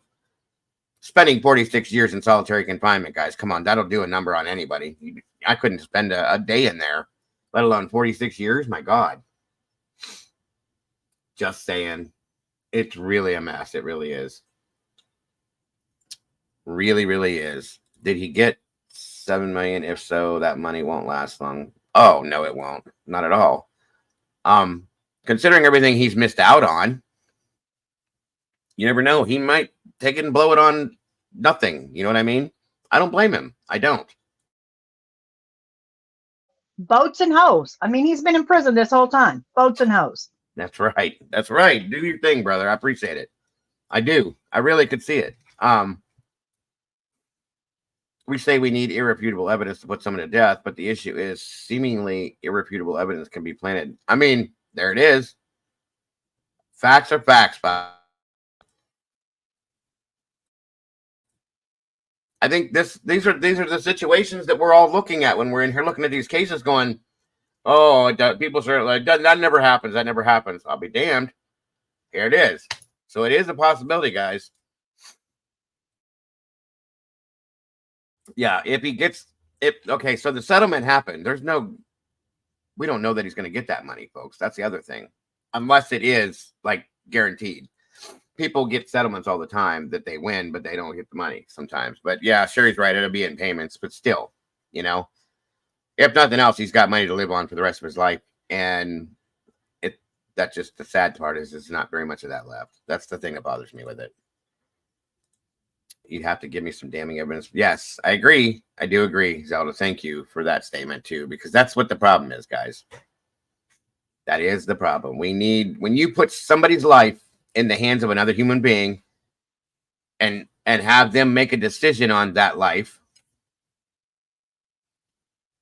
spending 46 years in solitary confinement, guys. Come on, that'll do a number on anybody. I couldn't spend a day in there, let alone 46 years. My God. Just saying. It's really a mess. It really is. Really, really is. Did he get $7 million? If so, that money won't last long. Oh, no, it won't. Not at all. Considering everything he's missed out on, you never know. He might take it and blow it on nothing. You know what I mean? I don't blame him. I don't. Boats and hoes. I mean, he's been in prison this whole time. Boats and hoes. That's right. That's right. Do your thing, brother. I appreciate it. I do. I really could see it. We say we need irrefutable evidence to put someone to death, but the issue is seemingly irrefutable evidence can be planted. I mean, there it is. Facts are facts, Bob. I think these are the situations that we're all looking at when we're in here looking at these cases going, oh, people are like, that never happens. That never happens. I'll be damned. Here it is. So it is a possibility, guys. Yeah, if he gets okay, so the settlement happened. We don't know that he's going to get that money, folks. That's the other thing. Unless it is like guaranteed. People get settlements all the time that they win, but they don't get the money sometimes. But yeah, Sherry's right. It'll be in payments, but still, you know, if nothing else, he's got money to live on for the rest of his life. And that's just the sad part is there's not very much of that left. That's the thing that bothers me with it. You'd have to give me some damning evidence. Yes, I agree. I do agree, Zelda. Thank you for that statement too, because that's what the problem is, guys. That is the problem. We need, when you put somebody's life in the hands of another human being and have them make a decision on that life,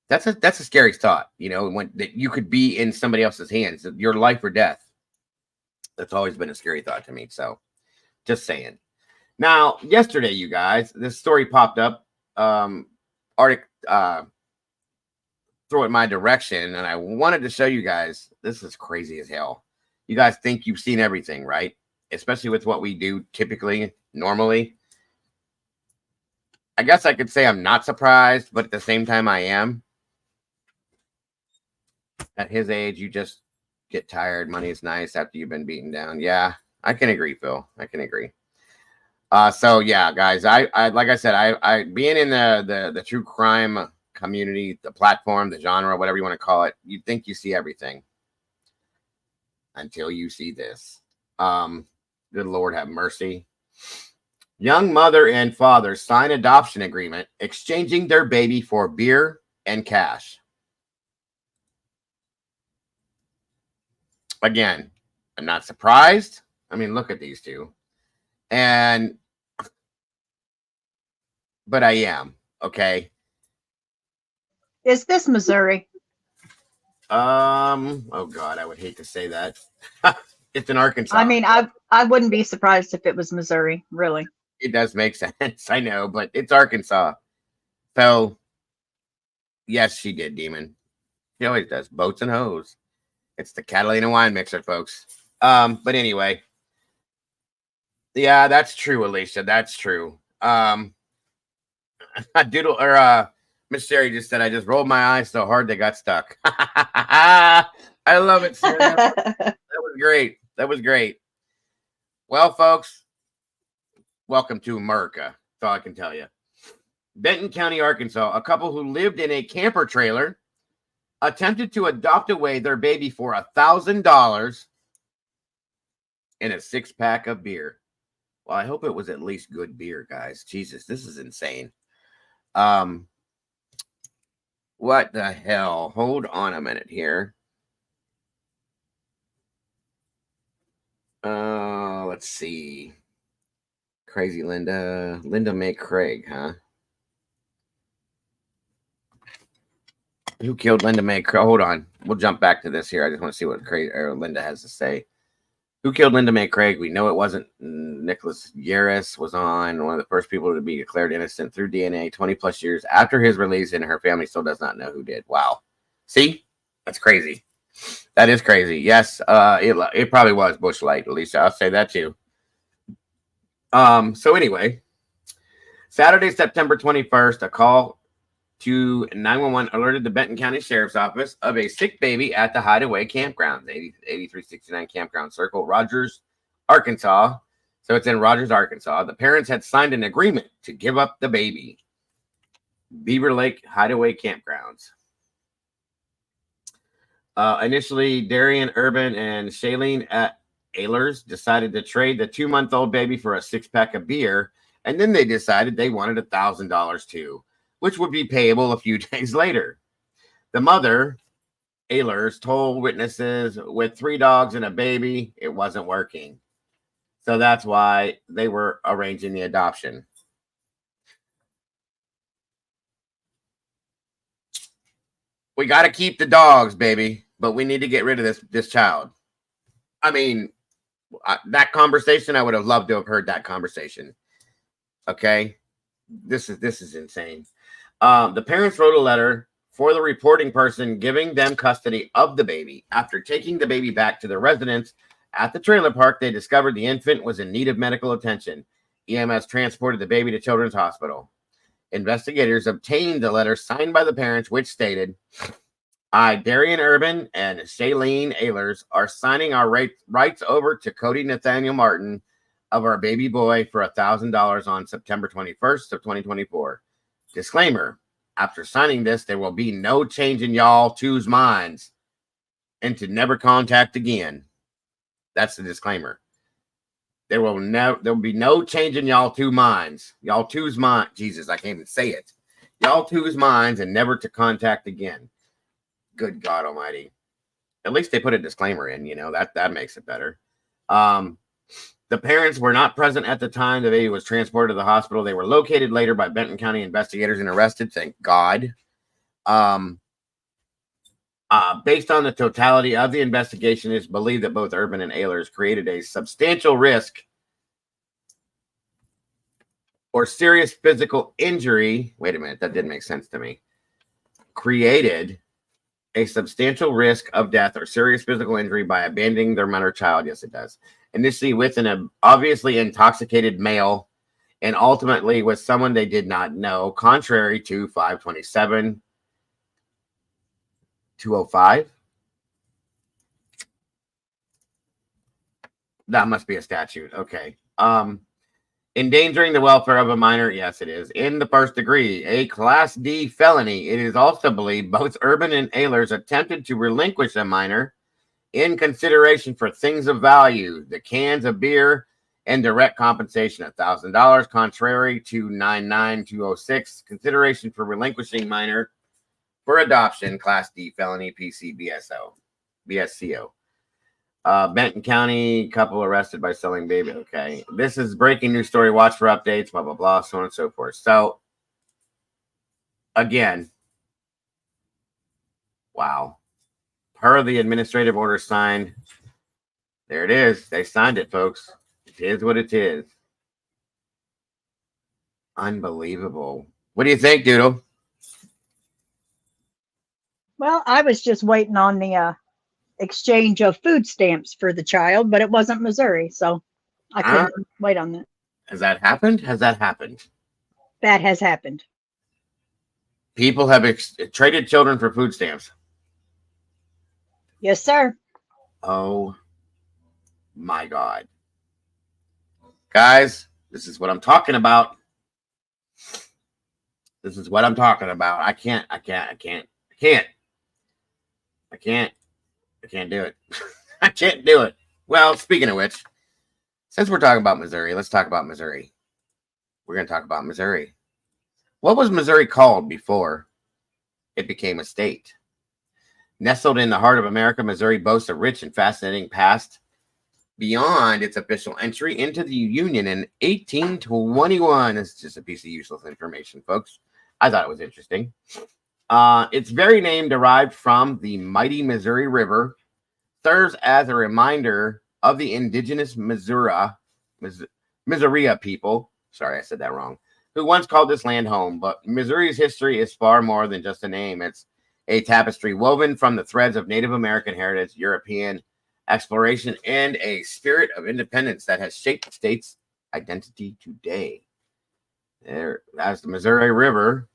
that's a scary thought, you know, when that you could be in somebody else's hands, your life or death. That's always been a scary thought to me. So just saying. Now, yesterday, you guys, this story popped up, throw it my direction, and I wanted to show you guys. This is crazy as hell. You guys think you've seen everything, right? Especially with what we do typically, normally. I guess I could say I'm not surprised, but at the same time, I am. At his age, you just get tired. Money is nice after you've been beaten down. Yeah, I can agree, Phil. I can agree. So yeah, guys, I like I said, I being in the true crime community, the platform, the genre, whatever you want to call it, you think you see everything until you see this. Good Lord have mercy. Young mother and father sign adoption agreement, exchanging their baby for beer and cash. Again, I'm not surprised. I mean, look at these two. But I am, okay. Is this Missouri? Oh God, I would hate to say that. It's in Arkansas. I mean, I wouldn't be surprised if it was Missouri, really. It does make sense, I know, but it's Arkansas. So yes, she did, Demon. She always does. Boats and hoes. It's the Catalina wine mixer, folks. But anyway. Yeah, that's true, Alicia. That's true. Doodle or Miss Sherry just said I just rolled my eyes so hard they got stuck. I love it, sir. That was great. That was great. Well, folks, welcome to America. That's all I can tell you. Benton County, Arkansas, a couple who lived in a camper trailer attempted to adopt away their baby for $1,000 and a 6-pack of beer. Well, I hope it was at least good beer, guys. Jesus, this is insane. What the hell? Hold on a minute here. Let's see. Crazy Linda Mae Craig, huh? Who killed Linda Mae Craig? Hold on. We'll jump back to this here. I just want to see what Linda has to say. Who killed Linda Mae Craig? We know it wasn't Nicholas Yaris. Was on one of the first people to be declared innocent through DNA 20 plus years after his release, and her family still does not know who did. Wow. See? That's crazy. That is crazy. Yes, it probably was Bush Light, Alicia. I'll say that too. So anyway, Saturday, September 21st, a call to 911 alerted the Benton County Sheriff's Office of a sick baby at the Hideaway Campground, 8369 Campground Circle, Rogers, Arkansas. So it's in Rogers, Arkansas. The parents had signed an agreement to give up the baby. Beaver Lake Hideaway Campgrounds. Initially, Darian Urban and Shailene Ehlers decided to trade the 2-month-old baby for a 6-pack of beer, and then they decided they wanted $1,000 too, which would be payable a few days later. The mother, Ehlers, told witnesses with 3 dogs and a baby, it wasn't working. So that's why they were arranging the adoption. We got to keep the dogs, baby, but we need to get rid of this child. I mean, that conversation, I would have loved to have heard that conversation. Okay, this is insane. The parents wrote a letter for the reporting person giving them custody of the baby. After taking the baby back to their residence at the trailer park, they discovered the infant was in need of medical attention. EMS transported the baby to Children's Hospital. Investigators obtained the letter signed by the parents, which stated, I, Darian Urban and Shailene Ehlers, are signing our rights over to Cody Nathaniel Martin of our baby boy for $1,000 on September 21st of 2024. Disclaimer, after signing this, there will be no change in y'all two's minds and to never contact again. That's the disclaimer. There will be no change in y'all two minds. Y'all two's mind. Jesus, I can't even say it. Y'all two's minds and never to contact again. Good God Almighty. At least they put a disclaimer in, that makes it better. The parents were not present at the time the baby was transported to the hospital. They were located later by Benton County investigators and arrested. Thank God. Based on the totality of the investigation, it's believed that both Urban and Ehlers created a substantial risk or serious physical injury. Wait a minute, that didn't make sense to me. Created a substantial risk of death or serious physical injury by abandoning their minor child. Yes, it does. Initially with an obviously intoxicated male and ultimately with someone they did not know, contrary to 527-205. That must be a statute. Okay. Endangering the welfare of a minor. Yes, it is. In the first degree, a Class D felony. It is also believed both Urban and Ehlers attempted to relinquish a minor in consideration for things of value, the cans of beer, and direct compensation, $1,000, contrary to 99206, consideration for relinquishing minor for adoption, Class D felony, BSCO. Benton County couple arrested by selling baby. Okay, this is breaking news story. Watch for updates. Blah blah blah, so on and so forth. So, again, wow. Per the administrative order signed. There it is. They signed it, folks. It is what it is. Unbelievable. What do you think, Doodle? Well, I was just waiting on the exchange of food stamps for the child, but it wasn't Missouri, so I couldn't wait on that. Has that happened? Has that happened? That has happened. People have traded children for food stamps. Yes, sir. Oh my God. Guys, this is what I'm talking about. This is what I'm talking about. I can't do it. I can't do it. Well, speaking of which, since we're talking about Missouri, let's talk about Missouri. We're going to talk about Missouri. What was Missouri called before it became a state? Nestled in the heart of America, Missouri boasts a rich and fascinating past beyond its official entry into the Union in 1821. It's just a piece of useless information, folks. I thought it was interesting. Its very name, derived from the mighty Missouri River, serves as a reminder of the indigenous Missouri people. Sorry, I said that wrong. Who once called this land home. But Missouri's history is far more than just a name. It's a tapestry woven from the threads of Native American heritage, European exploration, and a spirit of independence that has shaped the state's identity today. There, as the Missouri River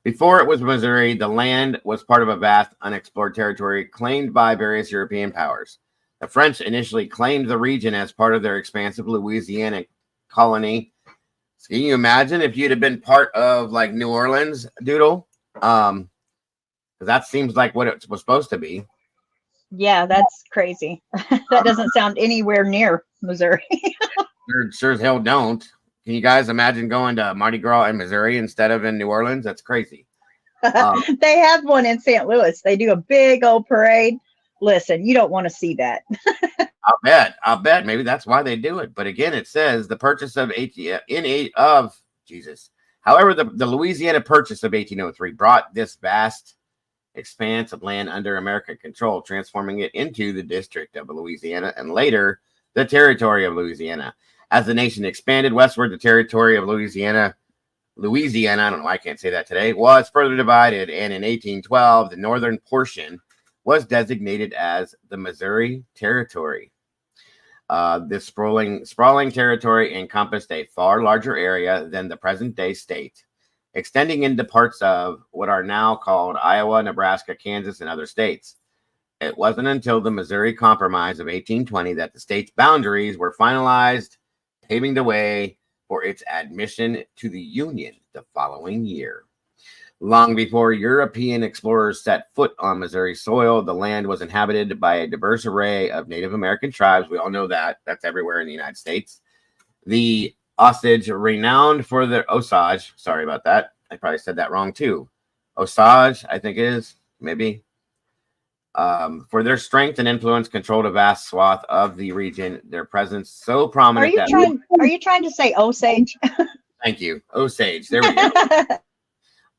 Before it was Missouri, the land was part of a vast unexplored territory claimed by various European powers. The French initially claimed the region as part of their expansive Louisiana colony. So can you imagine if you'd have been part of like New Orleans, Doodle? Because that seems like what it was supposed to be. Yeah, that's crazy. That doesn't sound anywhere near Missouri. Sure as hell don't. Can you guys imagine going to Mardi Gras in Missouri instead of in New Orleans? That's crazy. They have one in St. Louis. They do a big old parade. Listen, you don't want to see that. I'll bet. Maybe that's why they do it. But again, it says the purchase of However, the Louisiana Purchase of 1803 brought this vast expanse of land under American control, transforming it into the District of Louisiana and later the Territory of Louisiana. As the nation expanded westward, the territory of Louisiana, I don't know why I can't say that today, was further divided, and in 1812, the northern portion was designated as the Missouri Territory. This sprawling territory encompassed a far larger area than the present-day state, extending into parts of what are now called Iowa, Nebraska, Kansas, and other states. It wasn't until the Missouri Compromise of 1820 that the state's boundaries were finalized, paving the way for its admission to the Union the following year. Long before European explorers set foot on Missouri soil, the land was inhabited by a diverse array of Native American tribes. We all know that. That's everywhere in the United States. The Osage, renowned for their Osage, sorry about that. I probably said that wrong too. Osage, I think it is, maybe. For their strength and influence, controlled a vast swath of the region. Their presence so prominent Are you trying to say Osage? Thank you. Osage. There we go.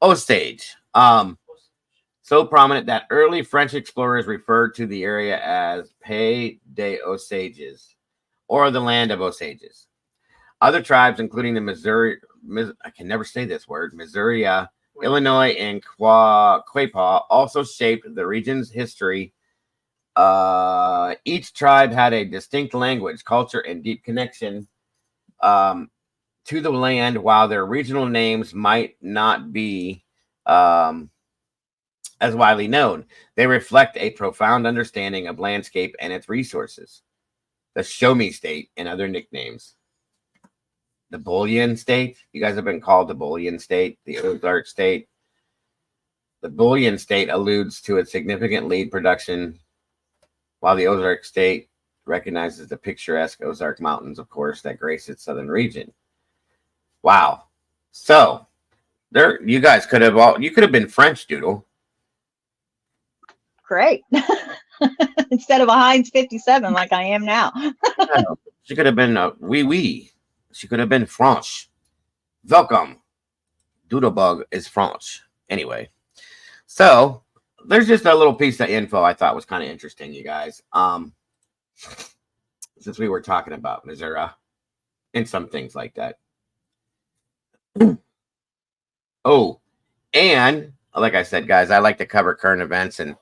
Osage. So prominent that early French explorers referred to the area as Pays des Osages, or the land of Osages. Other tribes, including the I can never say this word, Missouri, Illinois, and Quapaw, also shaped the region's history. Each tribe had a distinct language, culture, and deep connection to the land, while their regional names might not be as widely known. They reflect a profound understanding of landscape and its resources. The Show Me State and other nicknames. The Bullion State. You guys have been called the Bullion State, the Ozark State. The Bullion State alludes to its significant lead production, while the Ozark State recognizes the picturesque Ozark Mountains, of course, that grace its southern region. Wow. So there, you guys could have been French, Doodle. Great. Instead of a Heinz 57 like I am now. She could have been oui. She could have been French. Welcome. Doodlebug is French. Anyway, so there's just a little piece of info I thought was kind of interesting, you guys. Since we were talking about Missouri and some things like that. Oh, and like I said, guys, I like to cover current events and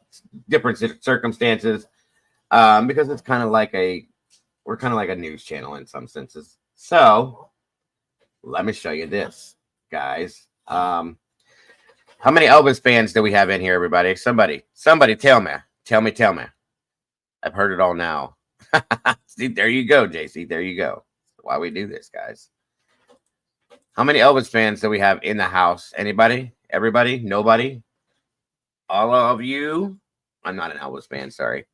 different circumstances because it's kind of like we're kind of like a news channel in some senses. So let me show you this, guys. How many Elvis fans do we have in here, everybody? Somebody tell me. I've heard it all now. See, there you go, JC. There you go. That's why we do this, guys. How many Elvis fans do we have in the house? Anybody? Everybody? Nobody? All of you? I'm not an Elvis fan, sorry.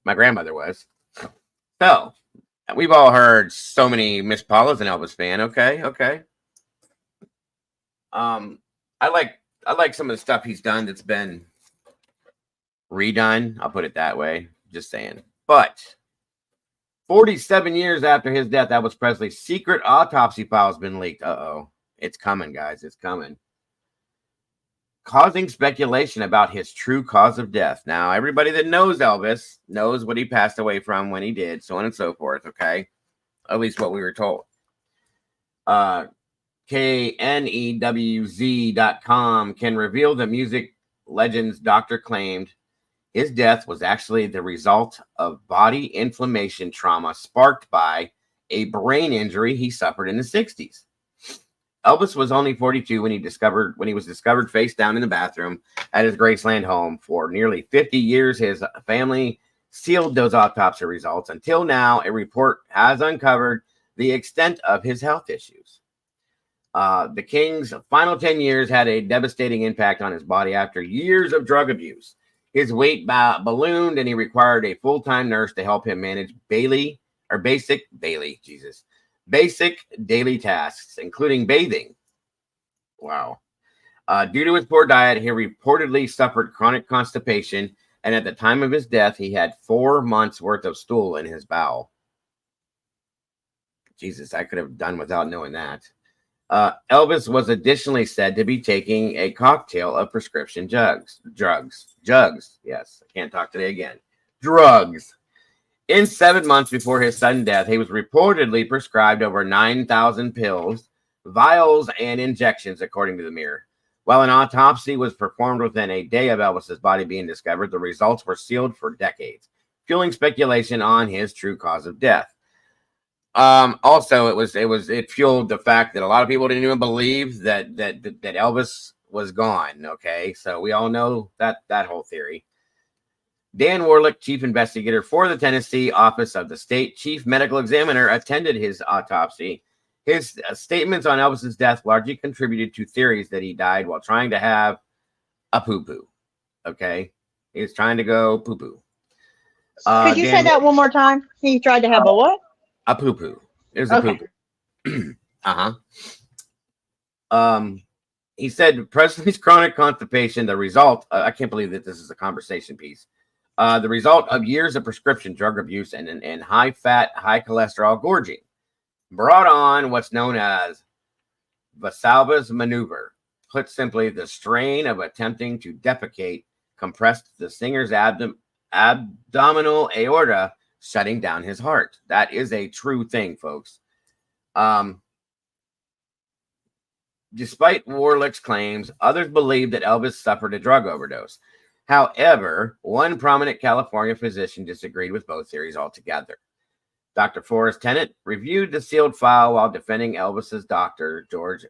My grandmother was. So, we've all heard so many Miss Paula's an Elvis fan. Okay. I like some of the stuff he's done that's been redone. I'll put it that way. Just saying. But 47 years after his death, Elvis Presley's secret autopsy files been leaked. Uh-oh. It's coming, guys. It's coming. Causing speculation about his true cause of death. Now, everybody that knows Elvis knows what he passed away from, when he did, so on and so forth, okay? At least what we were told. KNEWZ.com can reveal the music legend's doctor claimed his death was actually the result of body inflammation trauma sparked by a brain injury he suffered in the 60s. Elvis was only 42 when he was discovered face down in the bathroom at his Graceland home. For nearly 50 years, his family sealed those autopsy results. Until now, a report has uncovered the extent of his health issues. The King's final 10 years had a devastating impact on his body after years of drug abuse. His weight ballooned, and he required a full-time nurse to help him manage basic daily tasks, including bathing. Wow. Due to his poor diet, he reportedly suffered chronic constipation, and at the time of his death, he had 4 months worth of stool in his bowel. Jesus, I could have done without knowing that. Elvis was additionally said to be taking a cocktail of prescription drugs. Yes, I can't talk today again. Drugs. In 7 months before his sudden death, he was reportedly prescribed over 9,000 pills, vials, and injections, according to the Mirror. While an autopsy was performed within a day of Elvis's body being discovered, the results were sealed for decades, fueling speculation on his true cause of death. Also, it fueled the fact that a lot of people didn't even believe that Elvis was gone. Okay, so we all know that whole theory. Dan Warlick, chief investigator for the Tennessee Office of the State Chief Medical Examiner, attended his autopsy. His statements on Elvis's death largely contributed to theories that he died while trying to have a poo-poo. Okay, he was trying to go poo-poo. Could you say that one more time? He tried to have a what? A poo-poo. It was a poo-poo. He said Presley's chronic constipation, the result, I can't believe that this is a conversation piece. The result of years of prescription drug abuse and high-fat, high-cholesterol gorging brought on what's known as Valsalva's maneuver. Put simply, the strain of attempting to defecate compressed the singer's abdominal aorta, shutting down his heart. That is a true thing, folks. Despite Warlick's claims, others believe that Elvis suffered a drug overdose. However, one prominent California physician disagreed with both theories altogether. Dr. Forrest Tennant reviewed the sealed file while defending Elvis's doctor, George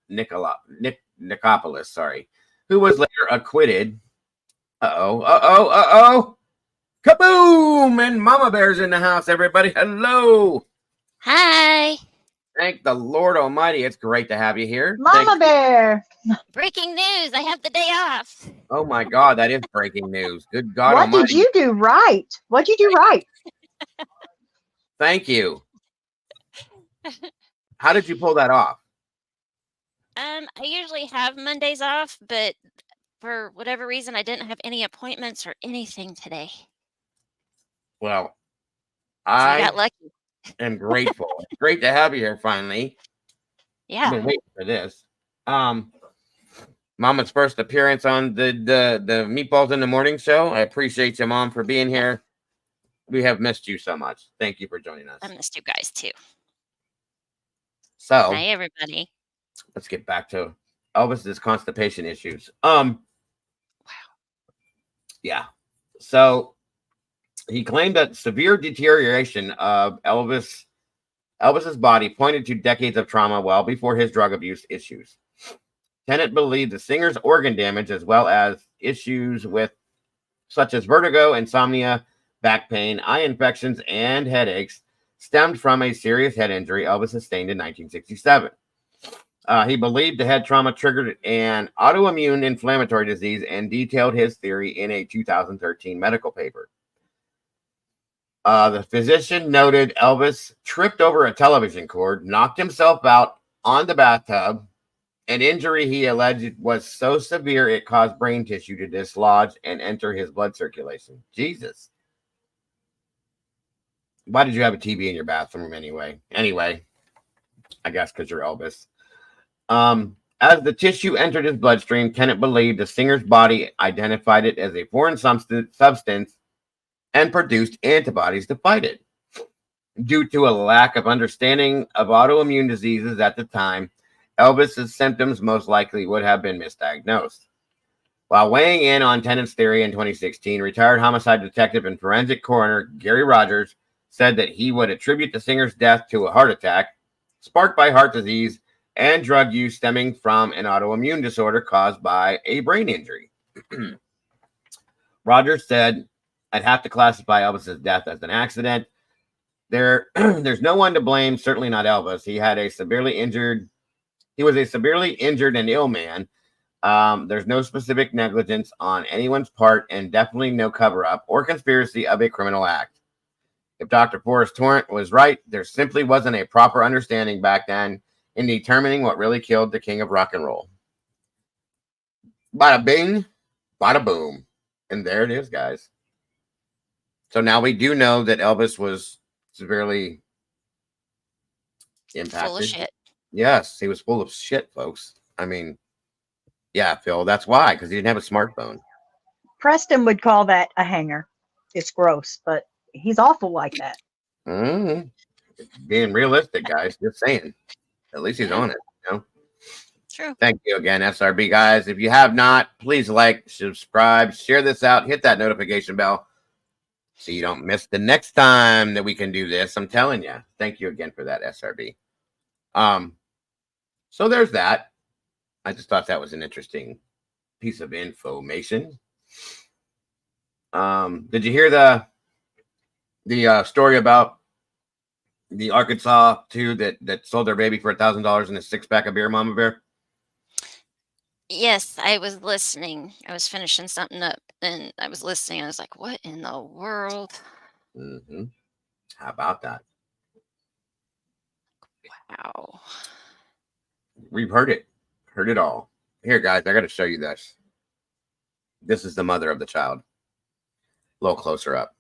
Nicolopoulos, who was later acquitted. Kaboom! And Mama Bear's in the house, everybody. Hello. Hi. Thank the Lord Almighty. It's great to have you here. Mama Bear. Breaking news. I have the day off. Oh, my God. That is breaking news. Good God What Almighty. did you do right? What'd you do right? Thank you. How did you pull that off? I usually have Mondays off, but for whatever reason, I didn't have any appointments or anything today. Well, So I got lucky. am grateful. It's great to have you here finally. Yeah. I've been waiting for this. Mama's first appearance on the Meatballs in the Morning show. I appreciate you, Mom, for being here. We have missed you so much. Thank you for joining us. I missed you guys too. So, Hi, everybody. let's get back to Elvis's constipation issues. Yeah. So he claimed that severe deterioration of Elvis's body pointed to decades of trauma well before his drug abuse issues. Tennant believed the singer's organ damage, as well as issues with such as vertigo, insomnia, back pain, eye infections, and headaches, stemmed from a serious head injury Elvis sustained in 1967. He believed the head trauma triggered an autoimmune inflammatory disease and detailed his theory in a 2013 medical paper. The physician noted Elvis tripped over a television cord, knocked himself out on the bathtub. An injury he alleged was so severe it caused brain tissue to dislodge and enter his blood circulation. Jesus. Why did you have a TV in your bathroom anyway? Anyway, I guess because you're Elvis. As the tissue entered his bloodstream, Tennant believed the singer's body identified it as a foreign substance and produced antibodies to fight it. Due to a lack of understanding of autoimmune diseases at the time, Elvis's symptoms most likely would have been misdiagnosed. While weighing in on Tennant's theory in 2016, retired homicide detective and forensic coroner Gary Rogers said that he would attribute the singer's death to a heart attack sparked by heart disease and drug use stemming from an autoimmune disorder caused by a brain injury. Rogers said, I'd have to classify Elvis's death as an accident. There's no one to blame, certainly not Elvis. He was a severely injured and ill man. There's no specific negligence on anyone's part and definitely no cover-up or conspiracy of a criminal act. If Dr. Forrest Torrent was right, there simply wasn't a proper understanding back then in determining what really killed the king of rock and roll. Bada bing, bada boom. And there it is, guys. So now we do know that Elvis was severely impacted. Full of shit. Yes, he was full of shit, folks. I mean, yeah, Phil, that's why, because he didn't have a smartphone. Preston would call that a hanger. It's gross, but he's awful like that. Mm-hmm. Being realistic, guys. Just saying. At least he's on it. You know? True. Thank you again, SRB guys. If you have not, please like, subscribe, share this out, hit that notification bell so you don't miss the next time that we can do this. I'm telling you. Thank you again for that, SRB. So there's that. I just thought that was an interesting piece of information. Did you hear the story about the Arkansas two that sold their baby for $1,000 in a 6-pack of beer, Mama Bear? Yes, I was listening. I was finishing something up and I was listening. I was like, what in the world? Mm-hmm. How about that? Wow. We've heard it all. Here, guys, I got to show you this. This is the mother of the child. A little closer up.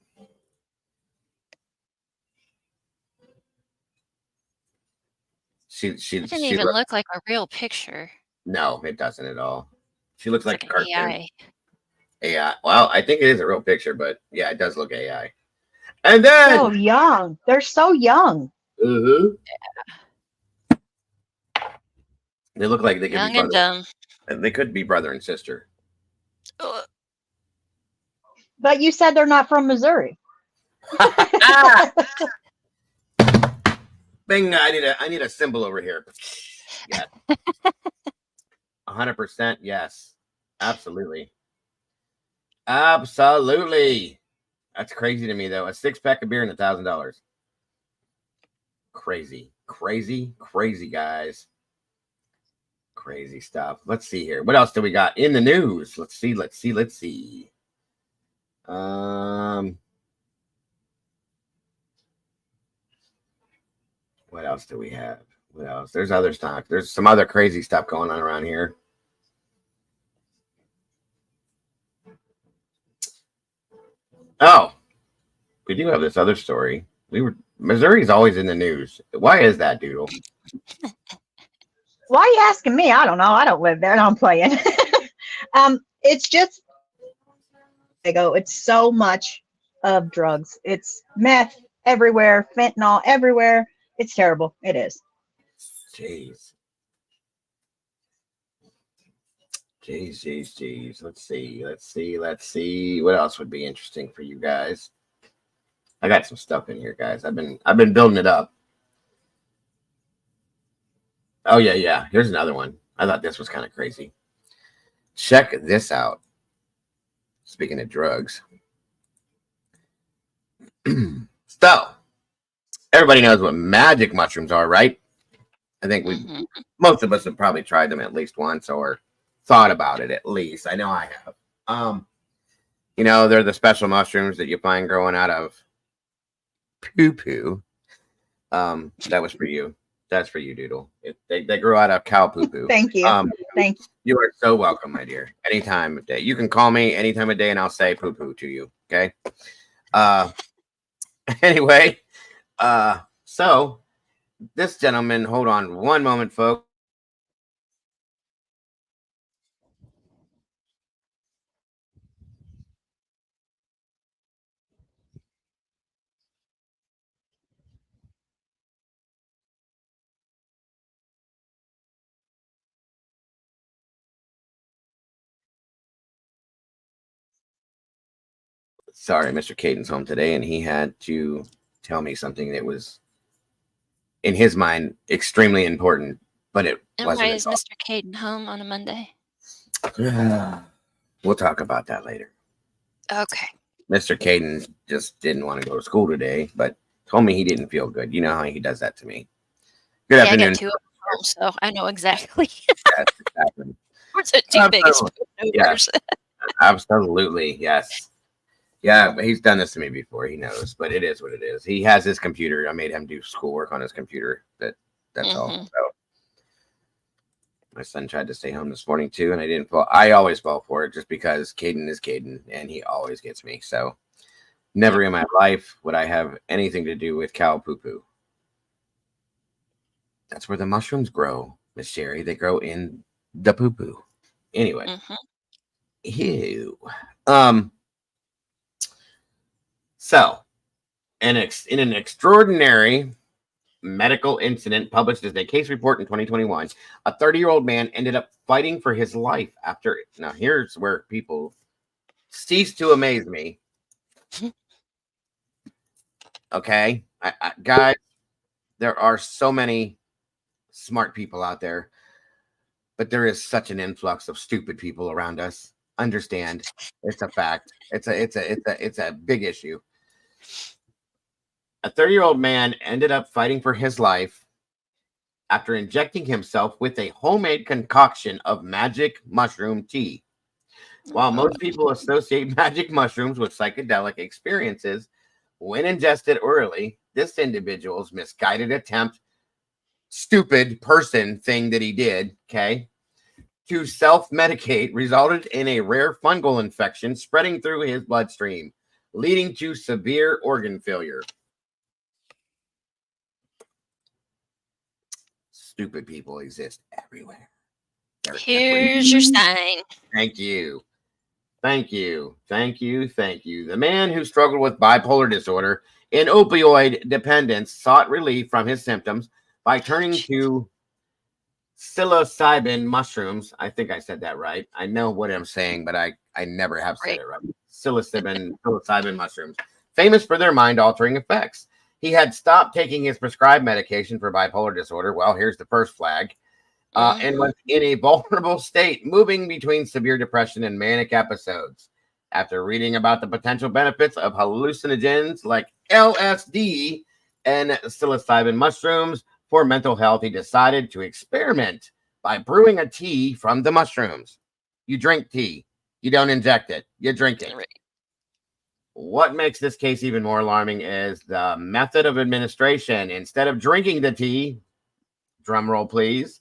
She It didn't even look like a real picture. No, it doesn't at all. She looks like a cartoon. AI. AI. Well, I think it is a real picture, but yeah, it does look AI. And then So young. They're so young. Mm-hmm. They look like they could Young be and brother. dumb. They could be brother and sister. Ugh. But you said they're not from Missouri. Bing! I need a symbol over here. Yeah. 100%. Yes. Absolutely. Absolutely. That's crazy to me, though. A 6-pack of beer and $1,000. Crazy, guys. Crazy stuff. Let's see here. What else do we got in the news? Let's see. What else do we have? What else? There's other stuff. There's some other crazy stuff going on around here. Oh, we do have this other story. Missouri's always in the news. Why is that, Doodle? Why are you asking me? I don't know. I don't live there. No, I'm playing. It's just Dago. It's so much of drugs. It's meth everywhere, fentanyl everywhere. It's terrible. It is. Jeez. Let's see. What else would be interesting for you guys? I got some stuff in here, guys. I've been building it up. Oh yeah. Here's another one. I thought this was kind of crazy. Check this out. Speaking of drugs. So, everybody knows what magic mushrooms are, right? I think most of us have probably tried them at least once or thought about it at least. I know I have. They're the special mushrooms that you find growing out of poo-poo. That was for you. That's for you, Doodle. They grew out of cow poo-poo. Thank you. Thank you. You are so welcome, my dear. Any time of day. You can call me any time of day and I'll say poo-poo to you. Okay. Anyway, so this gentleman, hold on one moment, folks. Sorry, Mr. Caden's home today, and he had to tell me something that was, in his mind, extremely important but it And why wasn't. is Mr. Caden home on a Monday? We'll talk about that later. Okay. Mr. Caden just didn't want to go to school today, but told me he didn't feel good. You know how he does that to me. Good Yeah, I afternoon. got 2 of them home, so I know exactly. Yes, exactly. What's the 2 biggest Absolutely. Yes, absolutely. Yes. Yeah, but he's done this to me before. He knows, but it is what it is. He has his computer. I made him do schoolwork on his computer. That's all. So my son tried to stay home this morning too, and I didn't fall. I always fall for it just because Caden is Caden, and he always gets me. So never in my life would I have anything to do with cow poo poo. That's where the mushrooms grow, Miss Sherry. They grow in the poo poo. Anyway. Ew. So, in an extraordinary medical incident published as a case report in 2021, a 30-year-old man ended up fighting for his life after. Now, here's where people cease to amaze me. Okay, guys, there are so many smart people out there, but there is such an influx of stupid people around us. Understand, it's a fact. It's a big issue. A 30-year-old man ended up fighting for his life after injecting himself with a homemade concoction of magic mushroom tea. While most people associate magic mushrooms with psychedelic experiences, when ingested orally, this individual's misguided attempt, stupid person thing that he did, okay, to self-medicate resulted in a rare fungal infection spreading through his bloodstream, leading to severe organ failure. Stupid people exist everywhere. Here's your sign. Thank you. Thank you. Thank you. Thank you. The man who struggled with bipolar disorder and opioid dependence sought relief from his symptoms by turning to psilocybin mushrooms. I think I said that right. I know what I'm saying, but I never have said it right. Psilocybin mushrooms, famous for their mind-altering effects. He had stopped taking his prescribed medication for bipolar disorder. Well, here's the first flag. And was in a vulnerable state, moving between severe depression and manic episodes. After reading about the potential benefits of hallucinogens like LSD and psilocybin mushrooms for mental health, he decided to experiment by brewing a tea from the mushrooms. You drink tea. You don't inject it. You drink it. What makes this case even more alarming is the method of administration. Instead of drinking the tea, drum roll please,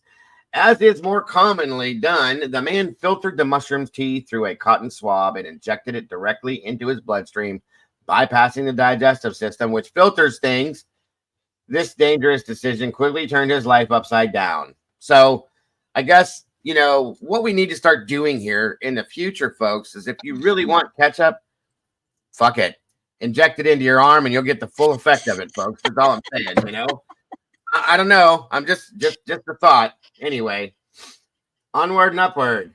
as is more commonly done, the man filtered the mushrooms tea through a cotton swab and injected it directly into his bloodstream, bypassing the digestive system, which filters things. This dangerous decision quickly turned his life upside down. So I guess, you know, what we need to start doing here in the future, folks, is if you really want ketchup, fuck it. Inject it into your arm and you'll get the full effect of it, folks. That's all I'm saying, you know? I don't know. I'm just a thought. Anyway, onward and upward.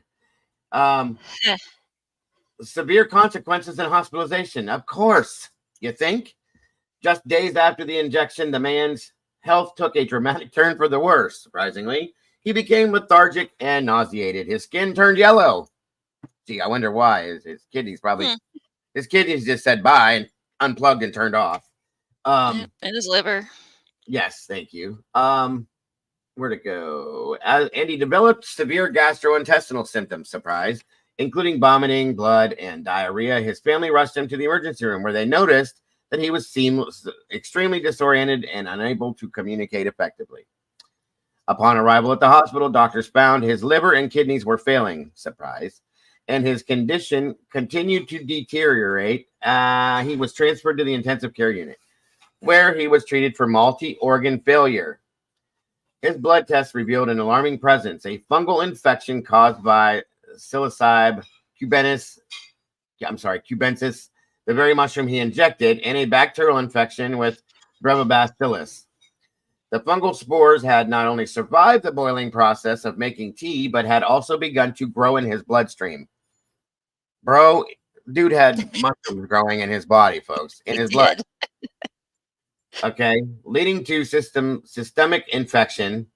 Severe consequences and hospitalization. Of course, you think? Just days after the injection, the man's health took a dramatic turn for the worse, surprisingly. He became lethargic and nauseated. His skin turned yellow. Gee, I wonder why. His kidneys probably... His kidneys just said bye and unplugged and turned off. And his liver. Yes, thank you. Where to go? And he developed severe gastrointestinal symptoms, surprise, including vomiting, blood, and diarrhea. His family rushed him to the emergency room where they noticed that he was extremely disoriented and unable to communicate effectively. Upon arrival at the hospital, doctors found his liver and kidneys were failing, surprise, and his condition continued to deteriorate. He was transferred to the intensive care unit, where he was treated for multi-organ failure. His blood tests revealed an alarming presence, a fungal infection caused by psilocybe cubensis, the very mushroom he injected, and a bacterial infection with Brevibacillus. The fungal spores had not only survived the boiling process of making tea, but had also begun to grow in his bloodstream. Bro, dude had mushrooms growing in his body, folks, in his blood. Okay, leading to systemic infection.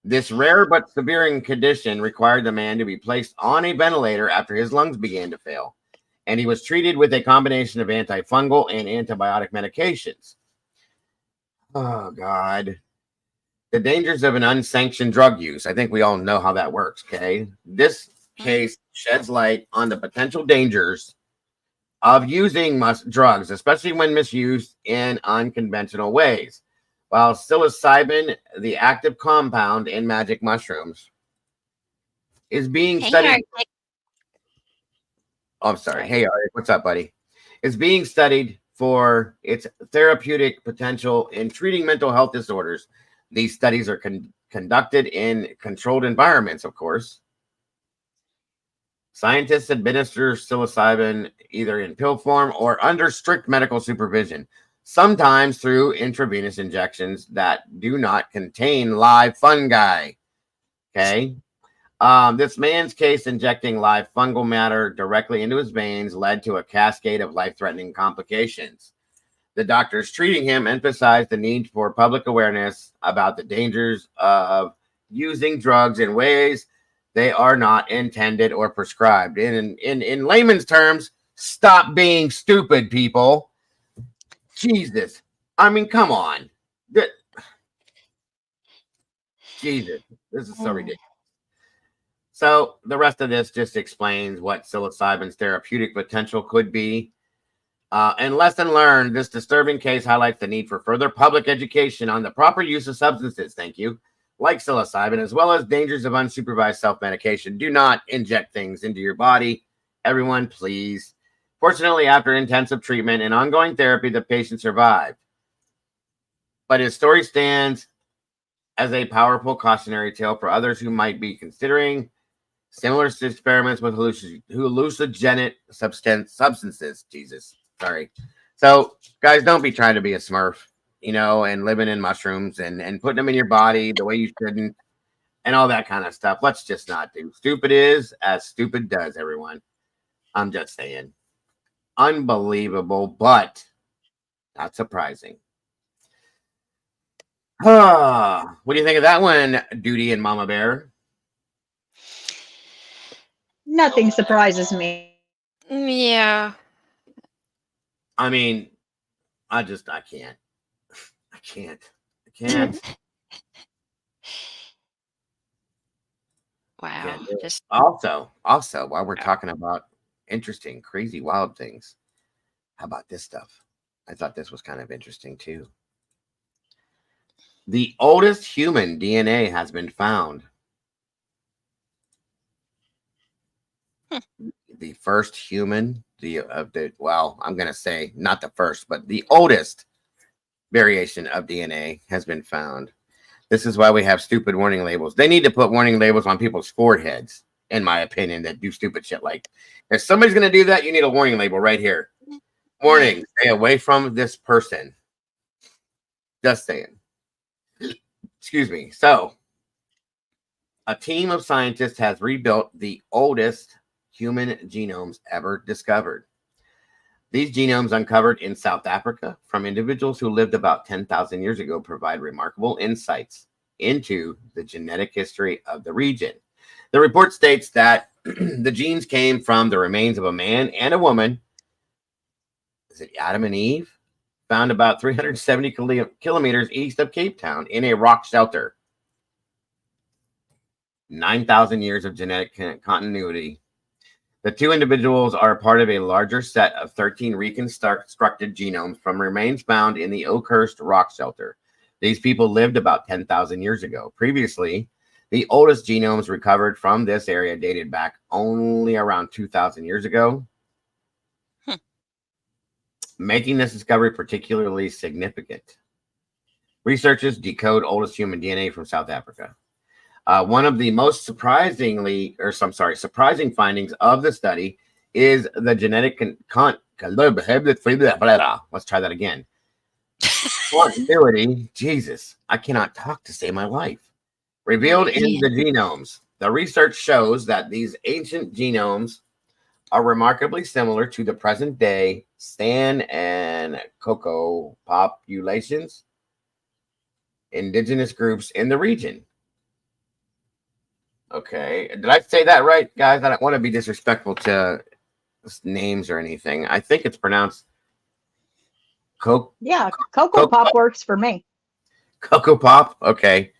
This rare but severe condition required the man to be placed on a ventilator after his lungs began to fail, and he was treated with a combination of antifungal and antibiotic medications. Oh, God. The dangers of an unsanctioned drug use. I think we all know how that works, okay? This case sheds light on the potential dangers of using drugs, especially when misused in unconventional ways. While psilocybin, the active compound in magic mushrooms, is being studied. Oh, I'm sorry. Hey, Ari, what's up, buddy? Is being studied for its therapeutic potential in treating mental health disorders. These studies are conducted in controlled environments, of course. Scientists administer psilocybin either in pill form or under strict medical supervision, sometimes through intravenous injections that do not contain live fungi. Okay. This man's case, injecting live fungal matter directly into his veins, led to a cascade of life-threatening complications. The doctors treating him emphasized the need for public awareness about the dangers of using drugs in ways they are not intended or prescribed. In layman's terms, stop being stupid, people. Jesus. I mean, come on. Jesus. This is so ridiculous. So the rest of this just explains what psilocybin's therapeutic potential could be. And lesson learned, this disturbing case highlights the need for further public education on the proper use of substances, like psilocybin, as well as dangers of unsupervised self-medication. Do not inject things into your body. Everyone, please. Fortunately, after intensive treatment and ongoing therapy, the patient survived. But his story stands as a powerful cautionary tale for others who might be considering similar experiments with hallucinogenic substances. Jesus. Sorry. So, guys, don't be trying to be a Smurf, and living in mushrooms and putting them in your body the way you shouldn't and all that kind of stuff. Let's just not do. Stupid is as stupid does, everyone. I'm just saying. Unbelievable, but not surprising. What do you think of that one, Duty and Mama Bear? Nothing surprises me. Yeah. I mean, I can't. I can't. Wow. Just Also, while we're talking about interesting, crazy, wild things, how about this stuff? I thought this was kind of interesting too. The oldest human DNA has been found. The first human, I'm going to say not the first, but the oldest variation of DNA has been found. This is why we have stupid warning labels. They need to put warning labels on people's foreheads, in my opinion, that do stupid shit. Like, if somebody's going to do that, you need a warning label right here. Warning, stay away from this person. Just saying. Excuse me. So, a team of scientists has rebuilt the oldest human genomes ever discovered. These genomes uncovered in South Africa from individuals who lived about 10,000 years ago provide remarkable insights into the genetic history of the region. The report states that the genes came from the remains of a man and a woman. Is it Adam and Eve? Found about 370 kilometers east of Cape Town in a rock shelter. 9,000 years of genetic continuity. The two individuals are part of a larger set of 13 reconstructed genomes from remains found in the Oakhurst rock shelter. These people lived about 10,000 years ago. Previously, the oldest genomes recovered from this area dated back only around 2,000 years ago, making this discovery particularly significant. Researchers decode oldest human DNA from South Africa. One of the most surprising findings of the study is the genetic let's try that again. Continuity, Jesus, I cannot talk to save my life. Revealed in the genomes. The research shows that these ancient genomes are remarkably similar to the present day San and Coco populations, indigenous groups in the region. Okay. Did I say that right, guys? I don't want to be disrespectful to names or anything. I think it's pronounced Yeah, Cocoa Pop works for me. Cocoa Pop. Okay.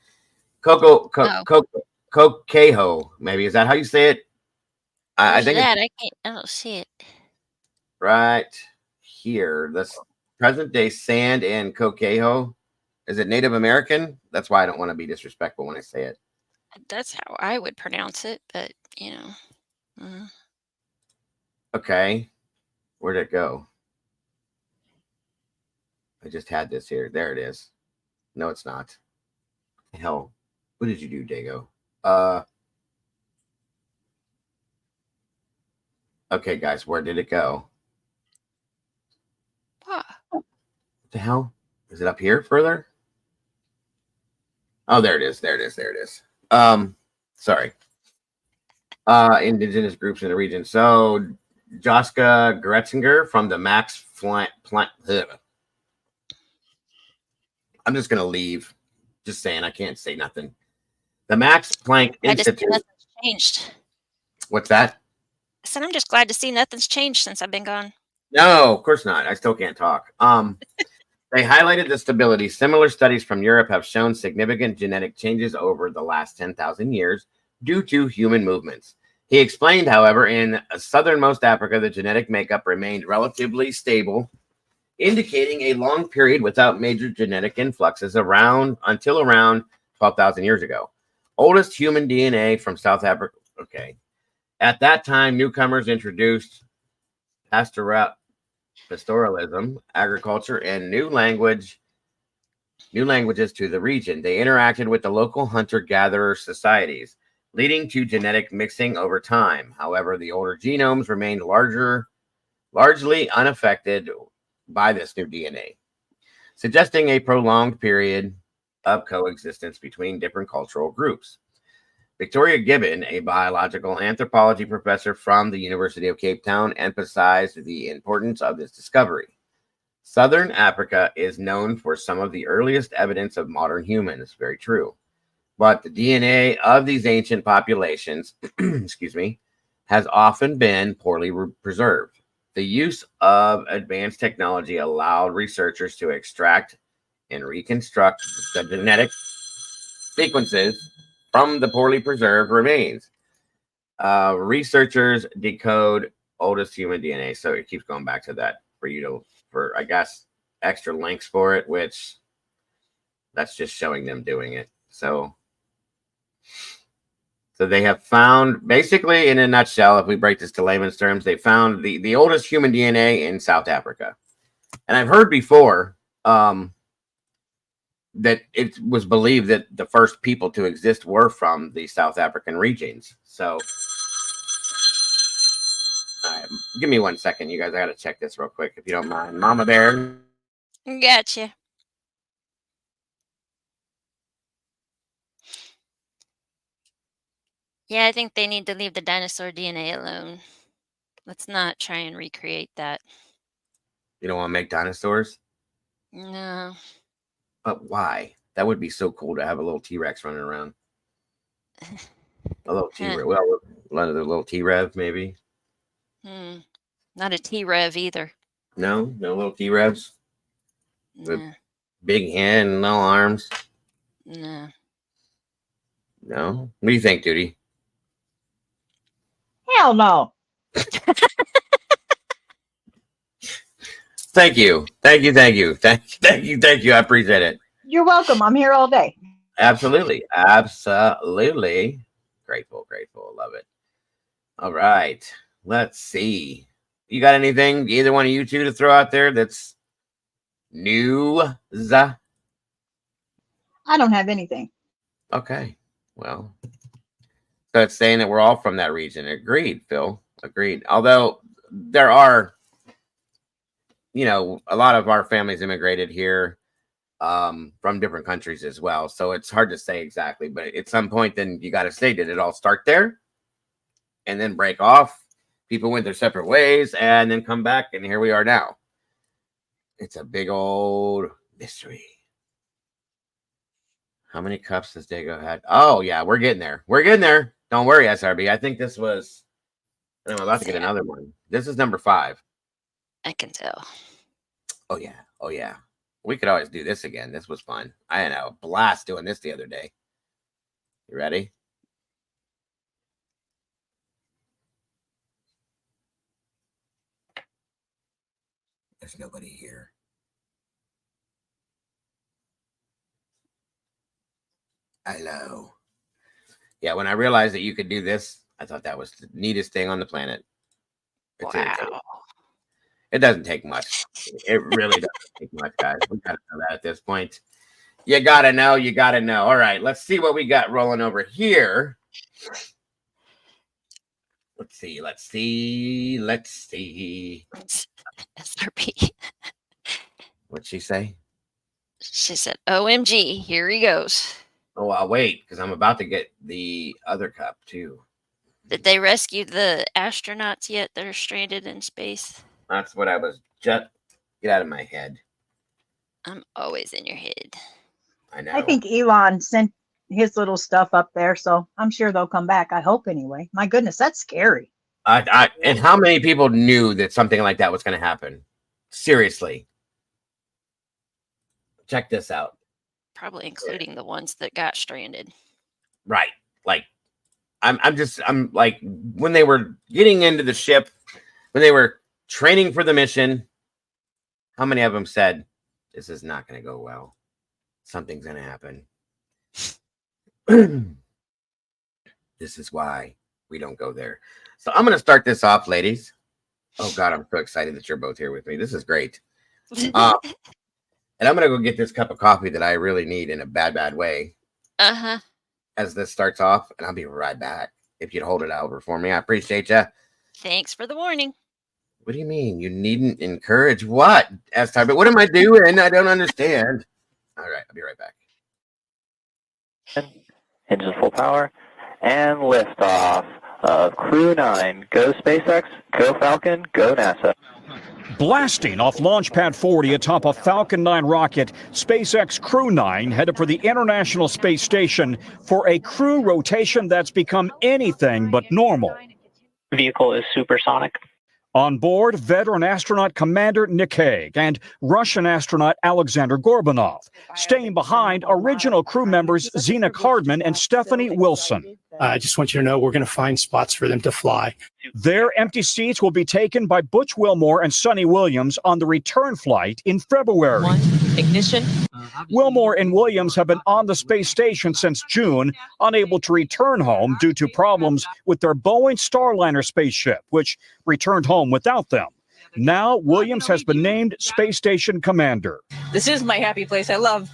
Coquejo. Maybe is that how you say it? I Where's it think it's at? I don't see it. right here. This present day sand and coquejo. Is it Native American? That's why I don't want to be disrespectful when I say it. That's how I would pronounce it, but Okay. Where'd it go? I just had this here. There it is. No, it's not. What the hell? What did you do, Dago? Okay, guys, where did it go? What the hell? Is it up here further? Oh, there it is. There it is. There it is. Sorry. Indigenous groups in the region. So Joska Gretzinger from the Max Planck. I'm just gonna leave. Just saying, I can't say nothing. The Max Planck Institute. Nothing's changed. What's that? I said I'm just glad to see nothing's changed since I've been gone. No, of course not. I still can't talk. They highlighted the stability. Similar studies from Europe have shown significant genetic changes over the last 10,000 years due to human movements. He explained, however, in southernmost Africa, the genetic makeup remained relatively stable, indicating a long period without major genetic influxes until around 12,000 years ago. Oldest human DNA from South Africa. Okay. At that time, newcomers introduced pastoralism, agriculture, and new languages to the region. They interacted with the local hunter-gatherer societies, leading to genetic mixing over time. However, the older genomes remained largely unaffected by this new DNA, suggesting a prolonged period of coexistence between different cultural groups. Victoria Gibbon, a biological anthropology professor from the University of Cape Town, emphasized the importance of this discovery. Southern Africa is known for some of the earliest evidence of modern humans. Very true. But the DNA of these ancient populations, has often been poorly preserved. The use of advanced technology allowed researchers to extract and reconstruct the genetic sequences from the poorly preserved remains. Researchers decode oldest human DNA. So it keeps going back to that for I guess extra links for it, which that's just showing them doing it. So they have found, basically in a nutshell, if we break this to layman's terms, they found the oldest human DNA in South Africa. And I've heard before that it was believed that the first people to exist were from the South African regions. So give me 1 second, you guys. I got to check this real quick, if you don't mind. Mama Bear. Gotcha. Yeah, I think they need to leave the dinosaur DNA alone. Let's not try and recreate that. You don't want to make dinosaurs? No. But why? That would be so cool to have a little T-Rex running around. A little T-Rex. Well, another little T-Rev, maybe. Not a T-Rev either. No little T-Revs? With Nah. big hand and no arms? No. No? What do you think, Duty? Hell no. Thank you. Thank you. I appreciate it. You're welcome. I'm here all day. Absolutely. Grateful. Love it. All right. Let's see. You got anything, either one of you two, to throw out there that's news? I don't have anything. Okay. Well, so it's saying that we're all from that region. Agreed, Phil. Agreed. Although there are, a lot of our families immigrated here from different countries as well. So it's hard to say exactly, but at some point, then you got to say, did it all start there and then break off? People went their separate ways and then come back, and here we are now. It's a big old mystery. How many cups has Dago had? Oh, yeah, we're getting there. Don't worry, SRB. I think this was. I'm about to get another one. This is number 5. I can tell. Oh yeah. Oh yeah. We could always do this again. This was fun. I had a blast doing this the other day. You ready? There's nobody here. Hello. Yeah, when I realized that you could do this, I thought that was the neatest thing on the planet. Wow. It doesn't take much. It really doesn't take much, guys. We gotta know that at this point. You gotta know. You gotta know. All right, let's see what we got rolling over here. Let's see. Let's see. Let's see. SRP. What'd she say? She said, OMG, here he goes. Oh, I'll wait because I'm about to get the other cup too. Did they rescue the astronauts yet that are stranded in space? That's what I was just. Get out of my head. I'm always in your head. I know. I think Elon sent his little stuff up there, so I'm sure they'll come back. I hope anyway. My goodness, that's scary. And how many people knew that something like that was going to happen? Seriously. Check this out. Probably including the ones that got stranded. Right. Like, I'm like, when they were getting into the ship, when they were training for the mission, how many of them said, this is not going to go well? Something's going to happen. This is why we don't go there. So I'm going to start this off, ladies. Oh, God, I'm so excited that you're both here with me. This is great. And I'm going to go get this cup of coffee that I really need in a bad, bad way. Uh-huh. As this starts off, and I'll be right back. If you'd hold it over for me, I appreciate you. Thanks for the warning. What do you mean? You needn't encourage what? But what am I doing? I don't understand. All right, I'll be right back. Engines full power, and liftoff of Crew 9. Go SpaceX, go Falcon, go NASA. Blasting off Launch Pad 40 atop a Falcon 9 rocket, SpaceX Crew 9 headed for the International Space Station for a crew rotation that's become anything but normal. Vehicle is supersonic. On board, veteran astronaut Commander Nick Hague and Russian astronaut Alexander Gorbanov. Staying behind, original crew members Zena Cardman and Stephanie Wilson. I just want you to know we're going to find spots for them to fly. Their empty seats will be taken by Butch Wilmore and Sonny Williams on the return flight in February. Ignition. Wilmore and Williams have been on the space station since June, unable to return home due to problems with their Boeing Starliner spaceship, which returned home without them. Now, Williams has been named Space Station Commander. This is my happy place. I love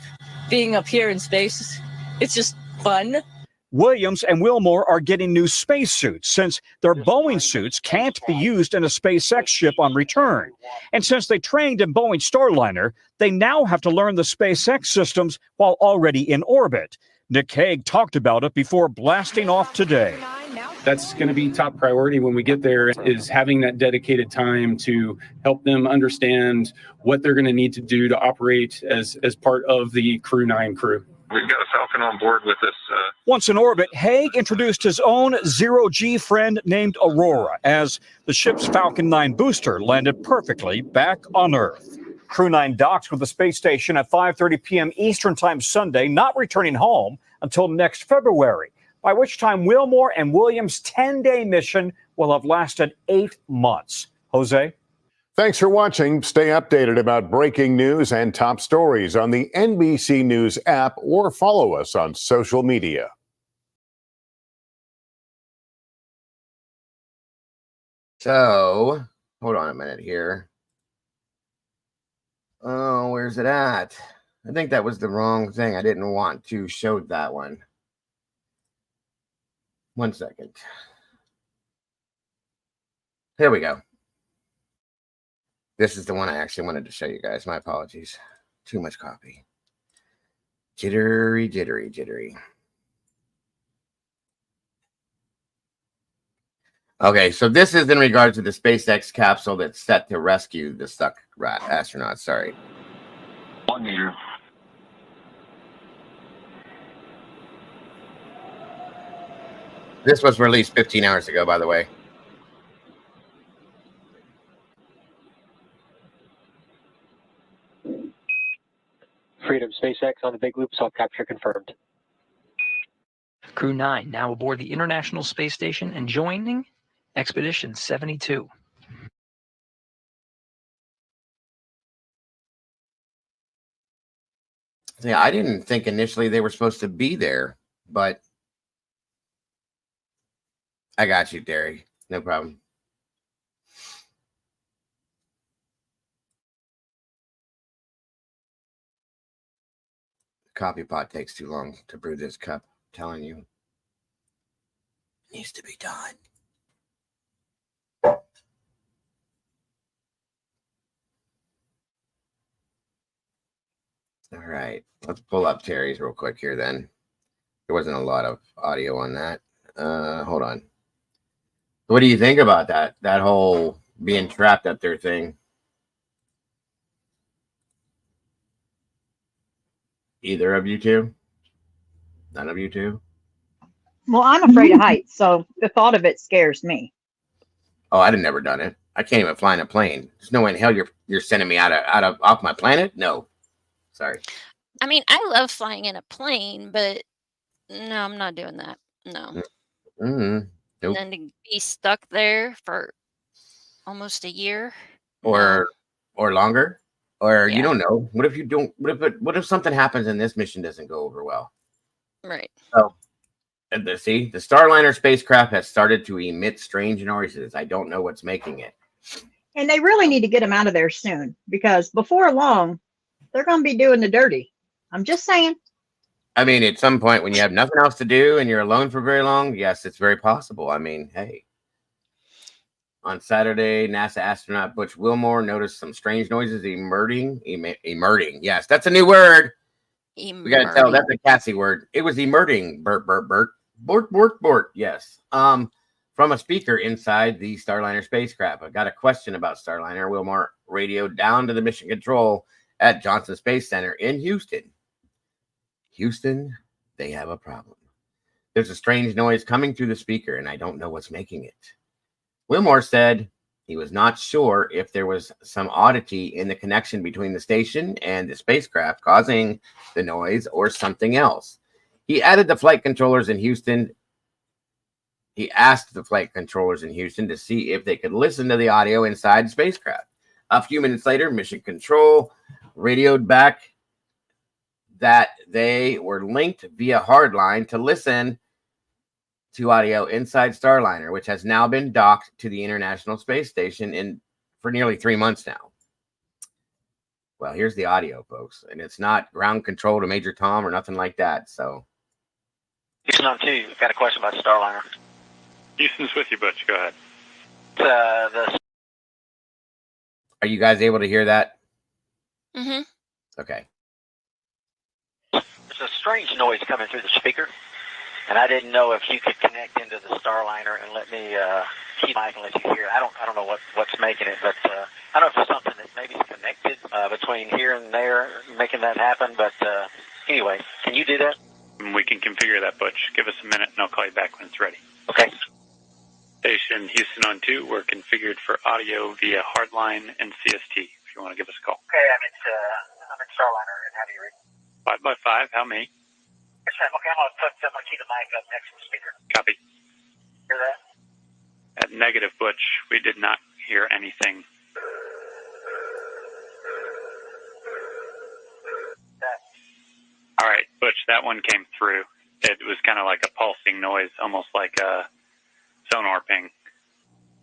being up here in space. It's just fun. Williams and Wilmore are getting new spacesuits since their Boeing suits can't be used in a SpaceX ship on return. And since they trained in Boeing Starliner, they now have to learn the SpaceX systems while already in orbit. Nick Hague talked about it before blasting off today. That's going to be top priority when we get there, is having that dedicated time to help them understand what they're going to need to do to operate as part of the Crew 9 crew. We've got a Falcon on board with us. Once in orbit, Hague introduced his own zero-G friend named Aurora as the ship's Falcon 9 booster landed perfectly back on Earth. Crew 9 docks with the space station at 5:30 p.m. Eastern Time Sunday, not returning home until next February, by which time Wilmore and Williams' 10-day mission will have lasted 8 months. Jose? Thanks for watching. Stay updated about breaking news and top stories on the NBC News app or follow us on social media. So, hold on a minute here. Oh, where's it at? I think that was the wrong thing. I didn't want to show that one. 1 second. Here we go. This is the one I actually wanted to show you guys. My apologies. Too much coffee. Jittery, jittery, jittery. Okay, so this is in regards to the SpaceX capsule that's set to rescue the stuck astronauts. Sorry. 1 meter. This was released 15 hours ago, by the way. Freedom SpaceX on the big loop, self-capture confirmed. Crew 9 now aboard the International Space Station and joining Expedition 72. Yeah, I didn't think initially they were supposed to be there, but I got you, Derry. No problem. Coffee pot takes too long to brew this cup. I'm telling you. It needs to be done. All right. Let's pull up Terry's real quick here then. There wasn't a lot of audio on that. Hold on. What do you think about that? That whole being trapped up there thing? Either of you two? None of you two? Well, I'm afraid of heights, so the thought of it scares me. Oh, I'd have never done it. I can't even fly in a plane. There's no way in hell you're sending me off my planet. No, sorry. I mean, I love flying in a plane, but no, I'm not doing that. No. Mm-hmm. Nope. And then to be stuck there for almost a year. Or longer, or you Yeah. don't know. What if you don't? What if something happens and this mission doesn't go over well? Right. So, see, the Starliner spacecraft has started to emit strange noises. I don't know what's making it. And they really need to get them out of there soon, because before long, they're going to be doing the dirty. I'm just saying. I mean, at some point when you have nothing else to do and you're alone for very long, yes, it's very possible. I mean, hey. On Saturday, NASA astronaut Butch Wilmore noticed some strange noises emerging. Yes, that's a new word. We got to tell that's a Cassie word. It was emerging. Burt. Bort. Yes. From a speaker inside the Starliner spacecraft. I got a question about Starliner. Wilmore radioed down to the mission control at Johnson Space Center in Houston. Houston, they have a problem. There's a strange noise coming through the speaker, and I don't know what's making it. Wilmore said he was not sure if there was some oddity in the connection between the station and the spacecraft causing the noise or something else. He asked the flight controllers in Houston to see if they could listen to the audio inside the spacecraft. A few minutes later, Mission Control radioed back that they were linked via hardline to listen to audio inside Starliner, which has now been docked to the International Space Station for nearly 3 months now. Well, here's the audio, folks, and it's not ground control to Major Tom or nothing like that. So, Houston on 2, got a question about Starliner. Houston's with you, Butch. Go ahead. Are you guys able to hear that? Mm-hmm. Okay. There's a strange noise coming through the speaker. And I didn't know if you could connect into the Starliner and let me keep mic and let you hear. I don't know what's making it, but I don't know if it's something that maybe is connected between here and there, making that happen. But anyway, can you do that? We can configure that, Butch. Give us a minute, and I'll call you back when it's ready. Okay. Station Houston on 2. We're configured for audio via hardline and CST. If you want to give us a call. Okay, I'm in Starliner, and how do you read? 5x5. How many? Okay, I'm gonna keep the mic up next to the speaker. Copy. Hear that? At negative, Butch, we did not hear anything. All right, Butch, that one came through. It was kind of like a pulsing noise, almost like a sonar ping.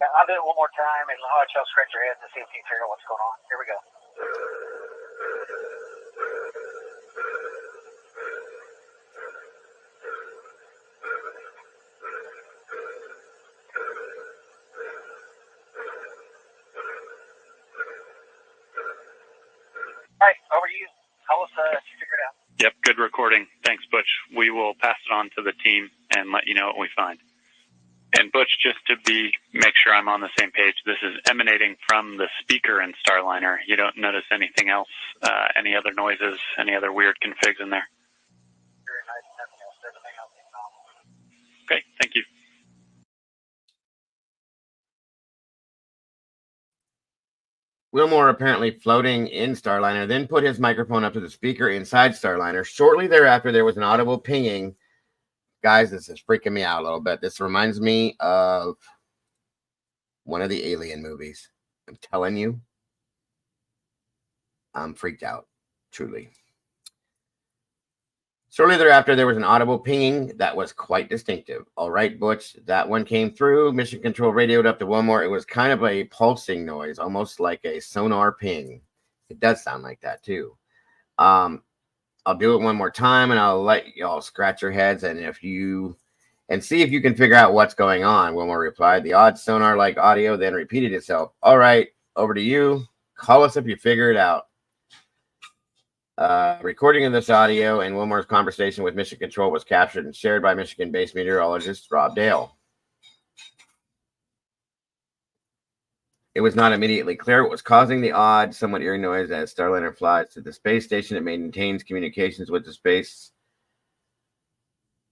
Yeah, I'll do it one more time, and I'll let y'all scratch your heads and see if you figure out what's going on. Here we go. All right, over to you. Tell us if you figure it out. Yep, good recording. Thanks, Butch. We will pass it on to the team and let you know what we find. And Butch, just to make sure I'm on the same page, this is emanating from the speaker in Starliner. You don't notice anything else, any other noises, any other weird configs in there? Very nice. Nothing else. Everything else is normal. Okay, thank you. Wilmore, apparently floating in Starliner, then put his microphone up to the speaker inside Starliner. Shortly thereafter, there was an audible pinging. Guys, this is freaking me out a little bit. This reminds me of one of the Alien movies. I'm telling you, I'm freaked out, truly. Shortly thereafter, there was an audible pinging that was quite distinctive. All right, Butch, that one came through. Mission Control radioed up to Wilmore. It was kind of a pulsing noise, almost like a sonar ping. It does sound like that, too. I'll do it one more time, and I'll let y'all scratch your heads, and see if you can figure out what's going on. Wilmore replied. The odd sonar-like audio then repeated itself. All right, over to you. Call us if you figure it out. Recording of this audio and Wilmore's conversation with Mission Control was captured and shared by Michigan-based meteorologist Rob Dale. It was not immediately clear what was causing the odd, somewhat eerie noise as Starliner flies to the space station. It maintains communications with the space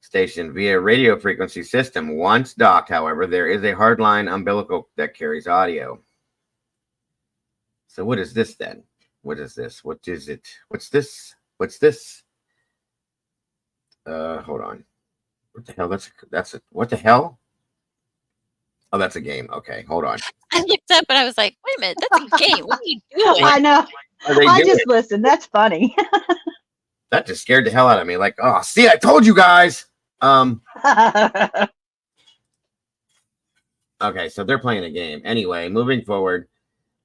station via radio frequency system. Once docked, however, there is a hardline umbilical that carries audio. So what is this then? What is this? What is it? What's this? What's this? Hold on. What the hell? What the hell? Oh, that's a game. Okay, hold on. I looked up and I was like, wait a minute, that's a game. What are you doing? I know. I just listened. That's funny. That just scared the hell out of me. Like, oh, see, I told you guys. Okay, so they're playing a game. Anyway, moving forward.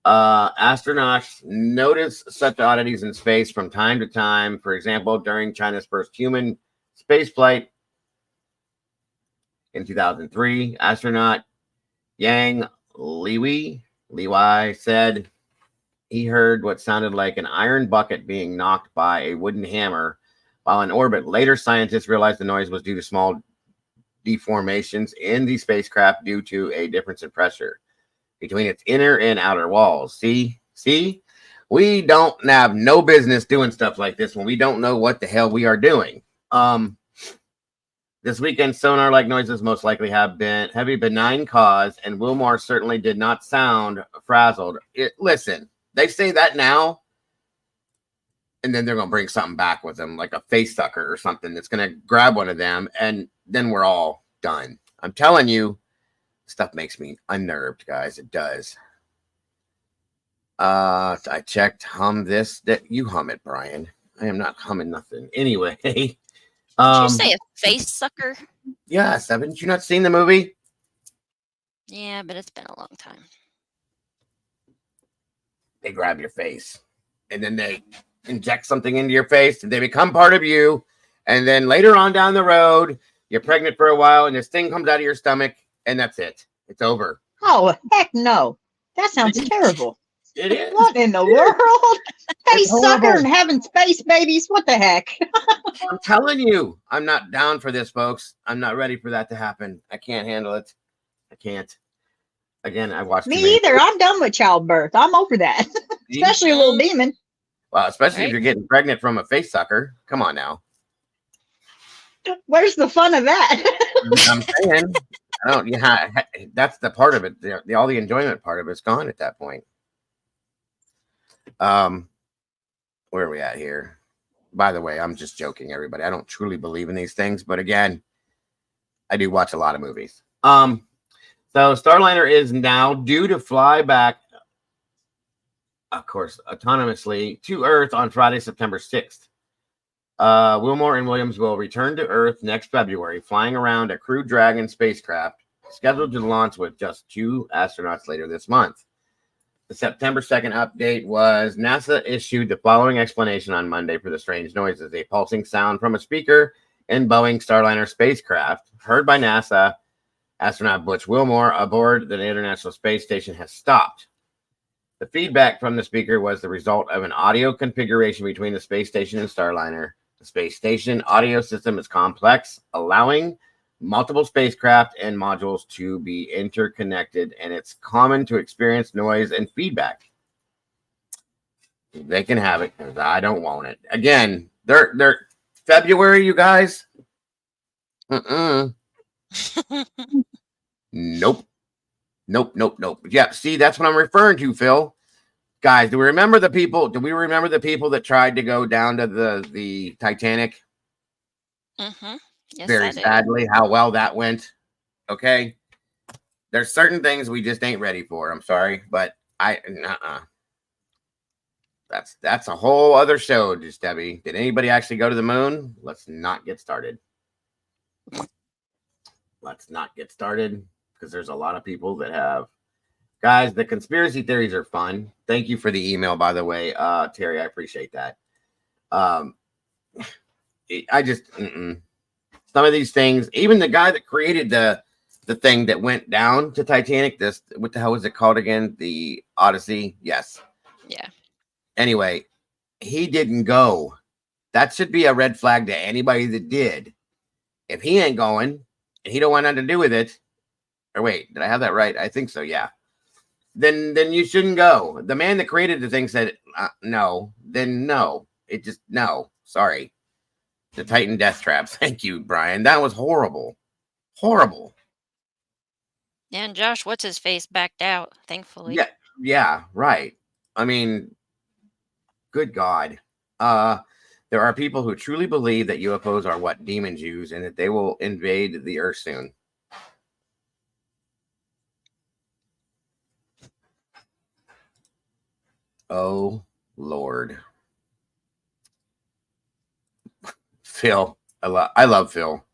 Astronauts notice such oddities in space from time to time. For example, during China's first human space flight in 2003, astronaut Yang Liwei said he heard what sounded like an iron bucket being knocked by a wooden hammer while in orbit. Later, scientists realized the noise was due to small deformations in the spacecraft due to a difference in pressure between its inner and outer walls. See, we don't have no business doing stuff like this when we don't know what the hell we are doing. This weekend, sonar-like noises most likely have a benign cause, and Wilmore certainly did not sound frazzled. Listen, they say that now, and then they're going to bring something back with them, like a face sucker or something that's going to grab one of them, and then we're all done. I'm telling you, stuff makes me unnerved, guys. It does. I checked hum this. That you hum it, Brian. I am not humming nothing. Anyway. Did you say a face sucker? Yes. Haven't you not seen the movie? Yeah, but it's been a long time. They grab your face and then they inject something into your face and they become part of you. And then later on down the road, you're pregnant for a while and this thing comes out of your stomach. And that's it. It's over. Oh, heck no. That sounds terrible. It is. What in the world? Space sucker and having space babies. What the heck? I'm telling you, I'm not down for this, folks. I'm not ready for that to happen. I can't handle it. I can't. Again, I watched Me either. I'm done with childbirth. I'm over that. Especially a little demon. Well, especially if you're getting pregnant from a face sucker. Come on now. Where's the fun of that? I'm saying, that's the part of it. All the enjoyment part of it's gone at that point. Where are we at here? By the way, I'm just joking, everybody. I don't truly believe in these things, but again, I do watch a lot of movies. So Starliner is now due to fly back, of course, autonomously to Earth on Friday, September 6th. Wilmore and Williams will return to Earth next February, flying around a Crew Dragon spacecraft scheduled to launch with just 2 astronauts later this month. The September 2nd update was NASA issued the following explanation on Monday for the strange noises. A pulsing sound from a speaker in Boeing Starliner spacecraft heard by NASA astronaut Butch Wilmore aboard the International Space Station has stopped. The feedback from the speaker was the result of an audio configuration between the space station and Starliner. The space station audio system is complex, allowing multiple spacecraft and modules to be interconnected, and it's common to experience noise and feedback. They can have it because I don't want it. Again, they're February, you guys. Nope. Yeah, see, that's what I'm referring to, Phil. Guys, do we remember the people? Do we remember the people that tried to go down to the Titanic? Mm-hmm. Yes, Very I do. sadly, how well that went. Okay. There's certain things we just ain't ready for. I'm sorry, but that's a whole other show, just Debbie. Did anybody actually go to the moon? Let's not get started. Let's not get started because there's a lot of people that have. Guys, the conspiracy theories are fun. Thank you for the email, by the way, Terry. I appreciate that. I just some of these things, even the guy that created the thing that went down to Titanic, what the hell was it called again? The Odyssey. Yes. Yeah. Anyway, he didn't go. That should be a red flag to anybody that did. If he ain't going and he don't want nothing to do with it, or wait, did I have that right? I think so. Yeah. Then you shouldn't go. The man that created the thing said no. Then no. It just no. Sorry. The Titan death trap. Thank you, Brian. That was horrible. Horrible. Yeah, and Josh, what's his face, backed out, thankfully. Yeah, right. I mean, good God. There are people who truly believe that UFOs are what demons use and that they will invade the earth soon. Oh, Lord. Phil. I love Phil.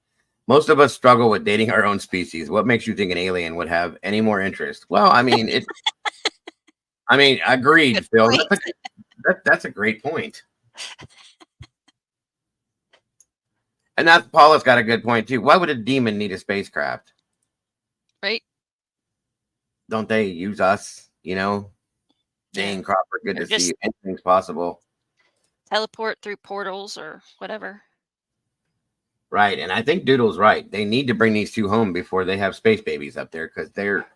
Most of us struggle with dating our own species. What makes you think an alien would have any more interest? Well, I mean, agreed, Good Phil. point. That's a great point. And that Paula's got a good point too. Why would a demon need a spacecraft? Right? Don't they use us? You know, Jane Crawford. Good Or to see you. just Anything's possible, teleport through portals or whatever. right? And I think Doodle's right. They need to bring these two home before they have space babies up there because they're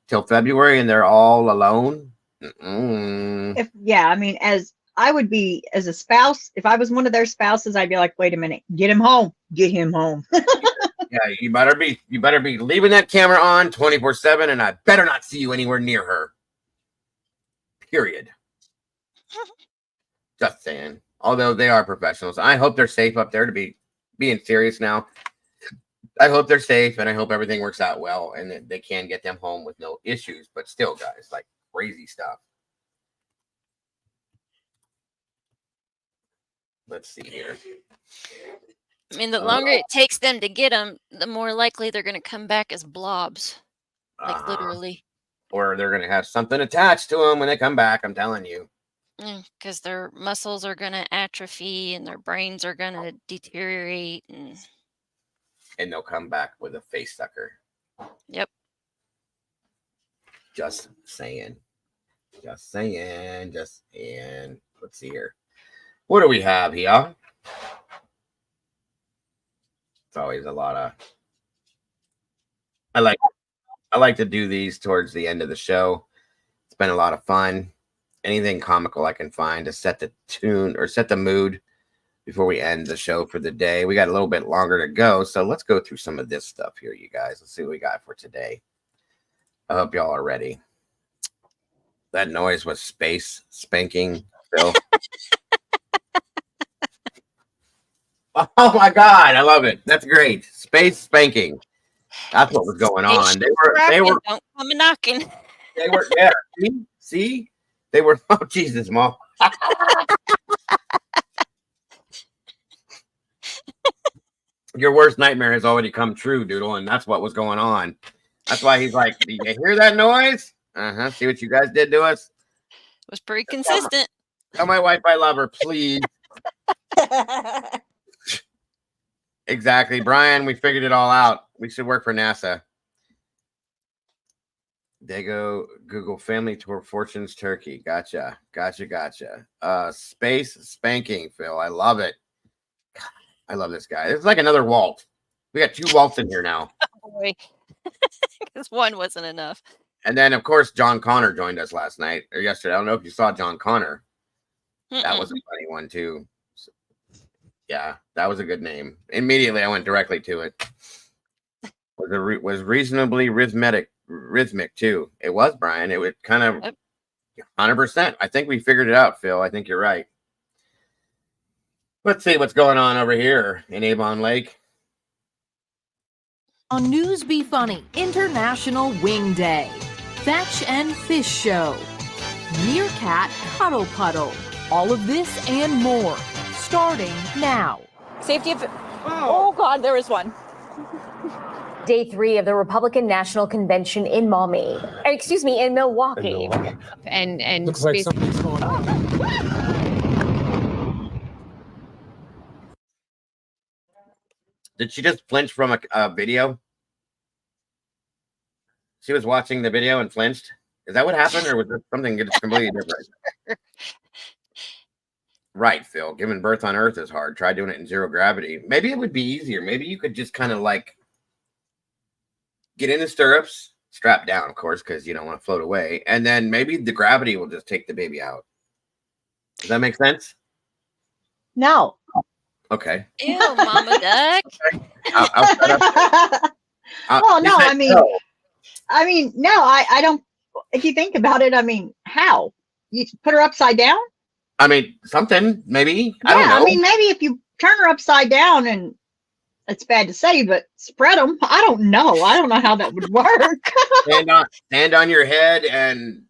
till February and they're all alone. I mean, as I would be as a spouse, if I was one of their spouses, I'd be like, wait a minute, get him home. Yeah, you better be leaving that camera on 24/7, and I better not see you anywhere near her. Period. Just saying. Although they are professionals, I hope they're safe up there. To be being serious now, I hope they're safe, and I hope everything works out well, and that they can get them home with no issues. But still, guys, like crazy stuff. Let's see here. I mean, the longer it takes them to get them, the more likely they're going to come back as blobs. Like literally. Or they're going to have something attached to them when they come back. I'm telling you. Because their muscles are going to atrophy and their brains are going to deteriorate. And they'll come back with a face sucker. Yep. Just saying. Just saying. Just saying. Let's see here. What do we have here? It's always a lot of. I like to do these towards the end of the show. It's been a lot of fun. Anything comical I can find to set the tune or set the mood before we end the show for the day. We got a little bit longer to go, so let's go through some of this stuff here, you guys. Let's see what we got for today. I hope y'all are ready. That noise was space spanking, Phil. Oh my God, I love it. That's great. Space spanking. That's what was going on. They were don't come knocking. They were there. See? They were oh Jesus, Mom. Your worst nightmare has already come true, Doodle, and that's what was going on. That's why he's like, do you hear that noise? Uh-huh. See what you guys did to us? It was pretty consistent. Tell my wife I love her, please. Exactly. Brian, we figured it all out. We should work for NASA. Dago, Google Family Tour Fortunes Turkey. Gotcha. Space spanking, Phil. I love it. I love this guy. It's like another Walt. We got 2 Walts in here now. Oh boy. Because one wasn't enough. And then, of course, John Connor joined us last night or yesterday. I don't know if you saw John Connor. That was a funny one, too. So, yeah, that was a good name. Immediately, I went directly to it. Was reasonably rhythmic, too. It was, Brian. It was kind of 100%. I think we figured it out, Phil. I think you're right. Let's see what's going on over here in Avon Lake. On News Be Funny, International Wing Day, Fetch and Fish Show, Meerkat Cuddle Puddle, all of this and more, starting now. Safety of... Oh, God, there is one. Day 3 of the Republican National Convention in Milwaukee. And Looks like something's going on. Did she just flinch from a video? She was watching the video and flinched? Is that what happened, or was it something completely different? Right, Phil. Giving birth on Earth is hard. Try doing it in zero gravity. Maybe it would be easier. Maybe you could just kind of like get in the stirrups, strap down, of course, because you don't want to float away, and then maybe the gravity will just take the baby out. Does that make sense? No. Okay. Ew, Mama Duck. I'll shut up. Well, no, No. I don't. If you think about it, I mean, how? You put her upside down? I mean, something, maybe. Yeah, I don't know. I mean, maybe if you turn her upside down, and it's bad to say, but spread them. I don't know. I don't know how that would work. stand on your head and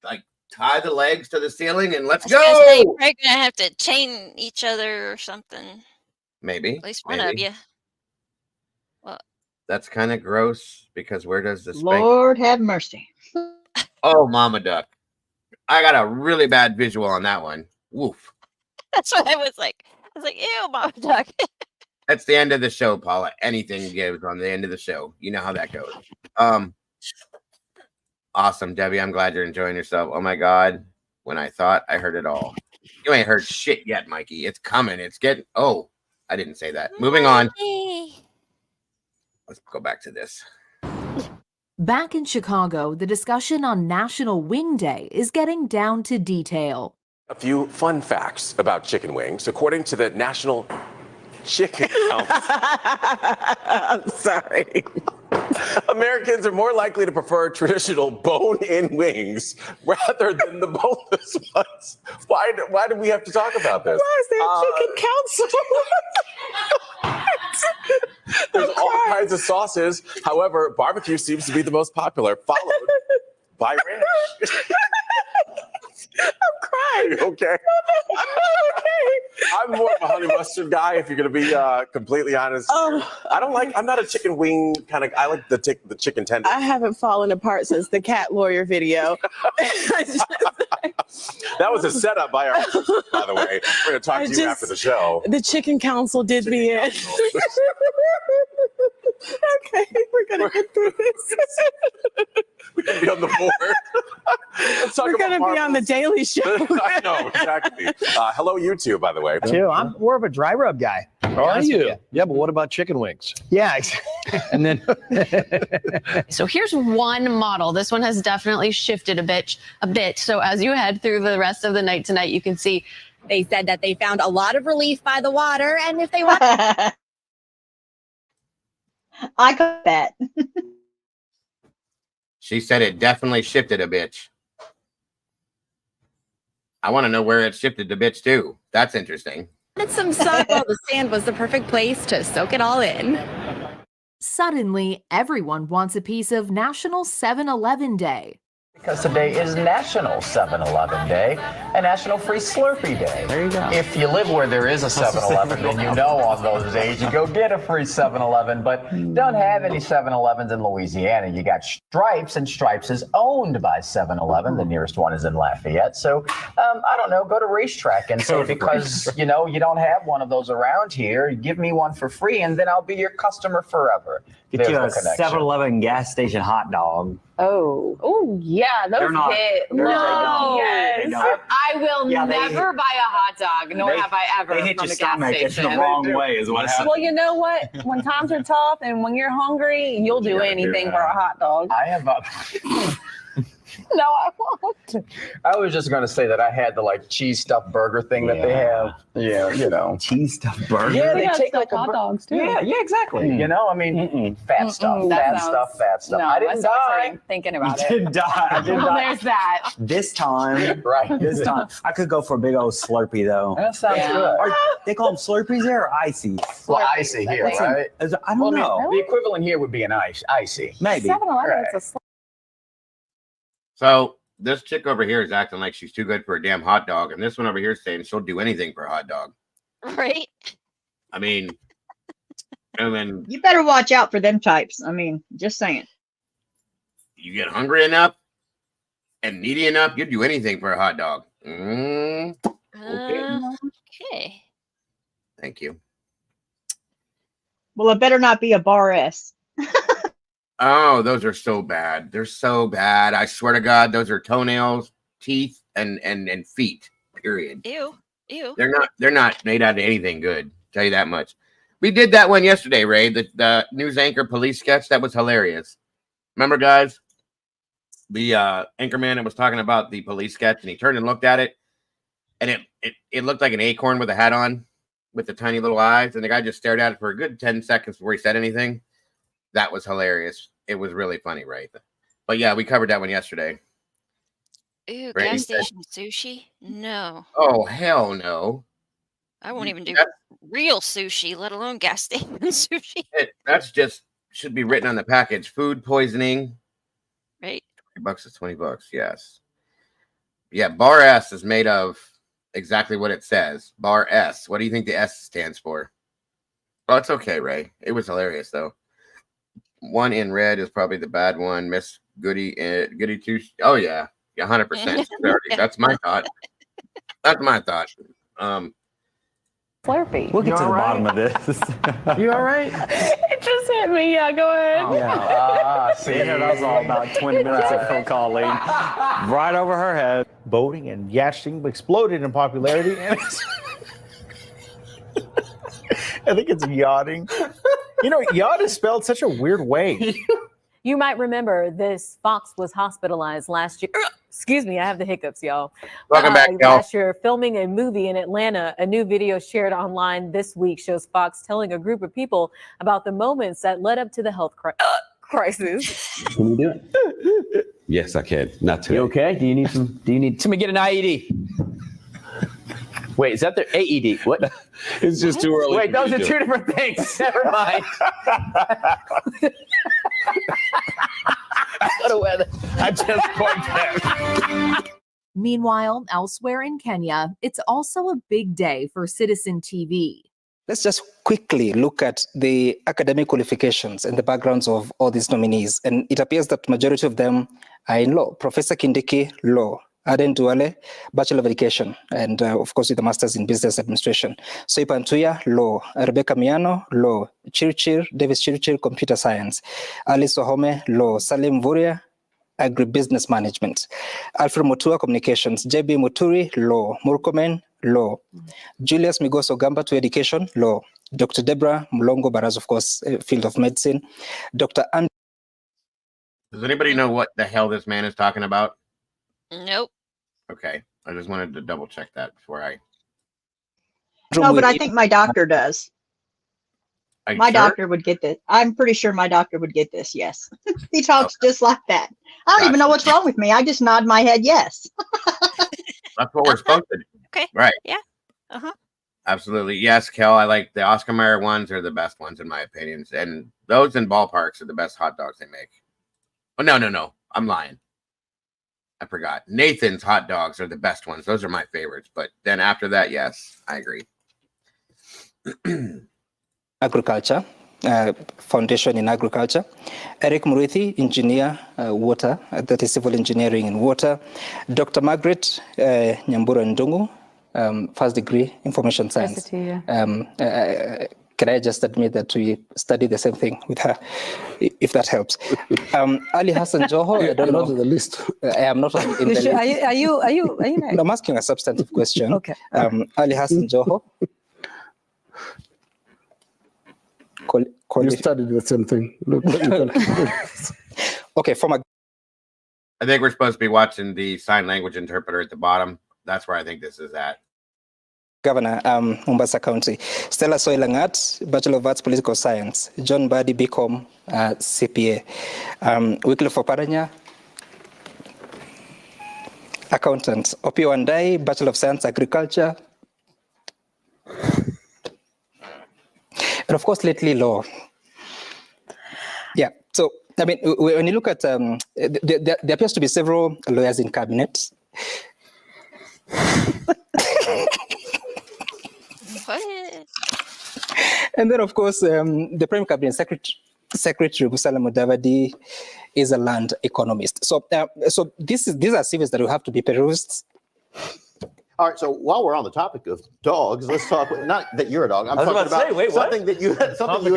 like tie the legs to the ceiling and let's I was gonna say, go. we're gonna have to chain each other or something. Maybe. At least one maybe. of you. Well, That's kind of gross because where does the spank? Lord have mercy. Oh, Mama Duck. I got a really bad visual on that one. Woof. that's what I was like. I was like, ew, Mama Duck. That's the end of the show, Paula. Anything gives on the end of the show. You know how that goes. Awesome, Debbie. I'm glad you're enjoying yourself. Oh my God. When I thought I heard it all. You ain't heard shit yet, Mikey. It's coming. It's getting. Oh, I didn't say that. Moving on. Let's go back to this. Back in Chicago, the discussion on National Wing Day is getting down to detail. A few fun facts about chicken wings. According to the National Chicken Council, I'm sorry. Americans are more likely to prefer traditional bone-in wings rather than the boneless ones. Why do we have to talk about this? Why is there a chicken council? There's all kinds of sauces. However, barbecue seems to be the most popular, followed by ranch. I'm crying. Okay. I'm not okay. I'm more of a honey mustard guy, if you're going to be completely honest. I'm not a chicken wing kind of, I like the chicken tender. I haven't fallen apart since the cat lawyer video. That was a setup by our, by the way. We're going to talk to you after the show. The chicken council did me in. Okay, we're going to get through this. We can be on the board. We're going to be on the Daily Show. I know, exactly. Hello, YouTube, by the way. Too. I'm more of a dry rub guy. Are you? Yeah, but what about chicken wings? Yeah. And then. So here's one model. This one has definitely shifted a bit. So as you head through the rest of the night tonight, you can see they said that they found a lot of relief by the water, and if they want. I got that. She said it definitely shifted a bitch. I want to know where it shifted the bitch to. That's interesting. Some sun. Well, the sand was the perfect place to soak it all in. Suddenly, everyone wants a piece of National 7-Eleven Day. Because today is National 7-Eleven Day and National Free Slurpee Day. There you go. If you live where there is a 7-Eleven, then you know on those days you go get a free 7-Eleven, but don't have any 7-Elevens in Louisiana. You got Stripes, and Stripes is owned by 7-Eleven. The nearest one is in Lafayette. So, I don't know, go to Racetrack and say, because, you know, you don't have one of those around here, give me one for free, and then I'll be your customer forever. Get you a There's the connection. 7-Eleven gas station hot dog. Oh, yeah, those They're not- hit. they're No, They don't. I will Yeah, they never buy a hot dog, nor they- have I ever they hit from your a gas stomach. It's station. the wrong way is what happens. Well, you know what? When times are tough and when you're hungry, you'll do anything for a hot dog. I have No, I won't. I was just going to say that I had the like cheese stuffed burger thing that they have. Yeah, you know. Cheese stuffed burger. Yeah, They they got take stuffed like hot dogs too. Yeah, exactly. You know, I mean, fat stuff, That fat sounds- stuff. No, I didn't so die. exciting thinking about You it. didn't die. I did Well, not. there's that. This time, Right. This time, I could go for a big old Slurpee though. That sounds good. They call them Slurpees there or ices? Well, icy here, What's in- right? I don't know. The equivalent here would be an icy. Maybe. 7-Eleven, it's a So this chick over here is acting like she's too good for a damn hot dog, and this one over here is saying she'll do anything for a hot dog. Right? I mean, and then You better watch out for them types. I mean, just saying. you get hungry enough and needy enough, you'd do anything for a hot dog. Okay. Okay. Thank you. Well, it better not be a bar S. Oh, those are so bad. They're so bad. I swear to God, those are toenails, teeth, and feet. Period. Ew. Ew. They're not made out of anything good. Tell you that much. We did that one yesterday, Ray. The news anchor police sketch. That was hilarious. Remember, guys? The anchorman that was talking about the police sketch, and he turned and looked at it, and it looked like an acorn with a hat on, with the tiny little eyes, and the guy just stared at it for a good 10 seconds before he said anything. That was hilarious. It was really funny, right? But yeah, we covered that one yesterday. Ew, Right, gas he said- station sushi? No. Oh, hell no. I won't even do That- real sushi, let alone gas station sushi. That's just should be written on the package. Food poisoning. Right. $20 is $20. Yes. Yeah. Bar S is made of exactly what it says. Bar S. What do you think the S stands for? Oh, it's okay, Ray. It was hilarious though. One in red is probably the bad one. Miss Goody, Goody Two. Oh yeah, 100%. That's my thought. That's my thought. Slurpee. We'll get to the bottom of this. You all right? It just hit me. Yeah, go ahead. See, that was all about 20 minutes of Phil Colleen. Right over her head. Boating and yachting exploded in popularity. And I think it's yachting. You know, yacht is spelled such a weird way. You might remember this fox was hospitalized last year. Excuse me, I have the hiccups, y'all. Welcome back, y'all. Last year, filming a movie in Atlanta. A new video shared online this week shows Fox telling a group of people about the moments that led up to the health crisis. Can you do it? Yes, I can. Not today. You okay? Do you need some? Do you need? Let me get an IED. Wait, is that the AED? What? It's just too early. Wait, for those me are to two do it. different things. Never mind. I just point that. Meanwhile, elsewhere in Kenya, it's also a big day for Citizen TV. Let's just quickly look at the academic qualifications and the backgrounds of all these nominees. And it appears that majority of them are in law. Professor Kindiki, law. Aden Duale, Bachelor of Education, and of course with a Master's in Business Administration. Soipa Ntuya, law. Rebecca Miano, law. Davis Chirchir, Computer Science. Alice Wahome, law. Salim Vuria, Agribusiness Management. Alfred Mutua, Communications. JB Muturi, law. Murkomen, law. Julius Migoso Gamba to Education, law. Dr. Deborah Mlongo Baraz, of course, field of medicine. Dr. And. Does anybody know what the hell this man is talking about? Nope. Okay. I just wanted to double check that before I. No, but I think my doctor does. Are you My sure? doctor would get this. I'm pretty sure my doctor would get this. Yes. He talks just like that. I don't even know what's wrong with me. I just nod my head yes. That's what we're supposed to do. Okay. Right. Yeah. Uh-huh. Absolutely. Yes, Kel. I like the Oscar Mayer ones are the best ones in my opinions. And those in ballparks are the best hot dogs they make. Oh, no. I'm lying. I forgot. Nathan's hot dogs are the best ones. Those are my favorites. But then after that, yes, I agree. Agriculture, Foundation in Agriculture. Eric Murithi, Engineer, Water, that is Civil Engineering in Water. Dr. Margaret Nyambura Ndungu, first degree, Information Science. Can I just admit that we study the same thing with her, if that helps? Ali Hassan Joho, I don't know. Not on the list. I am not in the list. Are you No, I'm asking a substantive question. Okay. Ali Hassan Joho. You studied the same thing. Look, Okay, from a I think we're supposed to be watching the sign language interpreter at the bottom. That's where I think this is at. Governor, Mombasa County. Stella Soilangat, Bachelor of Arts, Political Science. John Badi, BCom, CPA. Wycliffe Oparanya, Accountant. Opio Wandai, Bachelor of Science, Agriculture. And of course, lately, law. Yeah, so, I mean, when you look at, there appears to be several lawyers in cabinet. What? And then, of course, the Prime Cabinet Secretary Musala Mudavadi is a land economist. So, these are CVs that will have to be perused. All right. So while we're on the topic of dogs, let's talk. Not that you're a dog. I'm I was talking about to say, about wait, what? something that you had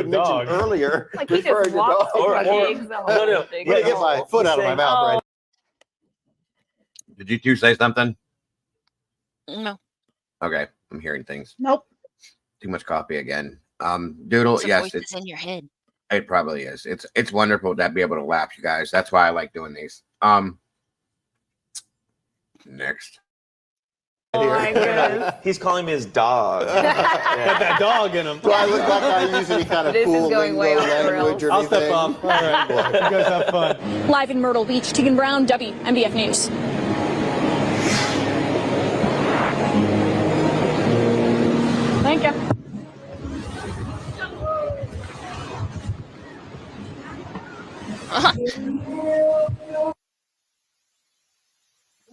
mentioned earlier. Like he referring just to walks dogs. through pigs. I'm gonna get my foot out of my mouth right. Did you two say something? No. Okay, I'm hearing things. Nope. Too much coffee again. Doodle, Some yes, voices it's in your head. it probably is. It's wonderful to be able to laugh, you guys. That's why I like doing these. Next. Oh my goodness. He's calling me his dog. Got that dog in him. Do I look like I use any kind of This is cool going way lingo off the language or I'll anything? step off. All right. You guys have fun. Live in Myrtle Beach, Tegan Brown, WMBF News. Thank you.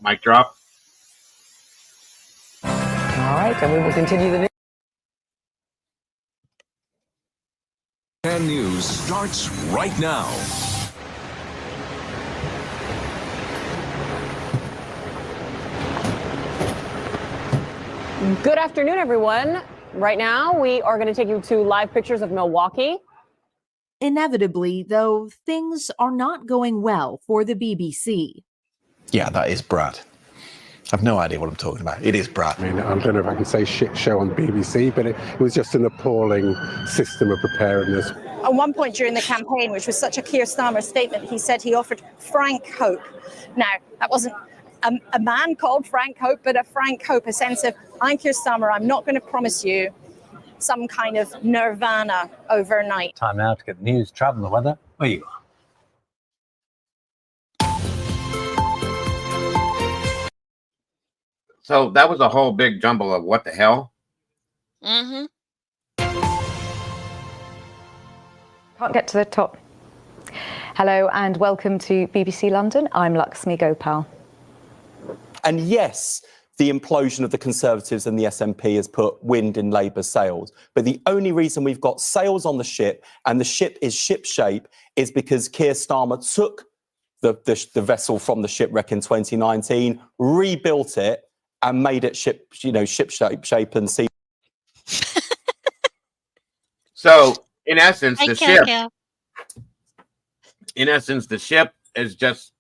Mic drop. All right, and we will continue the news. 10 News starts right now. Good afternoon, everyone. Right now, we are going to take you to live pictures of Milwaukee. Inevitably, though, things are not going well for the BBC. Yeah, that is Brad. I've no idea what I'm talking about. It is Brad. I mean, I don't know if I can say shit show on the BBC, but it was just an appalling system of preparedness. At one point during the campaign, which was such a Keir Starmer statement, he said he offered frank hope. Now, that wasn't a man called Frank Hope, but a frank hope, a sense of, I'm Keir Starmer, I'm not going to promise you some kind of nirvana overnight. Time now to get the news, travel, and the weather. Where you are. So that was a whole big jumble of what the hell. Mm-hmm. Can't get to the top. Hello and welcome to BBC London. I'm Lakshmi Gopal. And yes, the implosion of the Conservatives and the SNP has put wind in Labour's sails. But the only reason we've got sails on the ship and the ship is shipshape is because Keir Starmer took the vessel from the shipwreck in 2019, rebuilt it and made it ship shape and sea. So in essence, I the can't ship. go. In essence, the ship is just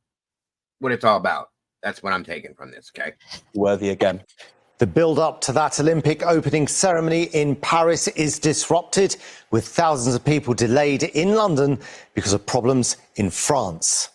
what it's all about. That's what I'm taking from this, okay? Worthy again. The build-up to that Olympic opening ceremony in Paris is disrupted, with thousands of people delayed in London because of problems in France.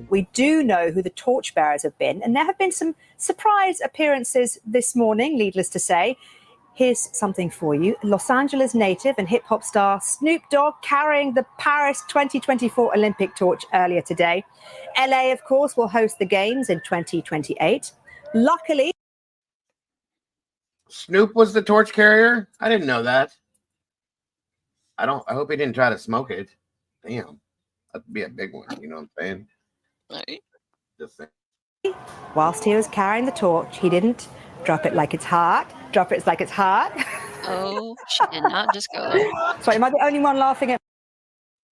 We do know who the torchbearers have been, and there have been some surprise appearances this morning, needless to say. Here's something for you. Los Angeles native and hip-hop star Snoop Dogg carrying the Paris 2024 Olympic torch earlier today. LA, of course, will host the Games in 2028. Luckily... Snoop was the torch carrier? I didn't know that. I hope he didn't try to smoke it. Damn. That'd be a big one, you know what I'm saying? Just saying. Whilst he was carrying the torch, he didn't drop it like it's hot. Drop it like it's hot. Oh, she did not just go there. Sorry, am I the only one laughing at...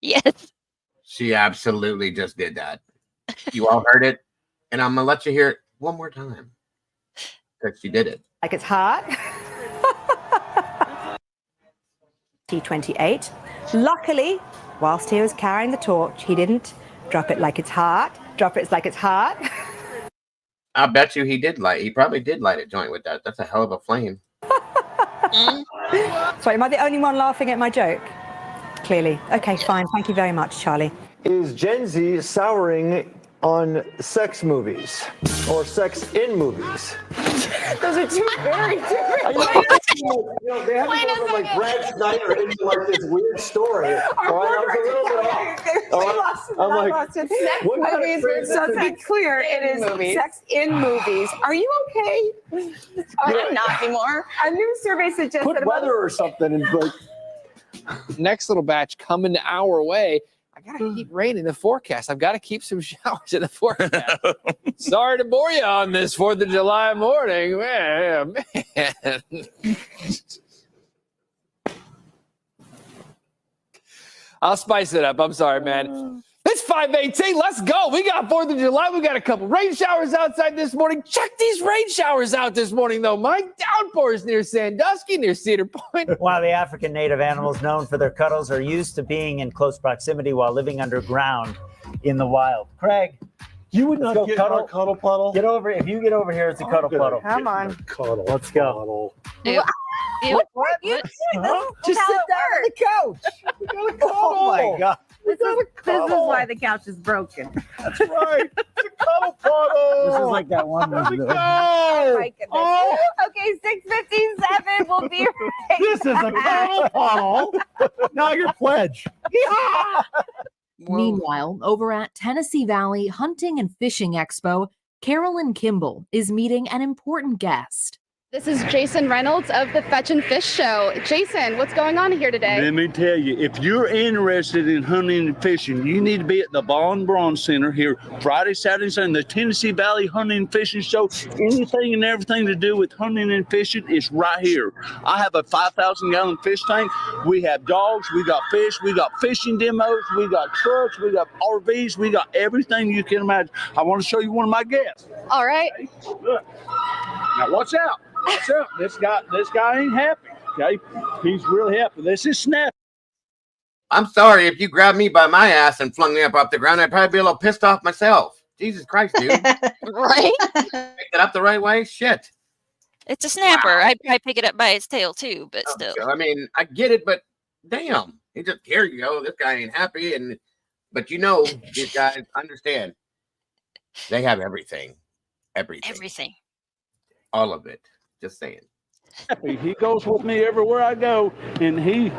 Yes. She absolutely just did that. You all heard it, and I'm gonna let you hear it one more time because she did it. Like it's hot. T28. Luckily, whilst he was carrying the torch, he didn't Drop it like it's hot. Drop it like it's hot. I bet you he probably did light a joint with that. That's a hell of a flame. Sorry, am I the only one laughing at my joke? Clearly. Okay, fine. Thank you very much, Charlie. Is Gen Z souring on sex movies or sex in movies? Those are two very different They haven't gone like Brad Snyder into like this weird story. All right, I was a little bit off. I'm like, what kind of movies, so to be clear, it is sex in movies. Are you okay? I'm not anymore. A new survey suggests put that weather or something and like. Next little batch coming our way. I gotta keep rain in the forecast. I've got to keep some showers in the forecast. Sorry to bore you on this 4th of July morning, man. I'll spice it up. I'm sorry, man. It's 5:18. Let's go. We got 4th of July. We got a couple rain showers outside this morning. Check these rain showers out this morning, though. Mike, downpours near Sandusky, near Cedar Point. While the African native animals known for their cuddles are used to being in close proximity while living underground in the wild. Craig, you would not get cuddle, a cuddle puddle. Get over. If you get over here, it's a cuddle puddle. Come on. Cuddle. Let's go. What? You Just sit down on the couch. Oh my God. This is why the couch is broken. That's right. It's a cuddle puddle. This is like that one movie. Oh my goodness. Okay, 6:57. We'll be right This is a cuddle puddle. Now your pledge. Meanwhile, over at Tennessee Valley Hunting and Fishing Expo, Carolyn Kimball is meeting an important guest. This is Jason Reynolds of the Fetch and Fish Show. Jason, what's going on here today? Let me tell you, if you're interested in hunting and fishing, you need to be at the Ball and Bronze Center here Friday, Saturday, and Sunday. The Tennessee Valley Hunting and Fishing Show. Anything and everything to do with hunting and fishing is right here. I have a 5,000-gallon fish tank. We have dogs. We got fish. We got fishing demos. We got trucks. We got RVs. We got everything you can imagine. I want to show you one of my guests. All right. Look. Now watch out. Watch out. This guy ain't happy. Okay, he's really happy. This is Snap. I'm sorry if you grabbed me by my ass and flung me up off the ground. I'd probably be a little pissed off myself. Jesus Christ, dude! Right? Picked it up the right way. Shit. It's a snapper. Wow. I'd probably pick it up by its tail too, but still. I mean, I get it, but damn, he just here you go. This guy ain't happy, but you know, these guys understand. They have everything. Everything. All of it. Just saying. He goes with me everywhere I go, and he's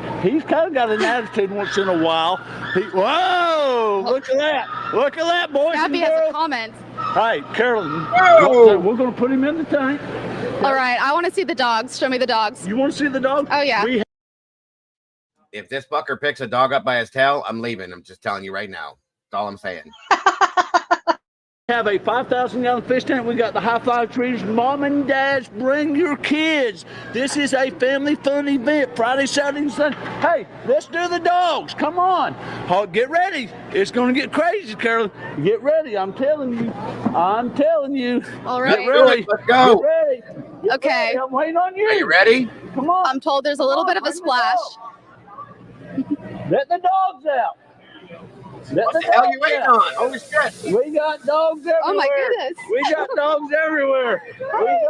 kind of got an attitude once in a while. Whoa! Look at that! Look at that, boys and girls. Happy has a comment. Hey, Carolyn, we're going to put him in the tank. All right, I want to see the dogs. Show me the dogs. You want to see the dogs? Oh yeah. If this fucker picks a dog up by his tail, I'm leaving. I'm just telling you right now. That's all I'm saying. Have a 5,000-gallon fish tank. We got the high five trees. Mom and dads, bring your kids. This is a family fun event. Friday, Saturday, and Sunday. Hey, let's do the dogs. Come on. Get ready. It's going to get crazy, Carolyn. Get ready. I'm telling you. All right. Get ready. Let's go. Get ready. Get Okay. ready. I'm waiting on you. Are you ready? Come on. I'm told there's a little bit of a splash. Let the dogs out. What the hell are you waiting on? Holy shit. We got dogs everywhere. Oh my goodness. We got dogs everywhere.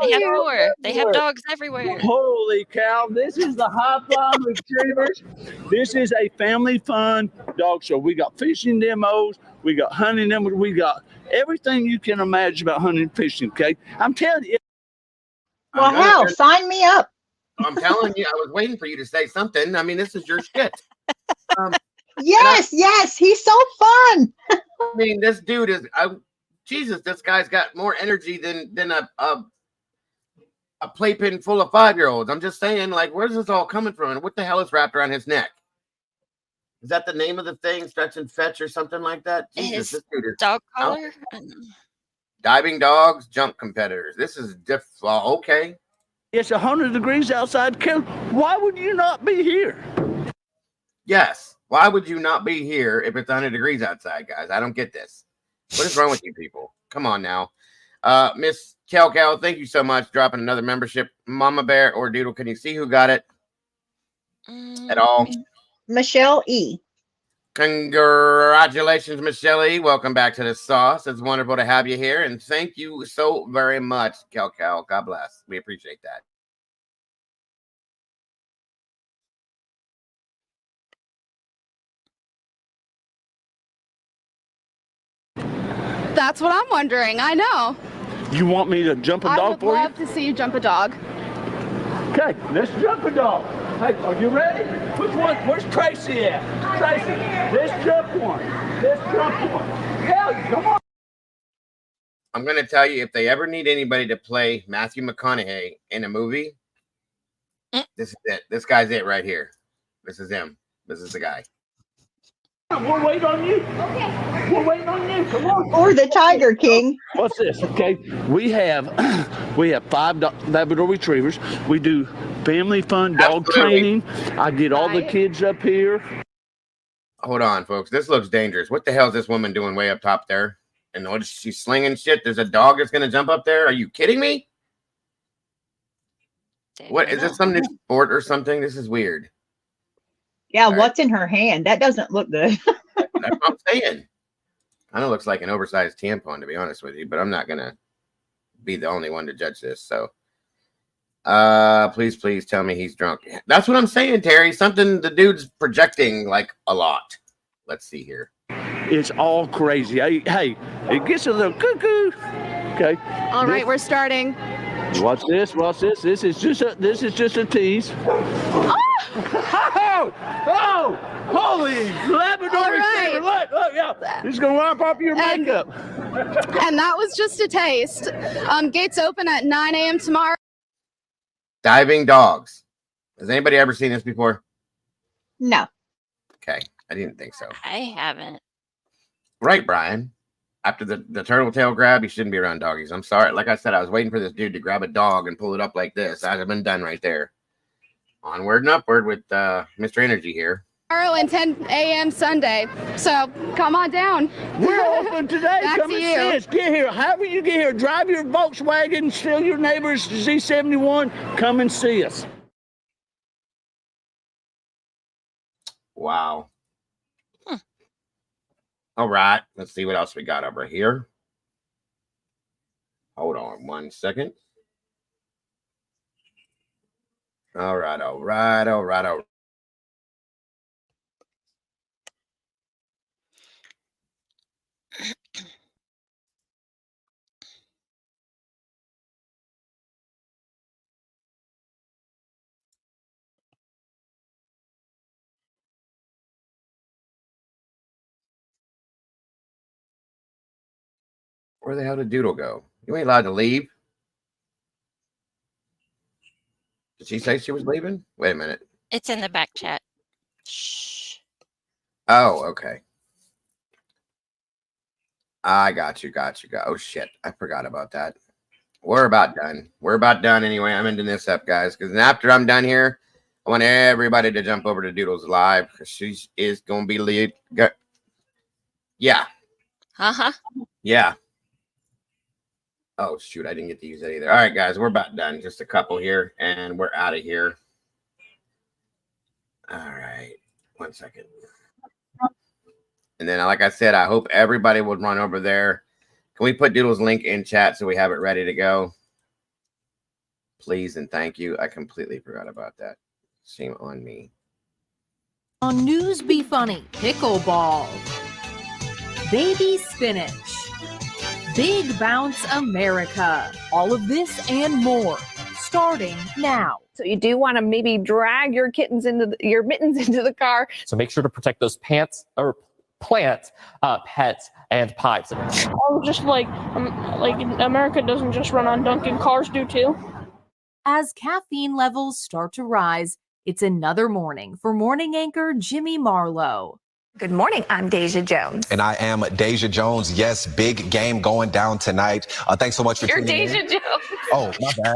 They have more. They have dogs everywhere. Holy cow. This is the High Flying Retrievers. This is a family fun dog show. We got fishing demos. We got hunting demos. We got everything you can imagine about hunting and fishing, okay? I'm telling you. Well, hell, sign me up. I'm telling you, I was waiting for you to say something. I mean, this is your shit. Yes, he's so fun. I mean, this dude is, Jesus, this guy's got more energy than a playpen full of 5-year-olds. I'm just saying, like, where's this all coming from? And what the hell is wrapped around his neck? Is that the name of the thing, Stretch and Fetch or something like that? Jesus, this dude is dog collar. Diving dogs, jump competitors. This is okay. It's 100 degrees outside. Why would you not be here? Yes. Why would you not be here if it's 100 degrees outside, guys? I don't get this. What is wrong with you people? Come on now. Miss Cal, thank you so much. Dropping another membership. Mama Bear or Doodle, can you see who got it at all? Michelle E. Congratulations, Miss Shelley. Welcome back to the sauce. It's wonderful to have you here. And thank you so very much, Cal. God bless. We appreciate that. That's what I'm wondering. I know. You want me to jump a dog for you? I would love to see you jump a dog. Okay, let's jump a dog. Hey, are you ready? Which one? Where's Tracy at? Tracy, let's jump one. Let's jump one. Yeah, come on. I'm going to tell you, if they ever need anybody to play Matthew McConaughey in a movie, this is it. This guy's it right here. This is him. This is the guy. We'll wait on you. Okay. We're waiting on you. Come on. Or the Tiger King. What's this? Okay, we have 5 Labrador Retrievers. We do family fun dog training. I get all the kids up here. Hold on, folks. This looks dangerous. What the hell is this woman doing way up top there? And what is she slinging shit? There's a dog that's going to jump up there. Are you kidding me? What is this? Some new sport or something? This is weird. Yeah, what's in her hand? That doesn't look good. That's what I'm saying. Kind of looks like an oversized tampon, to be honest with you, but I'm not going to be the only one to judge this. So, please tell me he's drunk. That's what I'm saying, Terry. Something the dude's projecting like a lot. Let's see here. It's all crazy. Hey, it gets a little cuckoo. Okay. All right, we're starting. Watch this. Watch this. This is just a tease. Oh! Holy Labrador Retriever! Look, yeah. He's gonna wipe off your makeup. And that was just a taste. Gates open at 9 a.m. tomorrow. Diving dogs. Has anybody ever seen this before? No. Okay, I didn't think so. I haven't. Right, Brian. After the turtle tail grab, you shouldn't be around doggies. I'm sorry. Like I said, I was waiting for this dude to grab a dog and pull it up like this. I'd have been done right there. Onward and upward with Mr. Energy here. Tomorrow and 10 a.m. Sunday. So come on down. We're open today. Back Come to and you. see us. Get here. However you get here, drive your Volkswagen, steal your neighbor's Z71. Come and see us. Wow. All right. Let's see what else we got over here. Hold on 1 second. All right. Where the hell did Doodle go? You ain't allowed to leave. Did she say she was leaving? Wait a minute. It's in the back chat. Shh. Oh, okay. I got you. Oh, shit. I forgot about that. We're about done anyway. I'm ending this up, guys, because after I'm done here, I want everybody to jump over to Doodle's live because she is going to be lead. Yeah. Uh-huh. Yeah. Oh, shoot. I didn't get to use that either. All right, guys. We're about done. Just a couple here, and we're out of here. All right. 1 second. And then, like I said, I hope everybody would run over there. Can we put Doodle's link in chat so we have it ready to go? Please and thank you. I completely forgot about that. Shame on me. On News Be Funny, pickleball, baby spinach, Big Bounce America. All of this and more, starting now. So you do want to maybe drag your mittens into the car. So make sure to protect those pants or plants, pets, and pipes. Oh, just like America doesn't just run on Dunkin', cars do too. As caffeine levels start to rise, it's another morning for morning anchor Jimmy Marlowe. Good morning. I'm Deja Jones. And I am Deja Jones. Yes, big game going down tonight. Thanks so much for tuning in. Deja Jones. Oh, my bad.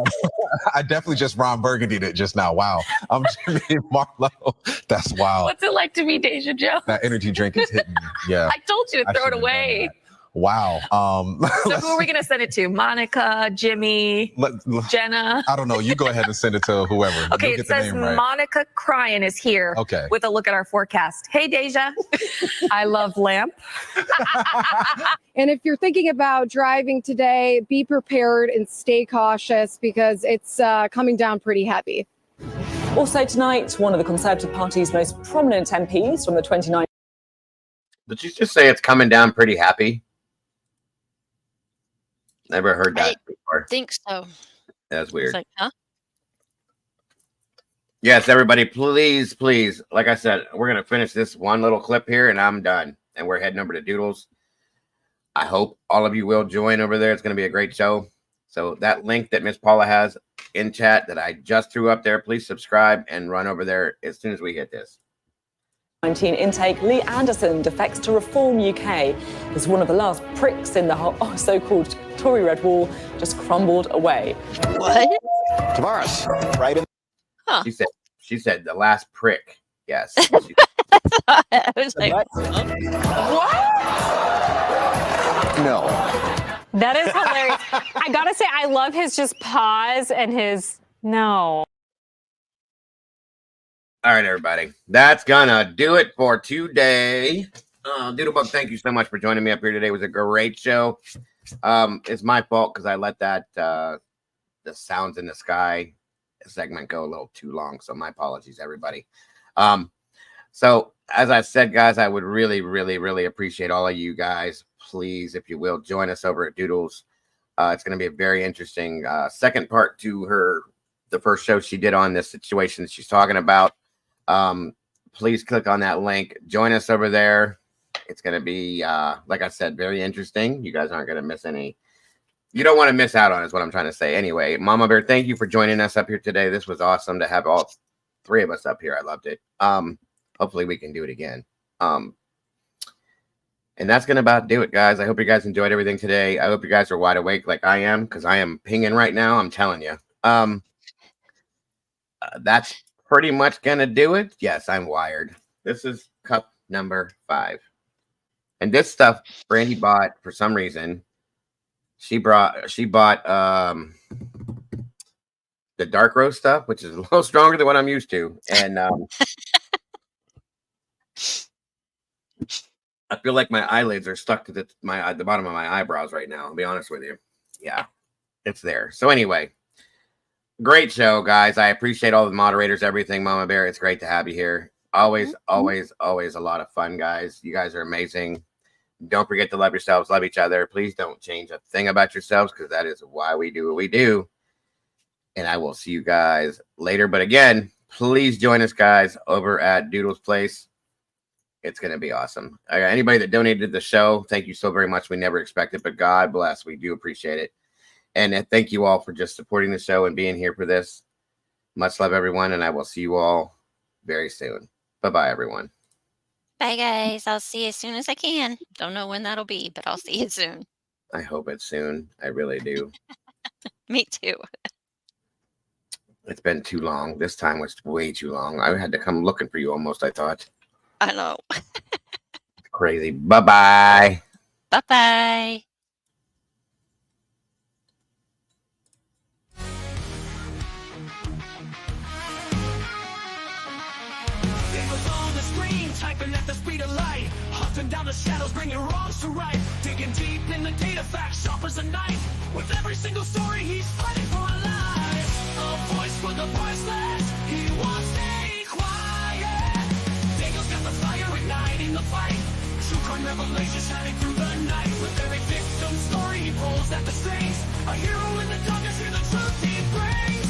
I definitely just Ron Burgundy'd it just now. Wow. I'm Jimmy Marlowe. That's wild. What's it like to be Deja Jones? That energy drink is hitting me. Yeah. I told you to throw it away. Wow. So who are we going to send it to? Monica, Jimmy, Jenna? I don't know. You go ahead and send it to whoever. Okay, You'll it get the says name right. Monica Cryan is here with a look at our forecast. Hey, Deja. I love lamp. And if you're thinking about driving today, be prepared and stay cautious because it's coming down pretty heavy. Also tonight, one of the Conservative Party's most prominent MPs from the 29. Did you just say it's coming down pretty happy? Never heard that before. I think so. That's weird. It's like, huh? Yes, everybody, please, please. Like I said, we're going to finish this one little clip here and I'm done. And we're heading over to Doodles. I hope all of you will join over there. It's going to be a great show. So that link that Miss Paula has in chat that I just threw up there, please subscribe and run over there as soon as we hit this. 19 intake, Lee Anderson defects to Reform UK. Is one of the last pricks in the whole so-called Tory Red Wall just crumbled away. What? Tavares, right in. Huh. She said the last prick. Yes. I was like, No. That is hilarious. I gotta say, I love his just pause and his no. All right, everybody. That's gonna do it for today. Doodlebug, thank you so much for joining me up here today. It was a great show. It's my fault because I let that the sounds in the sky segment go a little too long. So my apologies, everybody. So as I said, guys, I would really, really, really appreciate all of you guys. Please, if you will, join us over at Doodles. It's going to be a very interesting second part to the first show she did on this situation that she's talking about. Please click on that link. Join us over there. It's going to be, like I said, very interesting. You guys aren't going to miss any. You don't want to miss out on it, is what I'm trying to say. Anyway, Mama Bear, thank you for joining us up here today. This was awesome to have all three of us up here. I loved it. Hopefully we can do it again. And that's going to about do it, guys. I hope you guys enjoyed everything today. I hope you guys are wide awake like I am, because I am pinging right now. I'm telling you. That's pretty much going to do it. Yes, I'm wired. This is cup number 5. And this stuff Brandy bought for some reason. She bought the dark roast stuff, which is a little stronger than what I'm used to. And I feel like my eyelids are stuck to the bottom of my eyebrows right now. I'll be honest with you. Yeah, it's there. So anyway, great show, guys. I appreciate all the moderators, everything, Mama Bear. It's great to have you here. Always, always, always a lot of fun, guys. You guys are amazing. Don't forget to love yourselves, love each other. Please don't change a thing about yourselves, because that is why we do what we do. And I will see you guys later. But again, please join us, guys, over at Doodle's Place. It's going to be awesome. Anybody that donated to the show, thank you so very much. We never expected, but God bless. We do appreciate it. And thank you all for just supporting the show and being here for this. Much love, everyone. And I will see you all very soon. Bye-bye, everyone. bye, guys. I'll see you as soon as I can. Don't know when that'll be, but I'll see you soon. I hope it's soon. I really do. Me too. It's been too long. This time was way too long. I had to come looking for you almost, I thought. I know. Crazy. Bye-bye. Bye-bye. Typing at the speed of light, hunting down the shadows, bringing wrongs to right, digging deep in the data, facts sharp as a knife. With every single story, he's fighting for a life. A voice for the voiceless, he won't stay quiet. Dago's got the fire igniting the fight. True crime revelations shining through the night. With every victim story, he pulls at the strings. A hero in the darkness, hear the truth he brings.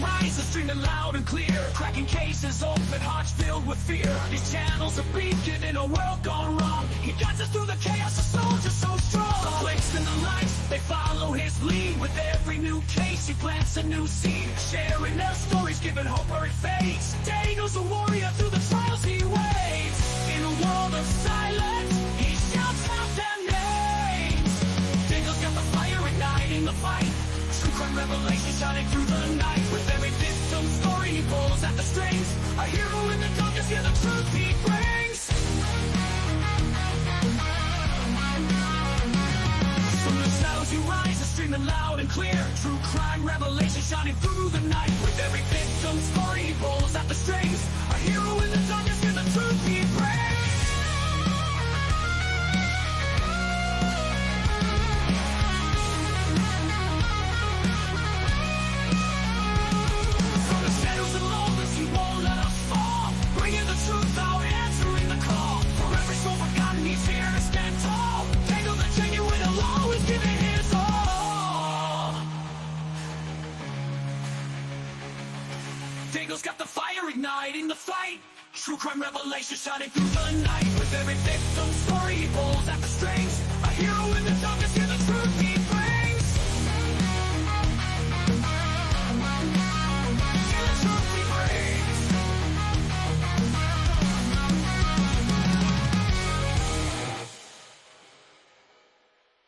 Rise, streaming loud and clear, cracking cases open, hearts filled with fear. These channels are beacon in a world gone wrong. He guides us through the chaos, a soldier so strong. The flakes and the lights, they follow his lead. With every new case, he plants a new seed. Sharing their stories, giving hope where it fades. Dago's a warrior through the trials he waits. In a world of silence, he shouts out their names. Dago's got the fire igniting the fight. True crime revelation shining through the night. With every victim story, he pulls at the strings. A hero in the darkness, hear the truth. fighting the fight. True crime revelation shining through the night. With every victim